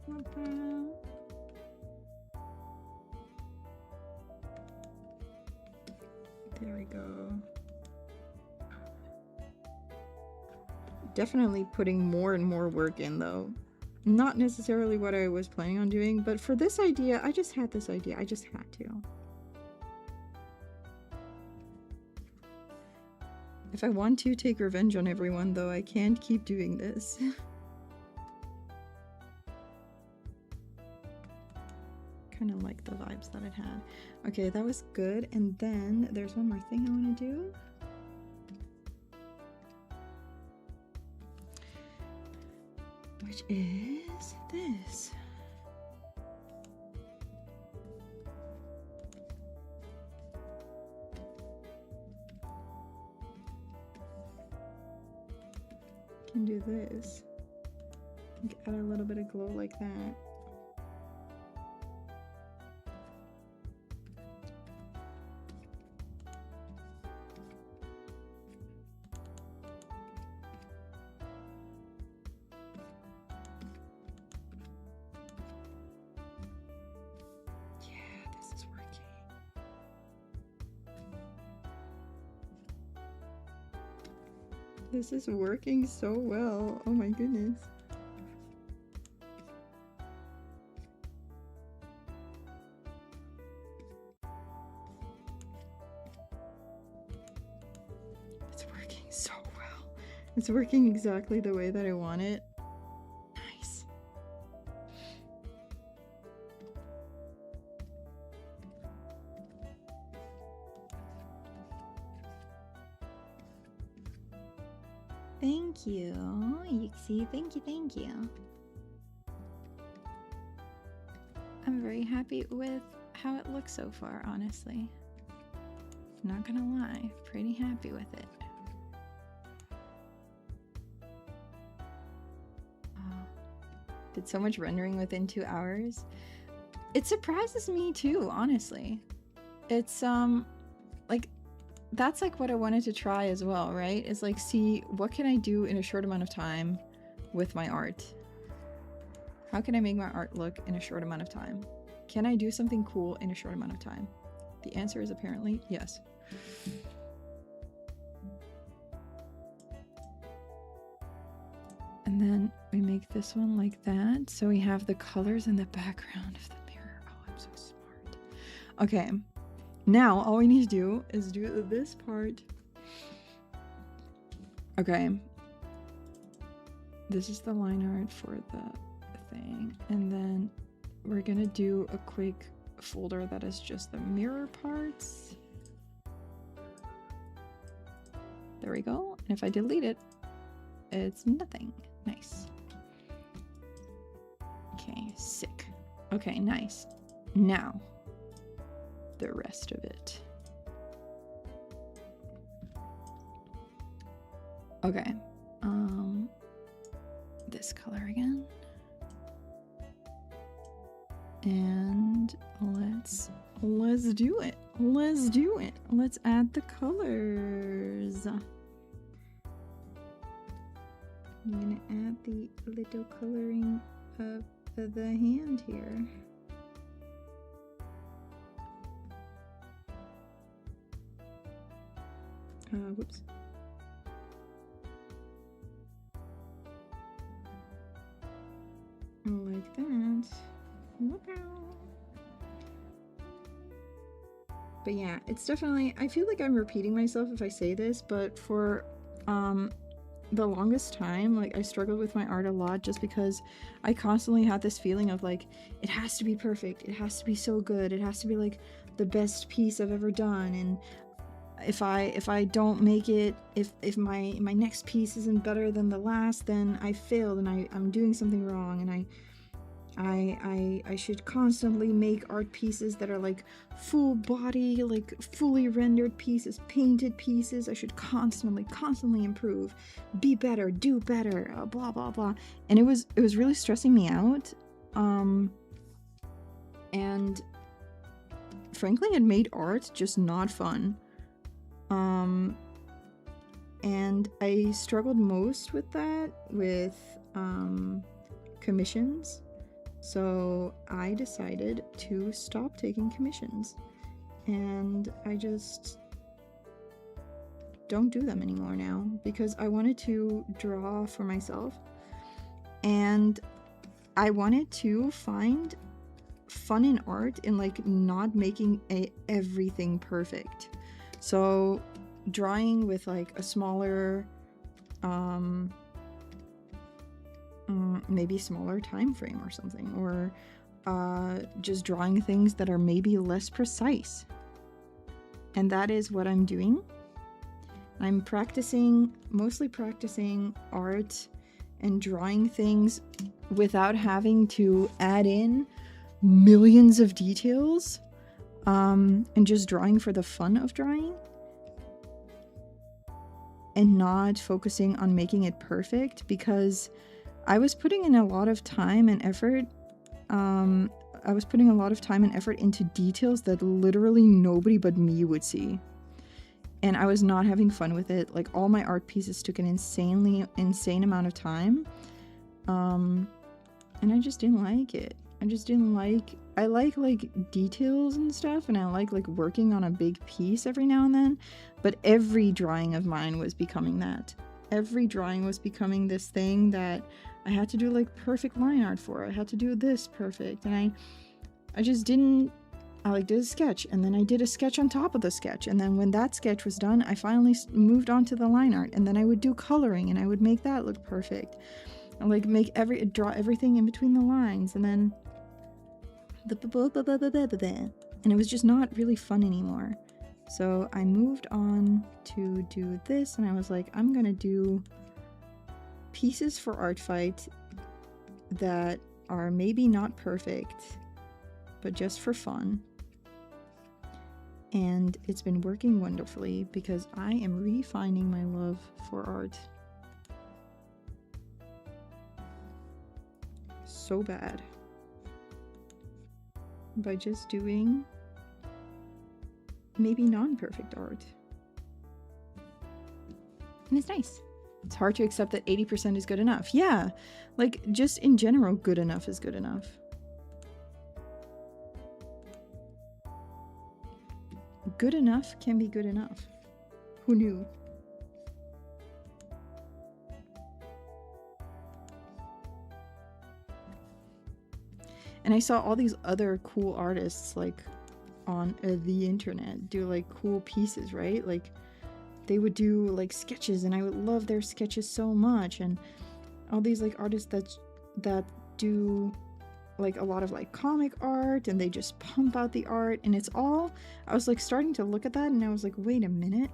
Not bad. There we go. Definitely putting more and more work in though. Not necessarily what I was planning on doing, but for this idea, I just had this idea. I just had to. If I want to take revenge on everyone though, I can't keep doing this. Kind of like the vibes that it had. Okay, that was good. And then there's one more thing I want to do. Which is this. Can do this. Add a little bit of glow like that. This is working so well. Oh my goodness. It's working so well. It's working exactly the way that I want it. Nice. Thank you, Yixi. Thank you, thank you. I'm very happy with how it looks so far, honestly. Not gonna lie, pretty happy with it. Did so much rendering within 2 hours. It surprises me too, honestly. It's like, that's like what I wanted to try as well, right? Is like, see, what can I do in a short amount of time with my art? How can I make my art look in a short amount of time? Can I do something cool in a short amount of time? The answer is apparently yes. And then we make this one like that. So we have the colors in the background of the mirror. Oh, I'm so smart. Okay. Now, all we need to do is do this part. Okay. This is the line art for the thing. And then we're gonna do a quick folder that is just the mirror parts. There we go. And if I delete it, it's nothing. Nice. Okay, sick. Okay, nice. Now, the rest of it. Okay. This color again. And let's do it. Let's do it. Let's add the colors. I'm gonna add the little coloring of the hand here. Whoops. Like that. But yeah, it's definitely, I feel like I'm repeating myself if I say this, but for the longest time, like, I struggled with my art a lot just because I constantly had this feeling of like, it has to be perfect, it has to be so good, it has to be like the best piece I've ever done, and if I don't make it, if my next piece isn't better than the last, then I failed and I'm doing something wrong, and I should constantly make art pieces that are like full body, like fully rendered pieces, painted pieces. I should constantly improve, be better, do better, blah blah blah. And it was really stressing me out. And frankly, it made art just not fun. And I struggled most with that with commissions. So I decided to stop taking commissions, and I just don't do them anymore now because I wanted to draw for myself, and I wanted to find fun in art in like not making everything perfect. So drawing with like a smaller maybe smaller time frame or something, or just drawing things that are maybe less precise. And that is what I'm doing. I'm mostly practicing art and drawing things without having to add in millions of details, and just drawing for the fun of drawing and not focusing on making it perfect, because I was putting in a lot of time and effort. I was putting a lot of time and effort into details that literally nobody but me would see. And I was not having fun with it. Like, all my art pieces took an insane amount of time. And I just didn't like it. I like details and stuff, and I like working on a big piece every now and then, but every drawing of mine was becoming that. Every drawing was becoming this thing that I had to do like perfect line art for. I had to do this perfect, and I just didn't. I like did a sketch, and then I did a sketch on top of the sketch, and then when that sketch was done, I finally moved on to the line art, and then I would do coloring, and I would make that look perfect. I like draw everything in between the lines, and then and it was just not really fun anymore. So I moved on to do this, and I was like, I'm gonna do pieces for Art Fight that are maybe not perfect, but just for fun. And it's been working wonderfully because I am refining my love for art so bad by just doing maybe non-perfect art. And it's nice. It's hard to accept that 80% is good enough. Yeah, like just in general, good enough is good enough. Good enough can be good enough. Who knew? And I saw all these other cool artists like on the internet do like cool pieces, right? Like they would do like sketches, and I would love their sketches so much. And all these like artists that do like a lot of like comic art, and they just pump out the art, and it's all, I was like starting to look at that, and I was like, wait a minute,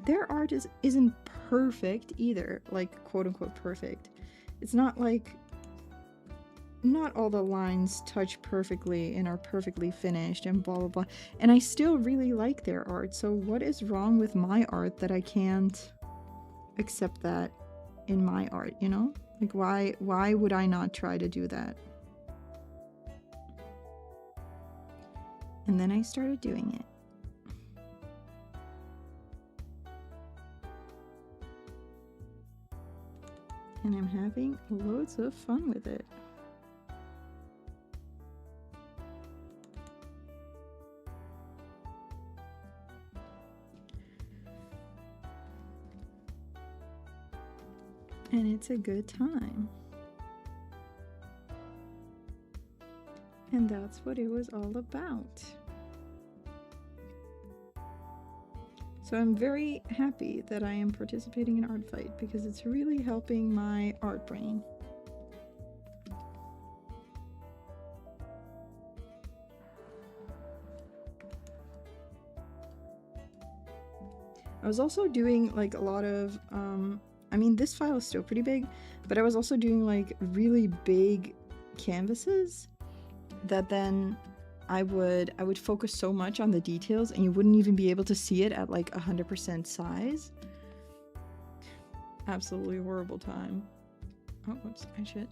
their art isn't perfect either, like quote unquote perfect. It's not like, not all the lines touch perfectly and are perfectly finished and blah blah blah. And I still really like their art, so what is wrong with my art that I can't accept that in my art, you know? Like why would I not try to do that? And then I started doing it. And I'm having loads of fun with it. And it's a good time. And that's what it was all about. So I'm very happy that I am participating in Art Fight because it's really helping my art brain. I was also doing like a lot of, I mean, this file is still pretty big, but I was also doing like really big canvases that then I would focus so much on the details and you wouldn't even be able to see it at like 100% size. Absolutely horrible time. Oh, whoops, I shit.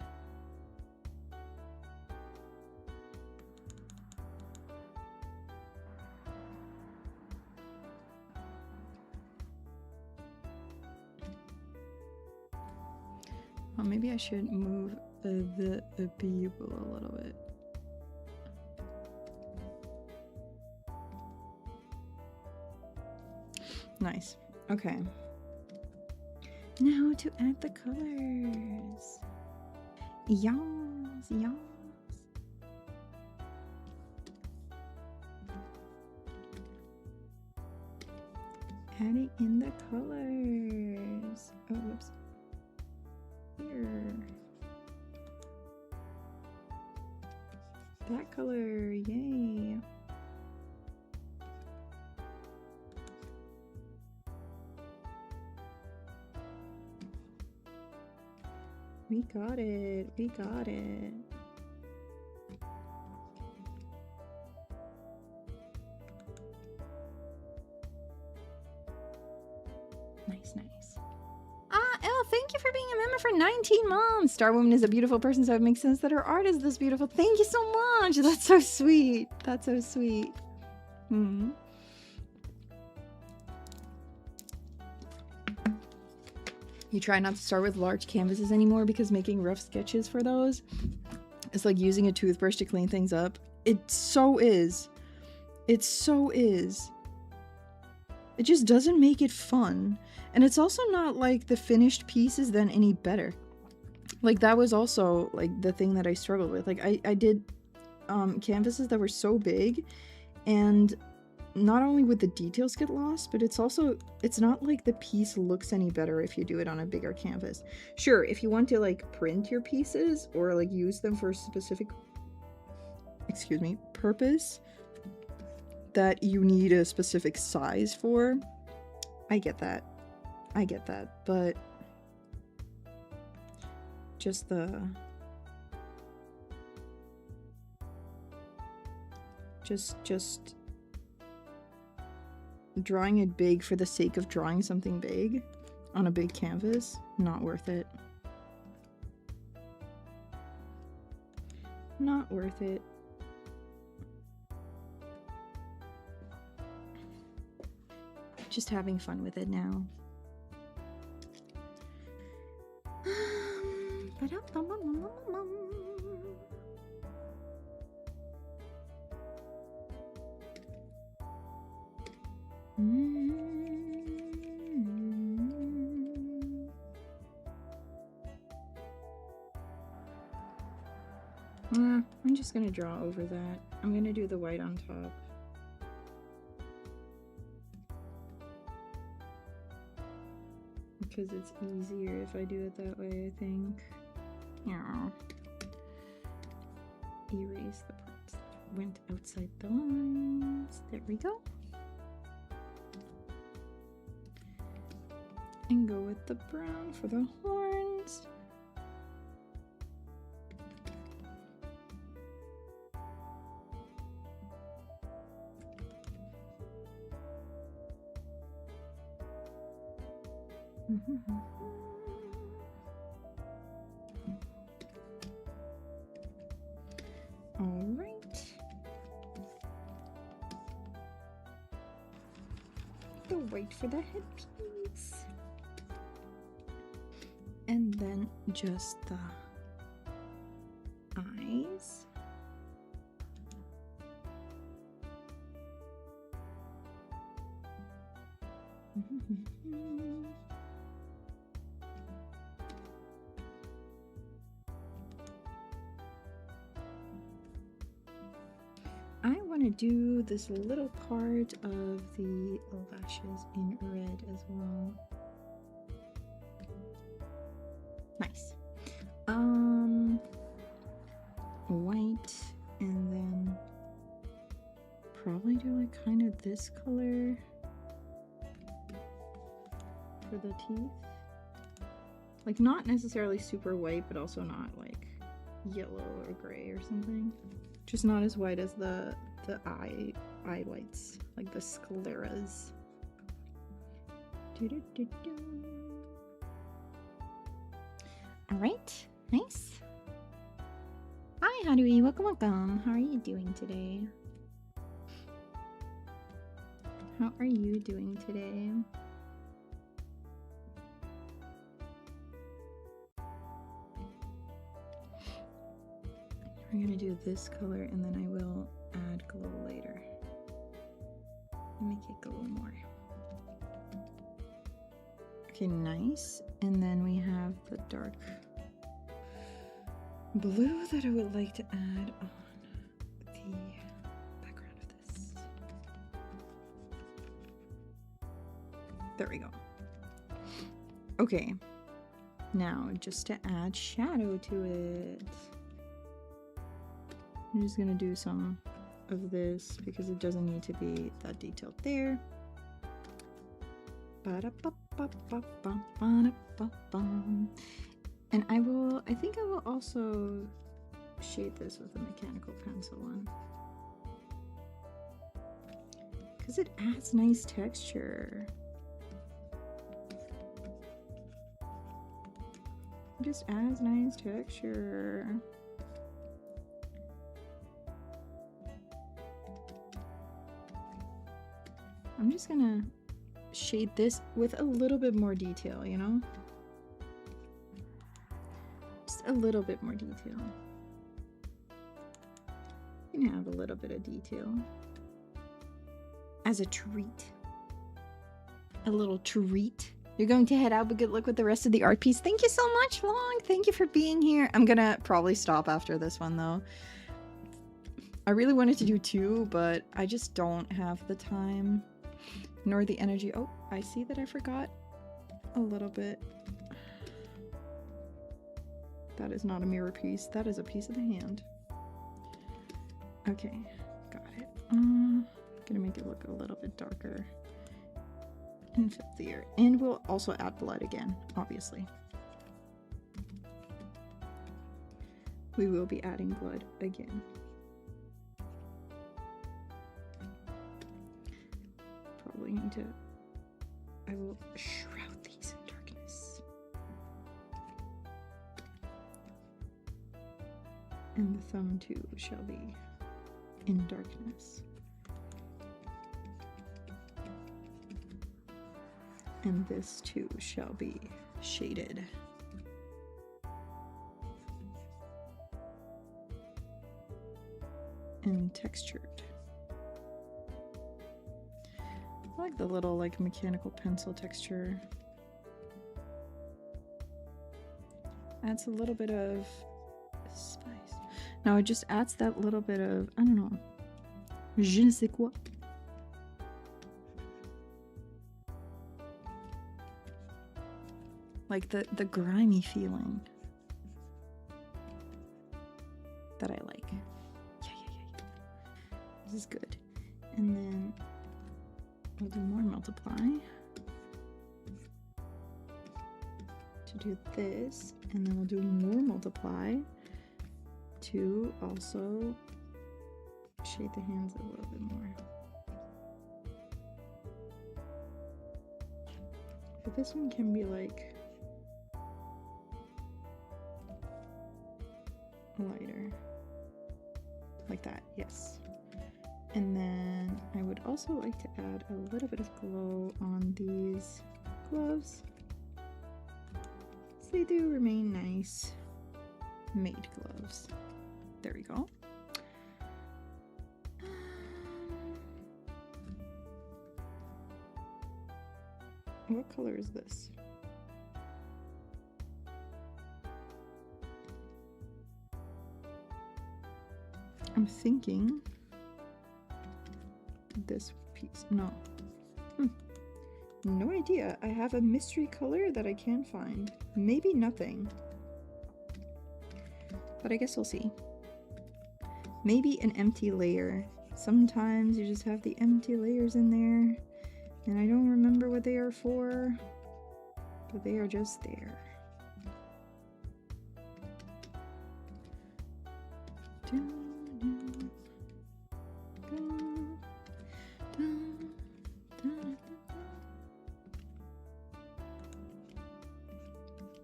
Oh, maybe I should move the people a little bit. Nice. Okay. Now to add the colors. Yes, yes. Adding in the colors. Oh, whoops. Here. That color, yay. We got it. We got it. Nice, nice. Elle, thank you for being a member for 19 months. Star Woman is a beautiful person, so it makes sense that her art is this beautiful. Thank you so much. That's so sweet. That's so sweet. Hmm. You try not to start with large canvases anymore because making rough sketches for those is like using a toothbrush to clean things up. It so is. It so is. It just doesn't make it fun. And it's also not like the finished piece is then any better. Like that was also like the thing that I struggled with. Like I did canvases that were so big, and not only would the details get lost, but it's not like the piece looks any better if you do it on a bigger canvas. Sure, if you want to like print your pieces or like use them for a specific, excuse me, purpose that you need a specific size for, I get that. I get that, but just drawing it big for the sake of drawing something big on a big canvas, not worth it. Not worth it. Just having fun with it now. I'm just gonna draw over that. I'm gonna do the white on top. Because it's easier if I do it that way, I think. Yeah. Erase the parts that went outside the lines. There we go. And go with the brown for the horns. All right. The white for the headpiece. And then just the eyes. I want to do this little part of the lashes in red as well. Nice. White, and then probably do like kind of this color for the teeth. Like not necessarily super white, but also not like yellow or gray or something. Just not as white as the eye whites, like the scleras. All right, nice. Hi, Hadui, welcome. How are you doing today? How are you doing today? We're gonna do this color and then I will add glow later. Make it glow more. Okay, nice. And then we have the dark blue that I would like to add on the background of this. There we go. Okay, now just to add shadow to it, I'm just gonna do some of this because it doesn't need to be that detailed there. And I think I will also shade this with a mechanical pencil one because it adds nice texture. It just adds nice texture. I'm just gonna shade this with a little bit more detail, you know? Just a little bit more detail. You can have a little bit of detail. As a treat. A little treat. You're going to head out, but good luck with the rest of the art piece. Thank you so much, Long. Thank you for being here. I'm gonna probably stop after this one, though. I really wanted to do two, but I just don't have the time. Nor the energy. Oh, I see that I forgot a little bit. That is not a mirror piece. That is a piece of the hand. Okay, got it. Gonna make it look a little bit darker and filthier. And we'll also add blood again, obviously. We will be adding blood again. Probably need to, I will shroud these in darkness. And the thumb too shall be in darkness. And this too shall be shaded. And textured. I like the little like mechanical pencil texture. Adds a little bit of spice. Now it just adds that little bit of, I don't know, je ne sais quoi. Like the grimy feeling that I like. Yeah. This is good. And then we'll do more multiply. to do this, and then we'll do more multiply to also shade the hands a little bit more. But this one can be like lighter, like that, yes. And then I would also like to add a little bit of glow on these gloves, so they do remain nice maid gloves. There we go. What color is this? I'm thinking this piece. No. No idea. I have a mystery color that I can't find. Maybe nothing. But I guess we'll see. Maybe an empty layer. Sometimes you just have the empty layers in there, and I don't remember what they are for, but they are just there.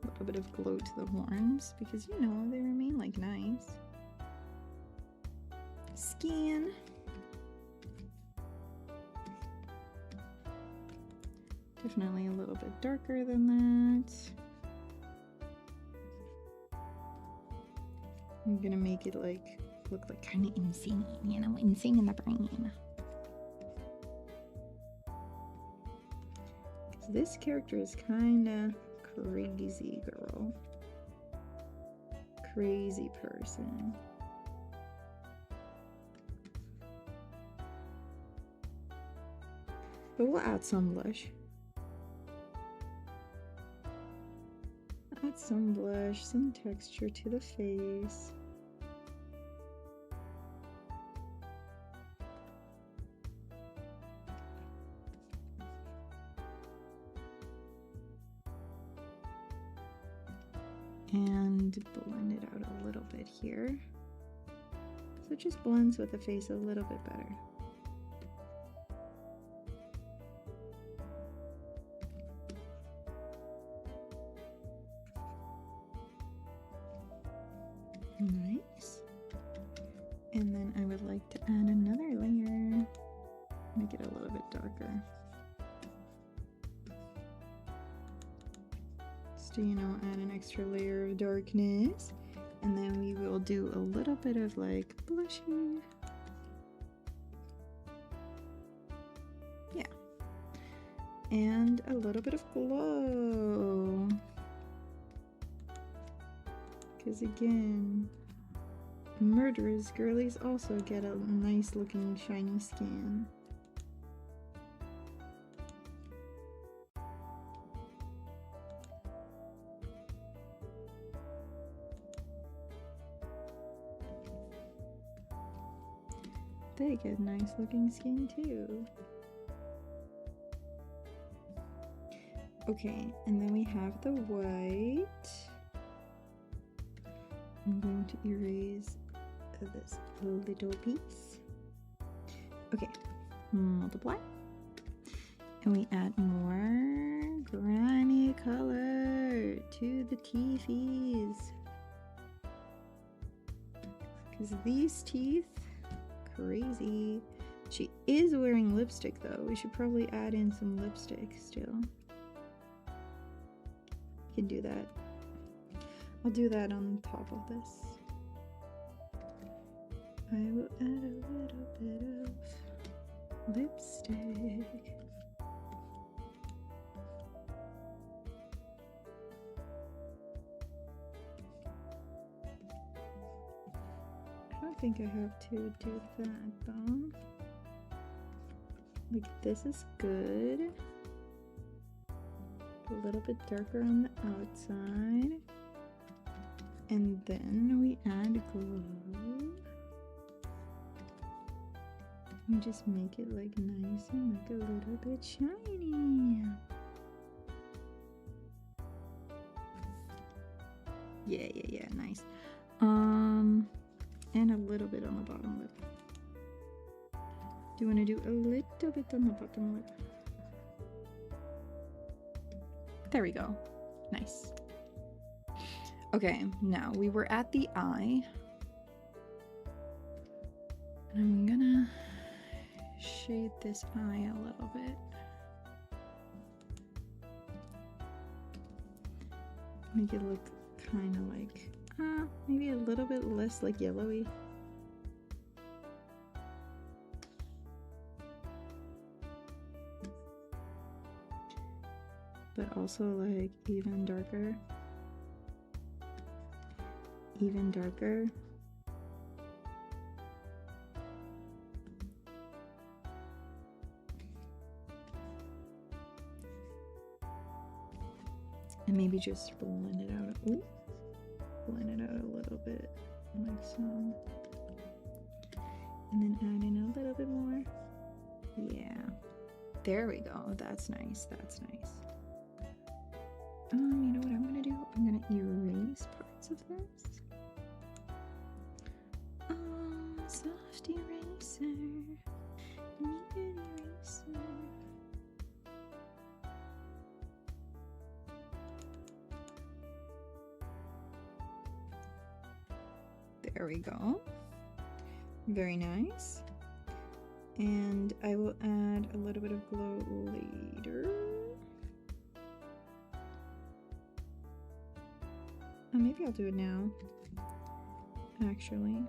A little bit of glow to the horns, because you know they remain like nice. Skin. Definitely a little bit darker than that. I'm gonna make it like look like kind of insane, you know, insane in the brain. Because this character is kind of crazy, girl. Crazy person. But we'll add some blush. Add some blush, some texture to the face. And blend it out a little bit here. So it just blends with the face a little bit better. Nice. And then I would like to add another layer, make it a little bit darker. Just to, you know, add an extra layer of darkness. And then we will do a little bit of like blushing. Yeah. And a little bit of glow. Because again, murderous girlies also get a nice looking shiny skin. They get nice looking skin too. Okay, and then we have the white. I'm going to erase this little piece. Okay, multiply. And we add more grimy color to the teethies. Because these teeth, crazy. She is wearing lipstick though. We should probably add in some lipstick still. Can do that. I'll do that on top of this. I will add a little bit of lipstick. I don't think I have to do that though. Like this is good. A little bit darker on the outside. And then we add glue. And just make it like nice and like a little bit shiny. Yeah, nice. And a little bit on the bottom lip. Do you want to do a little bit on the bottom lip? There we go. Nice. Okay, now we were at the eye. And I'm gonna shade this eye a little bit. Make it look kind of like, maybe a little bit less like yellowy. But also like even darker. Even darker. And maybe just blend it out. Ooh, blend it out a little bit, like so. And then add in a little bit more. Yeah, there we go. That's nice. That's nice. You know what I'm gonna do? I'm gonna erase parts of this. Soft eraser. Need an eraser. There we go. Very nice. And I will add a little bit of glow later. Oh, maybe I'll do it now, actually.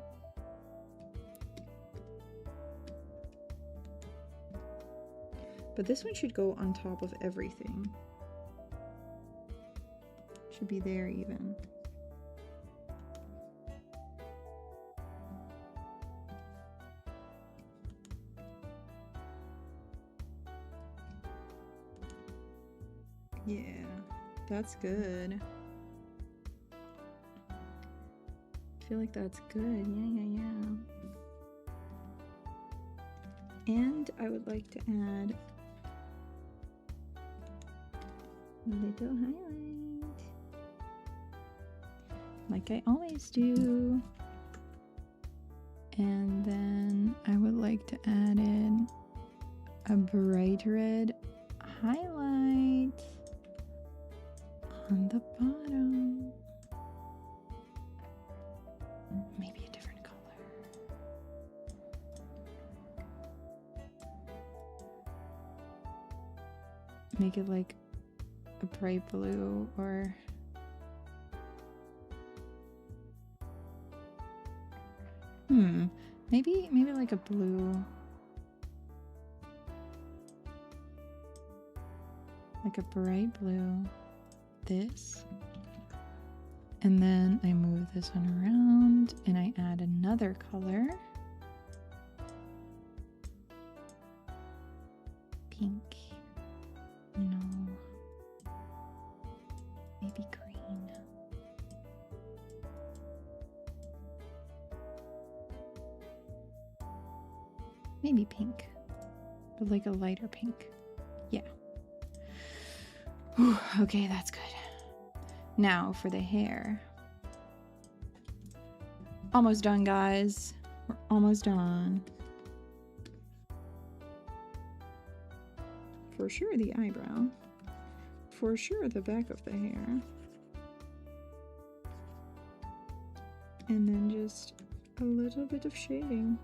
But this one should go on top of everything. Should be there even. Yeah, that's good. I feel like that's good. Yeah. And I would like to add a little highlight, like I always do. And then I would like to add in a bright red highlight on the bottom. Maybe a different color. Make it like a bright blue or maybe like a blue. Like a bright blue. This. And then I move this one around and I add another color. Pink. No. Maybe green. Maybe pink. But like a lighter pink. Yeah. Whew, okay, that's good. Now for the hair. Almost done, guys. We're almost done. For sure the eyebrow. For sure the back of the hair. And then just a little bit of shading.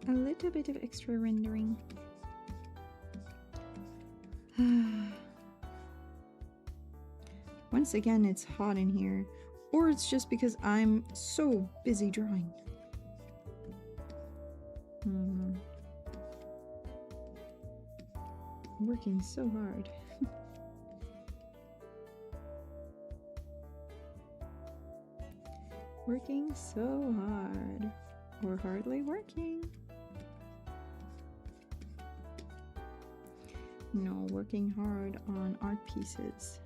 A little bit of extra rendering. Once again, it's hot in here, or it's just because I'm so busy drawing. Working so hard. Working so hard, or hardly working. No, working hard on art pieces.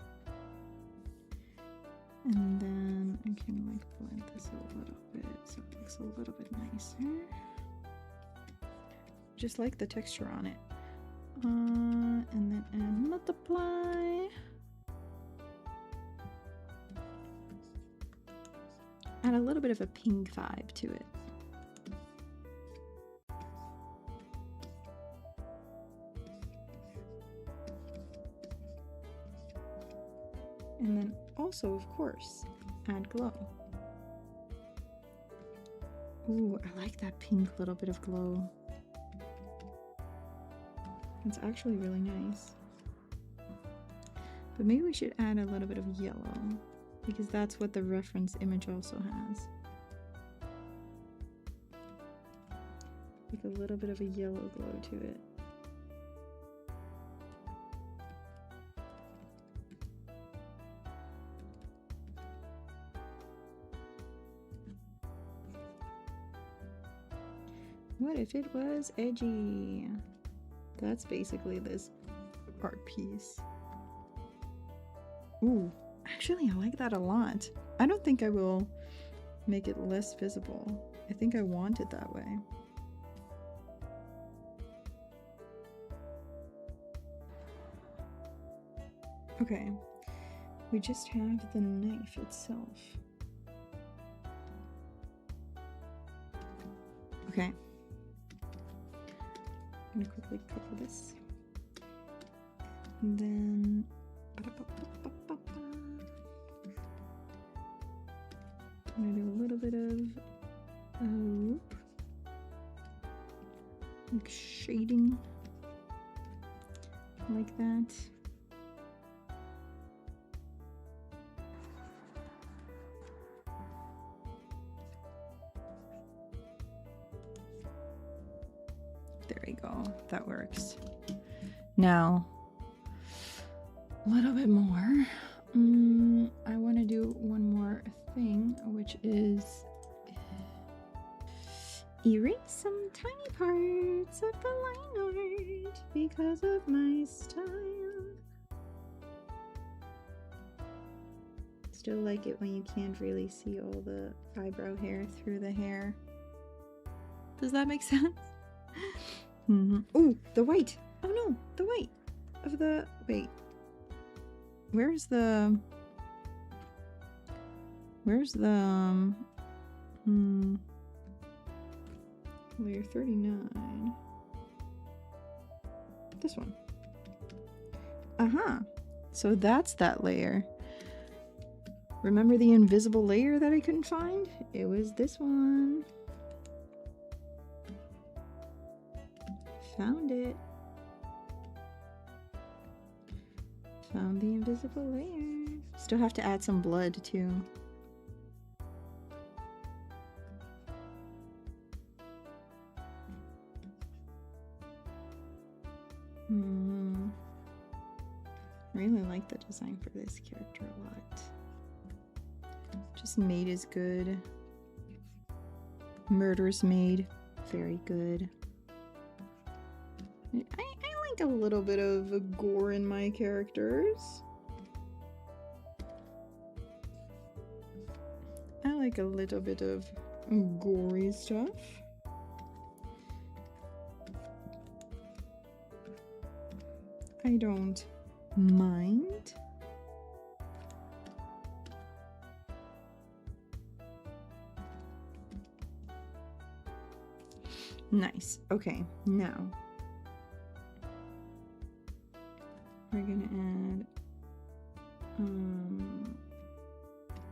And then I can like blend this a little bit so it looks a little bit nicer. Just like the texture on it. And then add multiply. add a little bit of a pink vibe to it. And then also, of course, add glow. Ooh, I like that pink little bit of glow. It's actually really nice. But maybe we should add a little bit of yellow, because that's what the reference image also has. Like a little bit of a yellow glow to it. What if it was edgy? That's basically this art piece. Ooh, actually I like that a lot. I don't think I will make it less visible. I think I want it that way. Okay, we just have the knife itself. Okay. I'm gonna quickly cover this. And then I'm gonna do a little bit of like shading like that. There we go, that works. Now, a little bit more. I want to do one more thing, which is erase some tiny parts of the line art because of my style. Still like it when you can't really see all the eyebrow hair through the hair. Does that make sense? Oh, the white. Oh no, the white of the, wait. Where's the layer 39? This one. So that's that layer. Remember the invisible layer that I couldn't find? It was this one. Found it. Found the invisible layer. Still have to add some blood too. I really like the design for this character a lot. Just Maid is good. Murderous Maid, very good. I like a little bit of gore in my characters. I like a little bit of gory stuff. I don't mind. Nice. Okay, now we're gonna add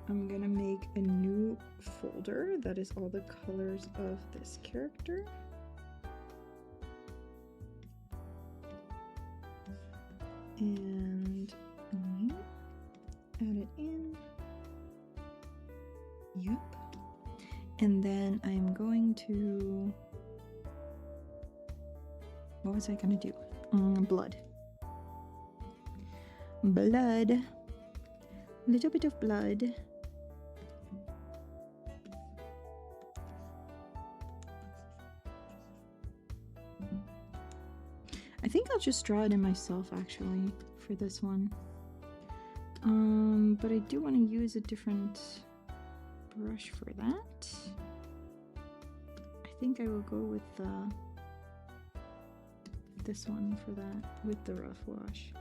I'm gonna make a new folder that is all the colors of this character. And add it in. Yep. And then I'm going to, what was I gonna do? Blood. Blood. A little bit of blood. I think I'll just draw it in myself actually for this one. But I do want to use a different brush for that. I think I will go with this one for that, with the rough wash.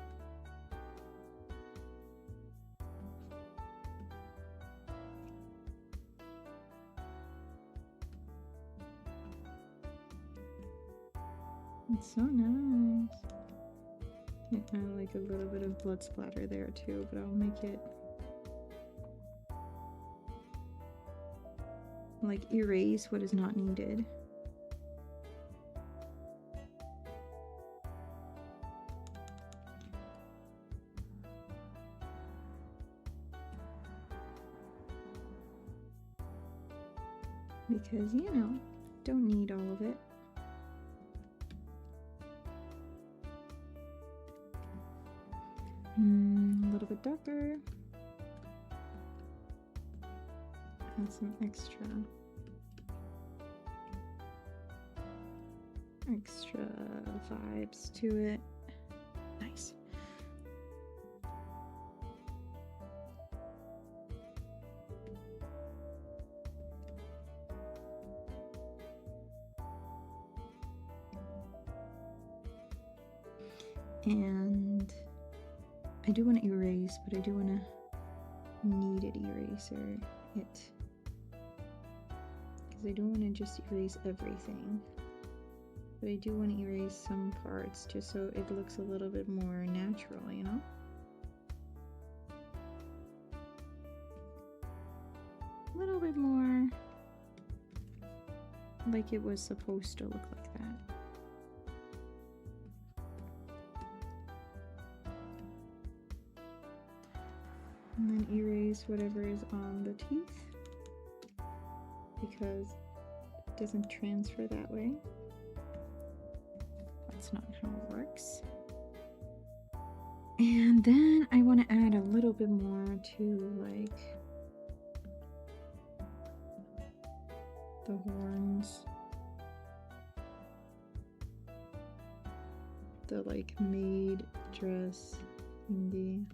It's so nice. I like a little bit of blood splatter there too, but I'll make it like erase what is not needed. Because, you know, don't need all of it. A little bit darker. Add some extra vibes to it. Nice. And I do want to erase, but I do want to kneaded eraser it, because I don't want to just erase everything, but I do want to erase some parts just so it looks a little bit more natural, you know? A little bit more like it was supposed to look like that. And then erase whatever is on the teeth, because it doesn't transfer that way. That's not how it works. And then I want to add a little bit more to like the horns, the like maid dress thingy.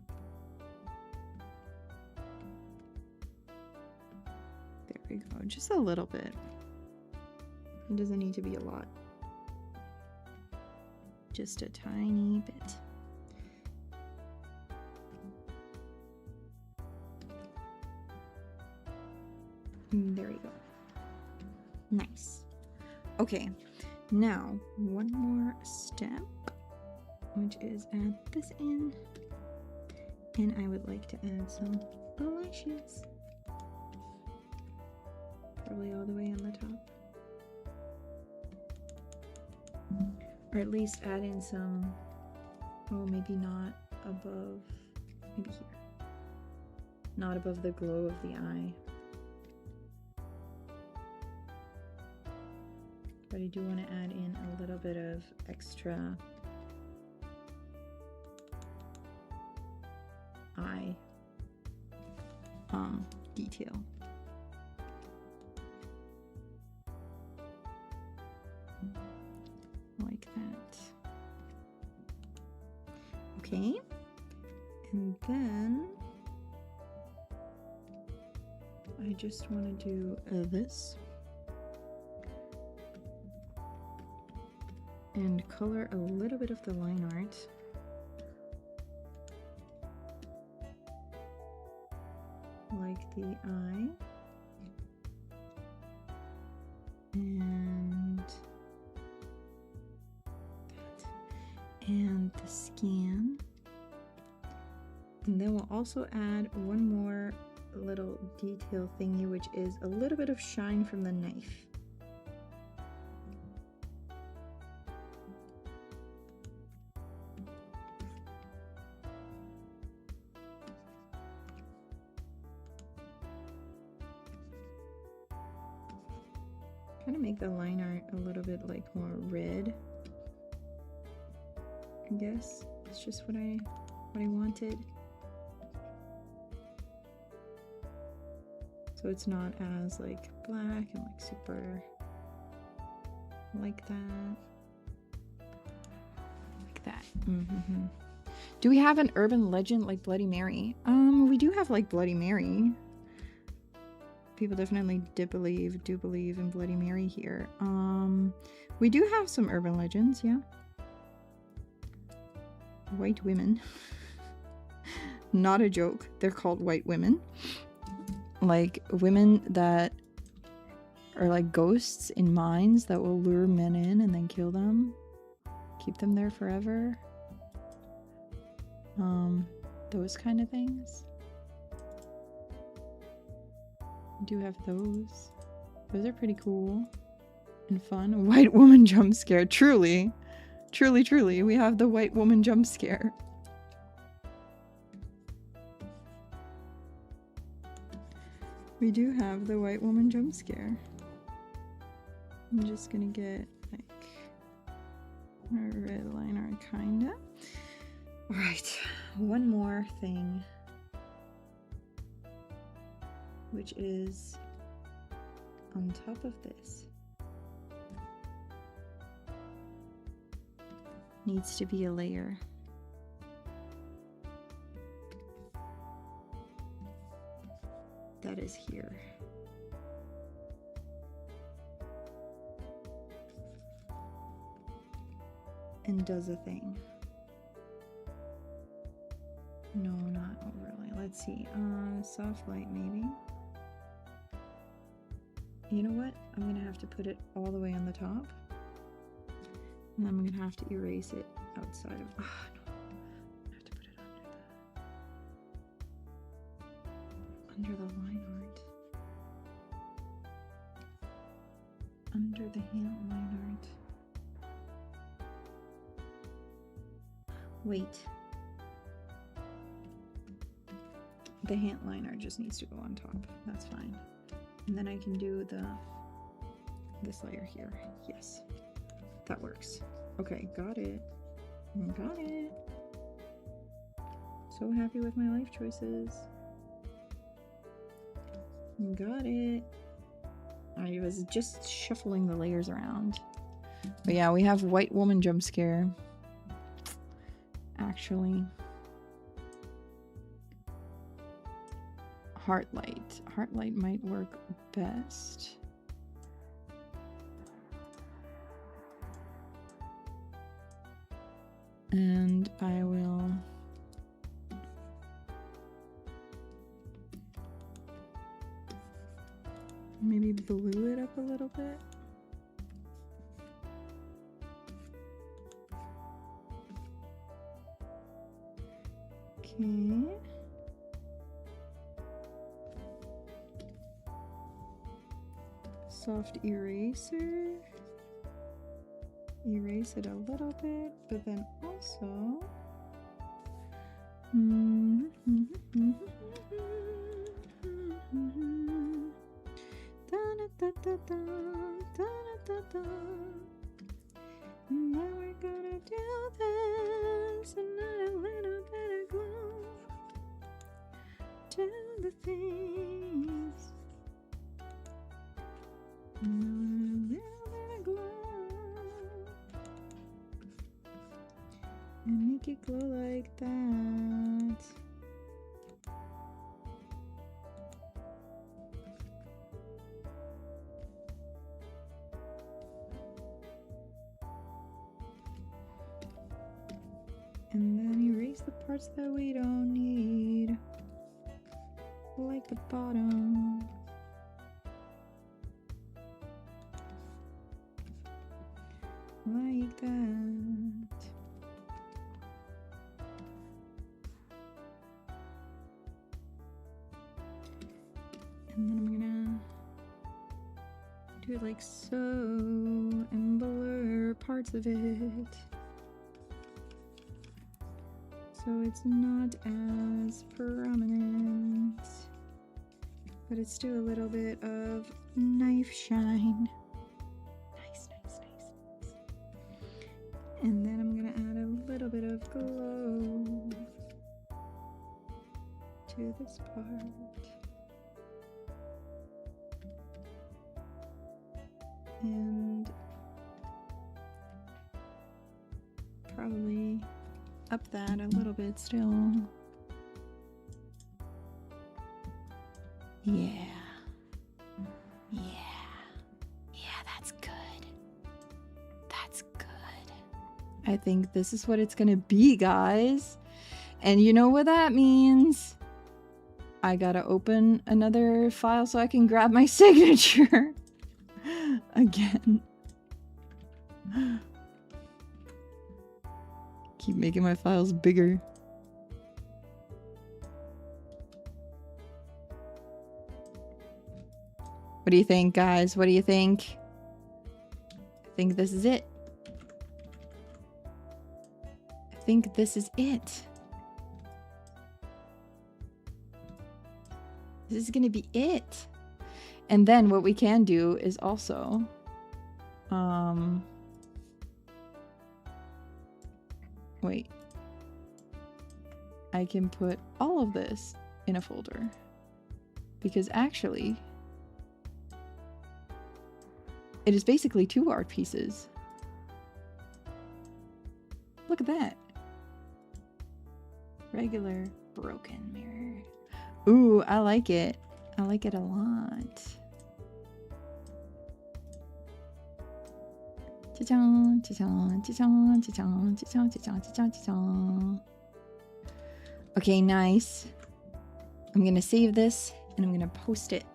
There we go, just a little bit. It doesn't need to be a lot. Just a tiny bit. There we go. Nice. Okay, now one more step, which is add this in, and I would like to add some lashes. Probably all the way on the top. Or at least add in some, oh, maybe not above, maybe here. Not above the glow of the eye. But I do want to add in a little bit of extra eye detail. Like that. Okay, and then I just want to do this and color a little bit of the line art. Like the eye. And that. And the skin. And then we'll also add one more little detail thingy, which is a little bit of shine from the knife. Kind of make the line art a little bit like more red. I guess it's just what I wanted. So it's not as like black and like super like that. Like that. Mm-hmm. Do we have an urban legend like Bloody Mary? We do have like Bloody Mary. People definitely do believe in Bloody Mary here. We do have some urban legends, yeah. White women. Not a joke. They're called white women. Like women that are like ghosts in mines that will lure men in and then kill them. keep them there forever. Those kind of things. I do have those. Those are pretty cool and fun. White woman jump scare. Truly. Truly, truly. We have the white woman jump scare. We do have the white woman jump scare. I'm just gonna get like a red liner, kinda. Alright, one more thing, which is on top of this. Needs to be a layer. That is here. And does a thing. No, not overly. Let's see. Soft light maybe. You know what? I'm gonna have to put it all the way on the top. And then I'm gonna have to erase it outside of. Oh, no. I have to put it under the line art. Under the hand line art. Wait. The hand liner just needs to go on top. That's fine. And then I can do this layer here. Yes. That works. Okay, got it. Got it. So happy with my life choices. Got it. I was just shuffling the layers around. But yeah, we have white woman jump scare. Actually. Heartlight. Heartlight might work best. And I will maybe blue it up a little bit. Okay. Soft eraser. Erase it a little bit, but then also now we're gonna do this and add a little bit of glow to the things. A little bit of glow and make it glow like that. And then erase the parts that we don't need, like the bottom. Like that. And then I'm gonna do it like so and blur parts of it, so it's not as prominent, but it's still a little bit of knife shine. Nice, nice, nice, nice. And then I'm gonna add a little bit of glow to this part. And probably up that a little bit still. Yeah. Yeah. Yeah, that's good. That's good. I think this is what it's gonna be, guys. And you know what that means? I gotta open another file so I can grab my signature. Again. keep making my files bigger. What do you think, guys? What do you think? I think this is it. I think this is it. This is gonna be it. And then what we can do is also wait. I can put all of this in a folder. Because actually it is basically 2 art pieces. Look at that. Regular broken mirror. Ooh, I like it. I like it a lot. Cha-chong, cha-chong, cha-chong, cha-chong, cha-chong, cha-chong, cha-chong, cha-chong. Okay, nice. I'm gonna save this and I'm gonna post it.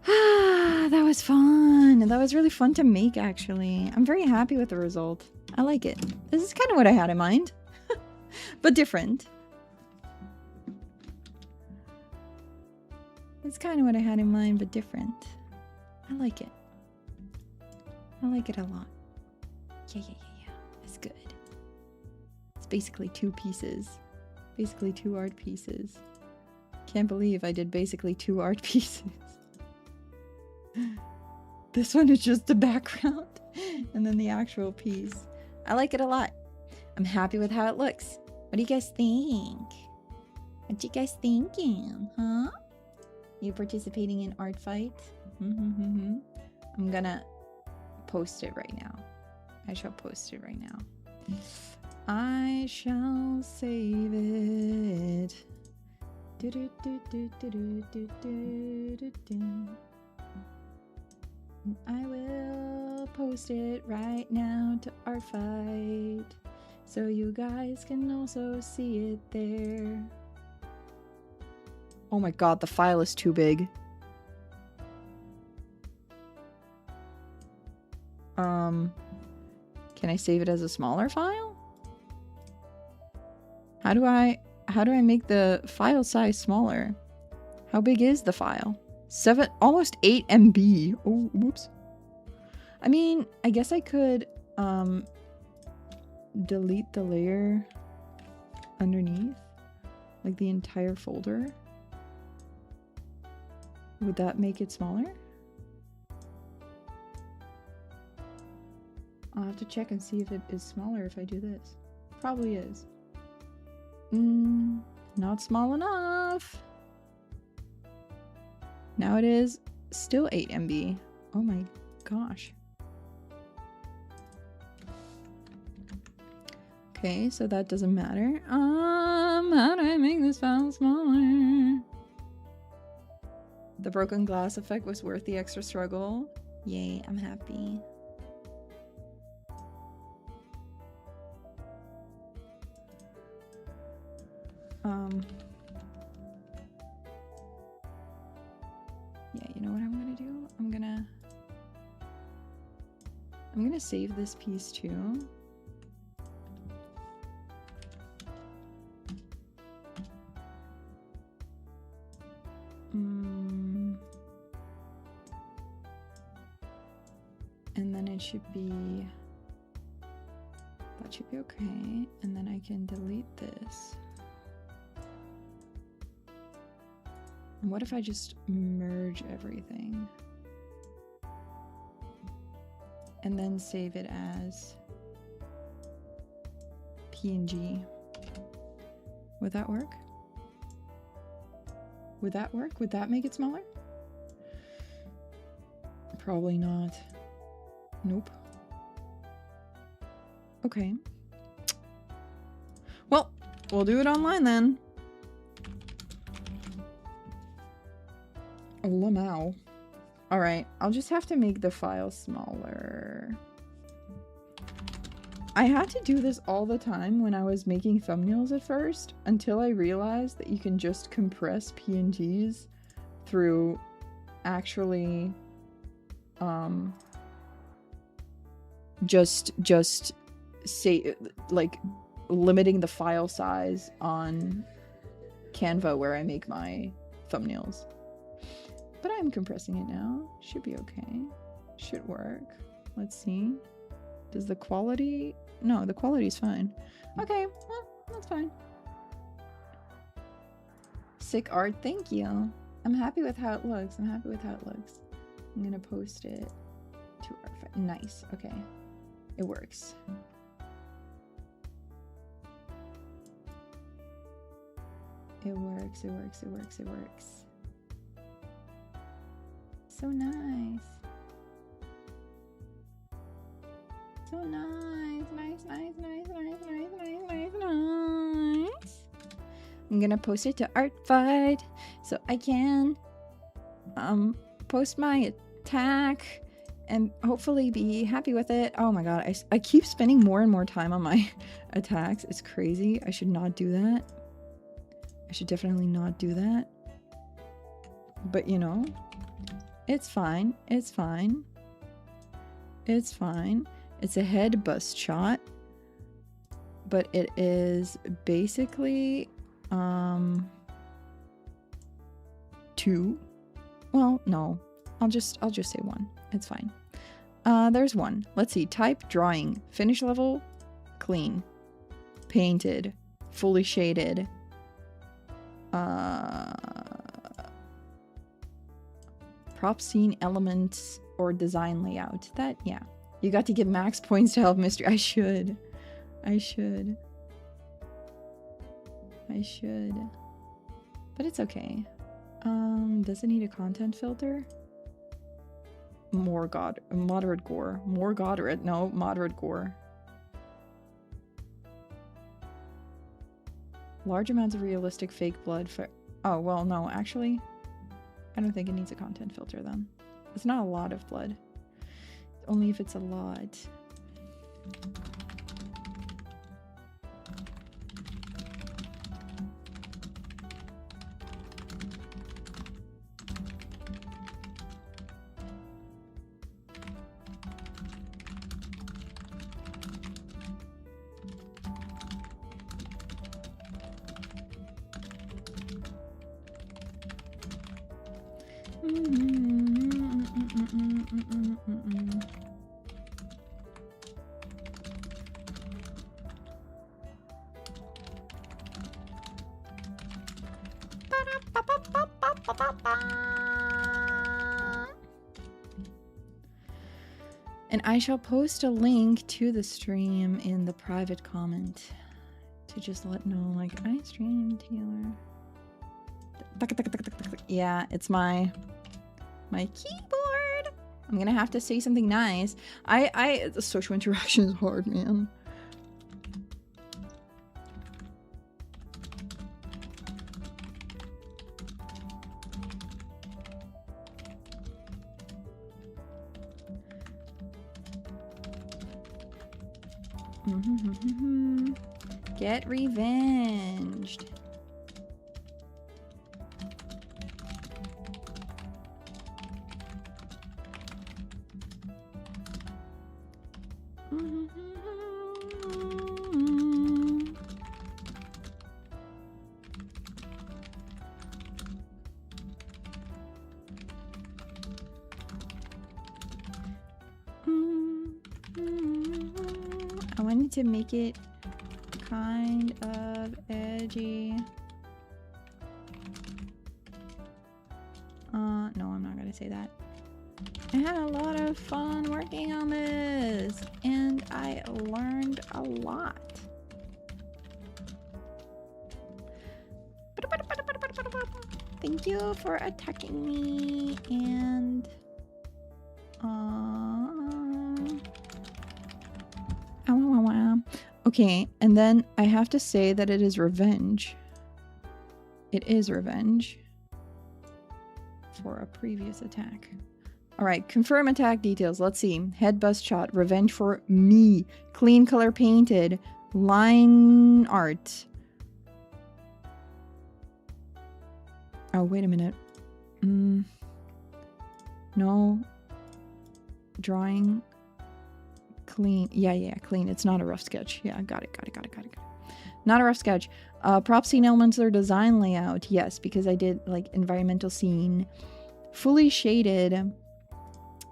Ah, that was fun. That was really fun to make, actually. I'm very happy with the result. I like it. This is kind of what I had in mind, but different. It's kind of what I had in mind, but different. I like it. I like it a lot. Yeah. It's good. It's basically 2 pieces. Basically 2 art pieces. Can't believe I did basically 2 art pieces. This one is just the background and then the actual piece. I like it a lot. I'm happy with how it looks. What do you guys think? What you guys thinking, huh? You participating in art fight? I'm gonna post it right now. I shall post it right now. I shall save it. I will post it right now to Art Fight, so you guys can also see it there. Oh my god, the file is too big. Can I save it as a smaller file? How do I make the file size smaller? How big is the file? Almost 8 MB. Oh, whoops. I mean, I guess I could delete the layer underneath, like the entire folder. Would that make it smaller? I'll have to check and see if it is smaller if I do this. Probably is. Not small enough. Now it is still 8 MB. Oh my gosh. Okay, so that doesn't matter. How do I make this file smaller? The broken glass effect was worth the extra struggle. Yay, I'm happy. Yeah, you know what I'm gonna do? I'm gonna save this piece too. And then it should be, that should be okay. And then I can delete this. And what if I just merge everything? And then save it as PNG. Would that work? Would that work? Would that make it smaller? Probably not. Nope. Okay. Well, we'll do it online then. Lamau. Alright, I'll just have to make the file smaller. I had to do this all the time when I was making thumbnails at first, until I realized that you can just compress PNGs through actually just say like limiting the file size on Canva where I make my thumbnails. But I'm compressing it now. Should be okay. Should work. Let's see. Does the quality... No, the quality is fine. Okay, well, that's fine. Sick art, thank you. I'm happy with how it looks. I'm happy with how it looks. I'm gonna post it to our... Nice, okay. It works. It works, it works, it works, it works. So nice. So nice, nice, nice, nice, nice, nice, nice, nice, nice. I'm gonna post it to Artfight so I can post my attack and hopefully be happy with it. Oh my god, I keep spending more and more time on my attacks. It's crazy. I should not do that. I should definitely not do that. But you know, it's fine. It's fine. It's fine. It's a head bust shot. But it is basically 2. Well, no. I'll just say 1. It's fine. There's 1. Let's see. Type drawing. Finish level clean. Painted. Fully shaded. Prop scene elements or design layout. That, yeah. You got to give max points to help mystery. I should. I should. I should. But it's okay. Does it need a content filter? Moderate gore. More moderate. No, moderate gore. Large amounts of realistic fake blood for... Oh, well, no, actually, I don't think it needs a content filter then. It's not a lot of blood. Only if it's a lot. And I shall post a link to the stream in the private comment to just let know, like, I streamed Taylor. Yeah, it's my keyboard. I'm gonna have to say something nice. The social interaction is hard, man. Get revenged. I wanted to make it kind of edgy. No, I'm not gonna say that. I had a lot of fun working on this, and I learned a lot. Thank you for attacking me, and okay, and then I have to say that it is revenge. It is revenge for a previous attack. Alright, confirm attack details. Let's see. Head bust shot. Revenge for me. Clean color painted. Line art. Oh, wait a minute. No. Drawing. Clean. Yeah, clean. It's not a rough sketch. Yeah, got it. Not a rough sketch. Prop scene elements or design layout. Yes, because I did like environmental scene. Fully shaded.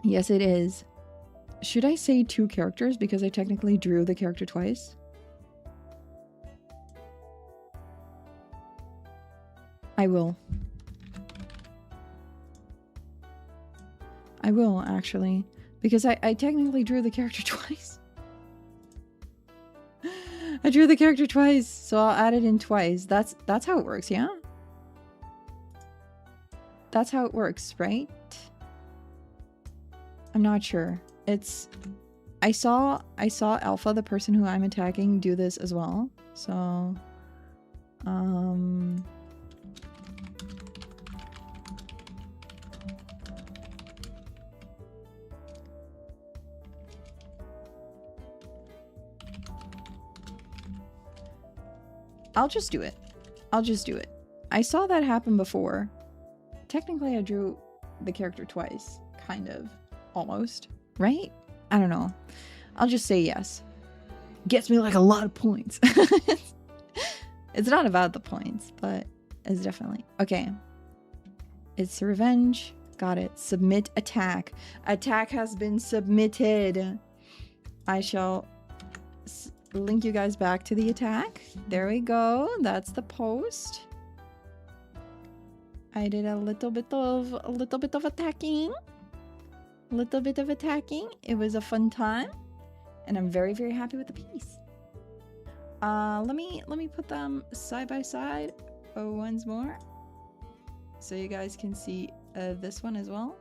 Yes, it is. Should I say 2 characters because I technically drew the character twice? I will. I will, actually. Because I technically drew the character twice. I drew the character twice, so I'll add it in twice. That's how it works, yeah? That's how it works, right? I'm not sure. It's... I saw Alpha, the person who I'm attacking, do this as well. So... I'll just do it. I'll just do it. I saw that happen before. Technically, I drew the character twice. Kind of. Almost. Right? I don't know. I'll just say yes. Gets me like a lot of points. It's not about the points, but it's definitely... Okay. It's revenge. Got it. Submit attack. Attack has been submitted. I shall... link you guys back to the attack. There we go. That's the post. I did a little bit of attacking. It was a fun time, and I'm very, very happy with the piece. Let me put them side by side once more, so you guys can see this one as well.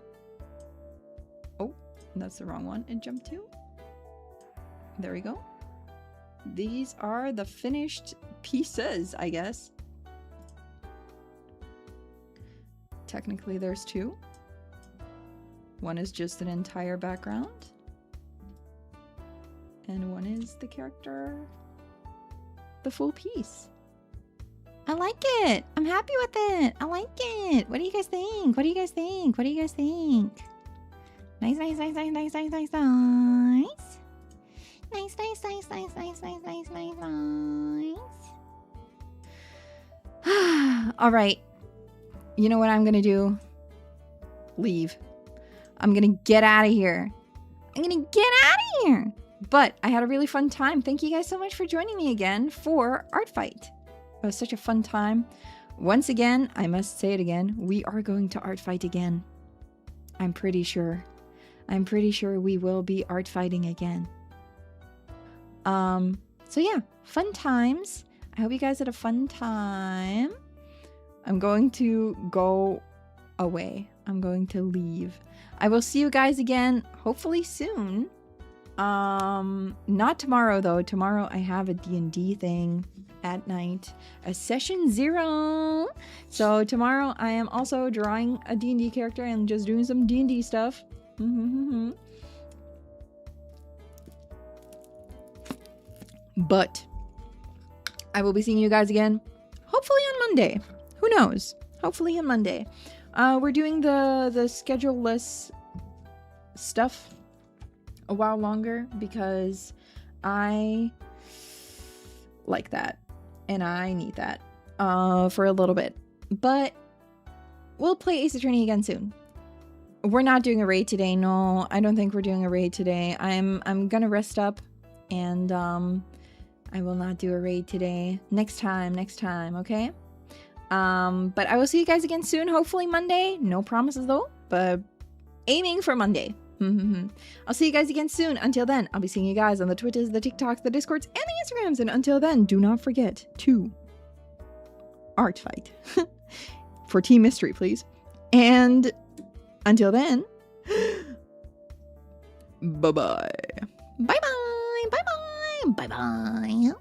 Oh, that's the wrong one. It jumped to. There we go. These are the finished pieces, I guess. Technically, there's 2. One is just an entire background. And one is the character. The full piece. I like it. I'm happy with it. I like it. What do you guys think? What do you guys think? What do you guys think? Nice, nice, nice, nice, nice, nice, nice, nice. Nice, nice, nice, nice, nice, nice, nice, nice, nice. All right. You know what I'm gonna do? Leave. I'm gonna get out of here. But I had a really fun time. Thank you guys so much for joining me again for Art Fight. It was such a fun time. Once again, I must say it again, we are going to Art Fight again. I'm pretty sure we will be art fighting again. So yeah, fun times. I hope you guys had a fun time. I'm going to go away. I'm going to leave. I will see you guys again, hopefully soon. Not tomorrow though. Tomorrow I have a D&D thing at night, a session 0. So tomorrow I am also drawing a D&D character and just doing some D&D stuff. But I will be seeing you guys again, hopefully on Monday. Who knows? Hopefully on Monday. We're doing the schedule-less stuff a while longer because I like that and I need that for a little bit. But we'll play Ace Attorney again soon. We're not doing a raid today. No, I don't think we're doing a raid today. I'm gonna rest up and I will not do a raid today. Next time, okay? But I will see you guys again soon, hopefully Monday. No promises though, but aiming for Monday. I'll see you guys again soon. Until then, I'll be seeing you guys on the Twitters, the TikToks, the Discords, and the Instagrams. And until then, do not forget to art fight for Team Mystery, please. And until then, bye-bye. Bye-bye. Bye-bye. Bye-bye.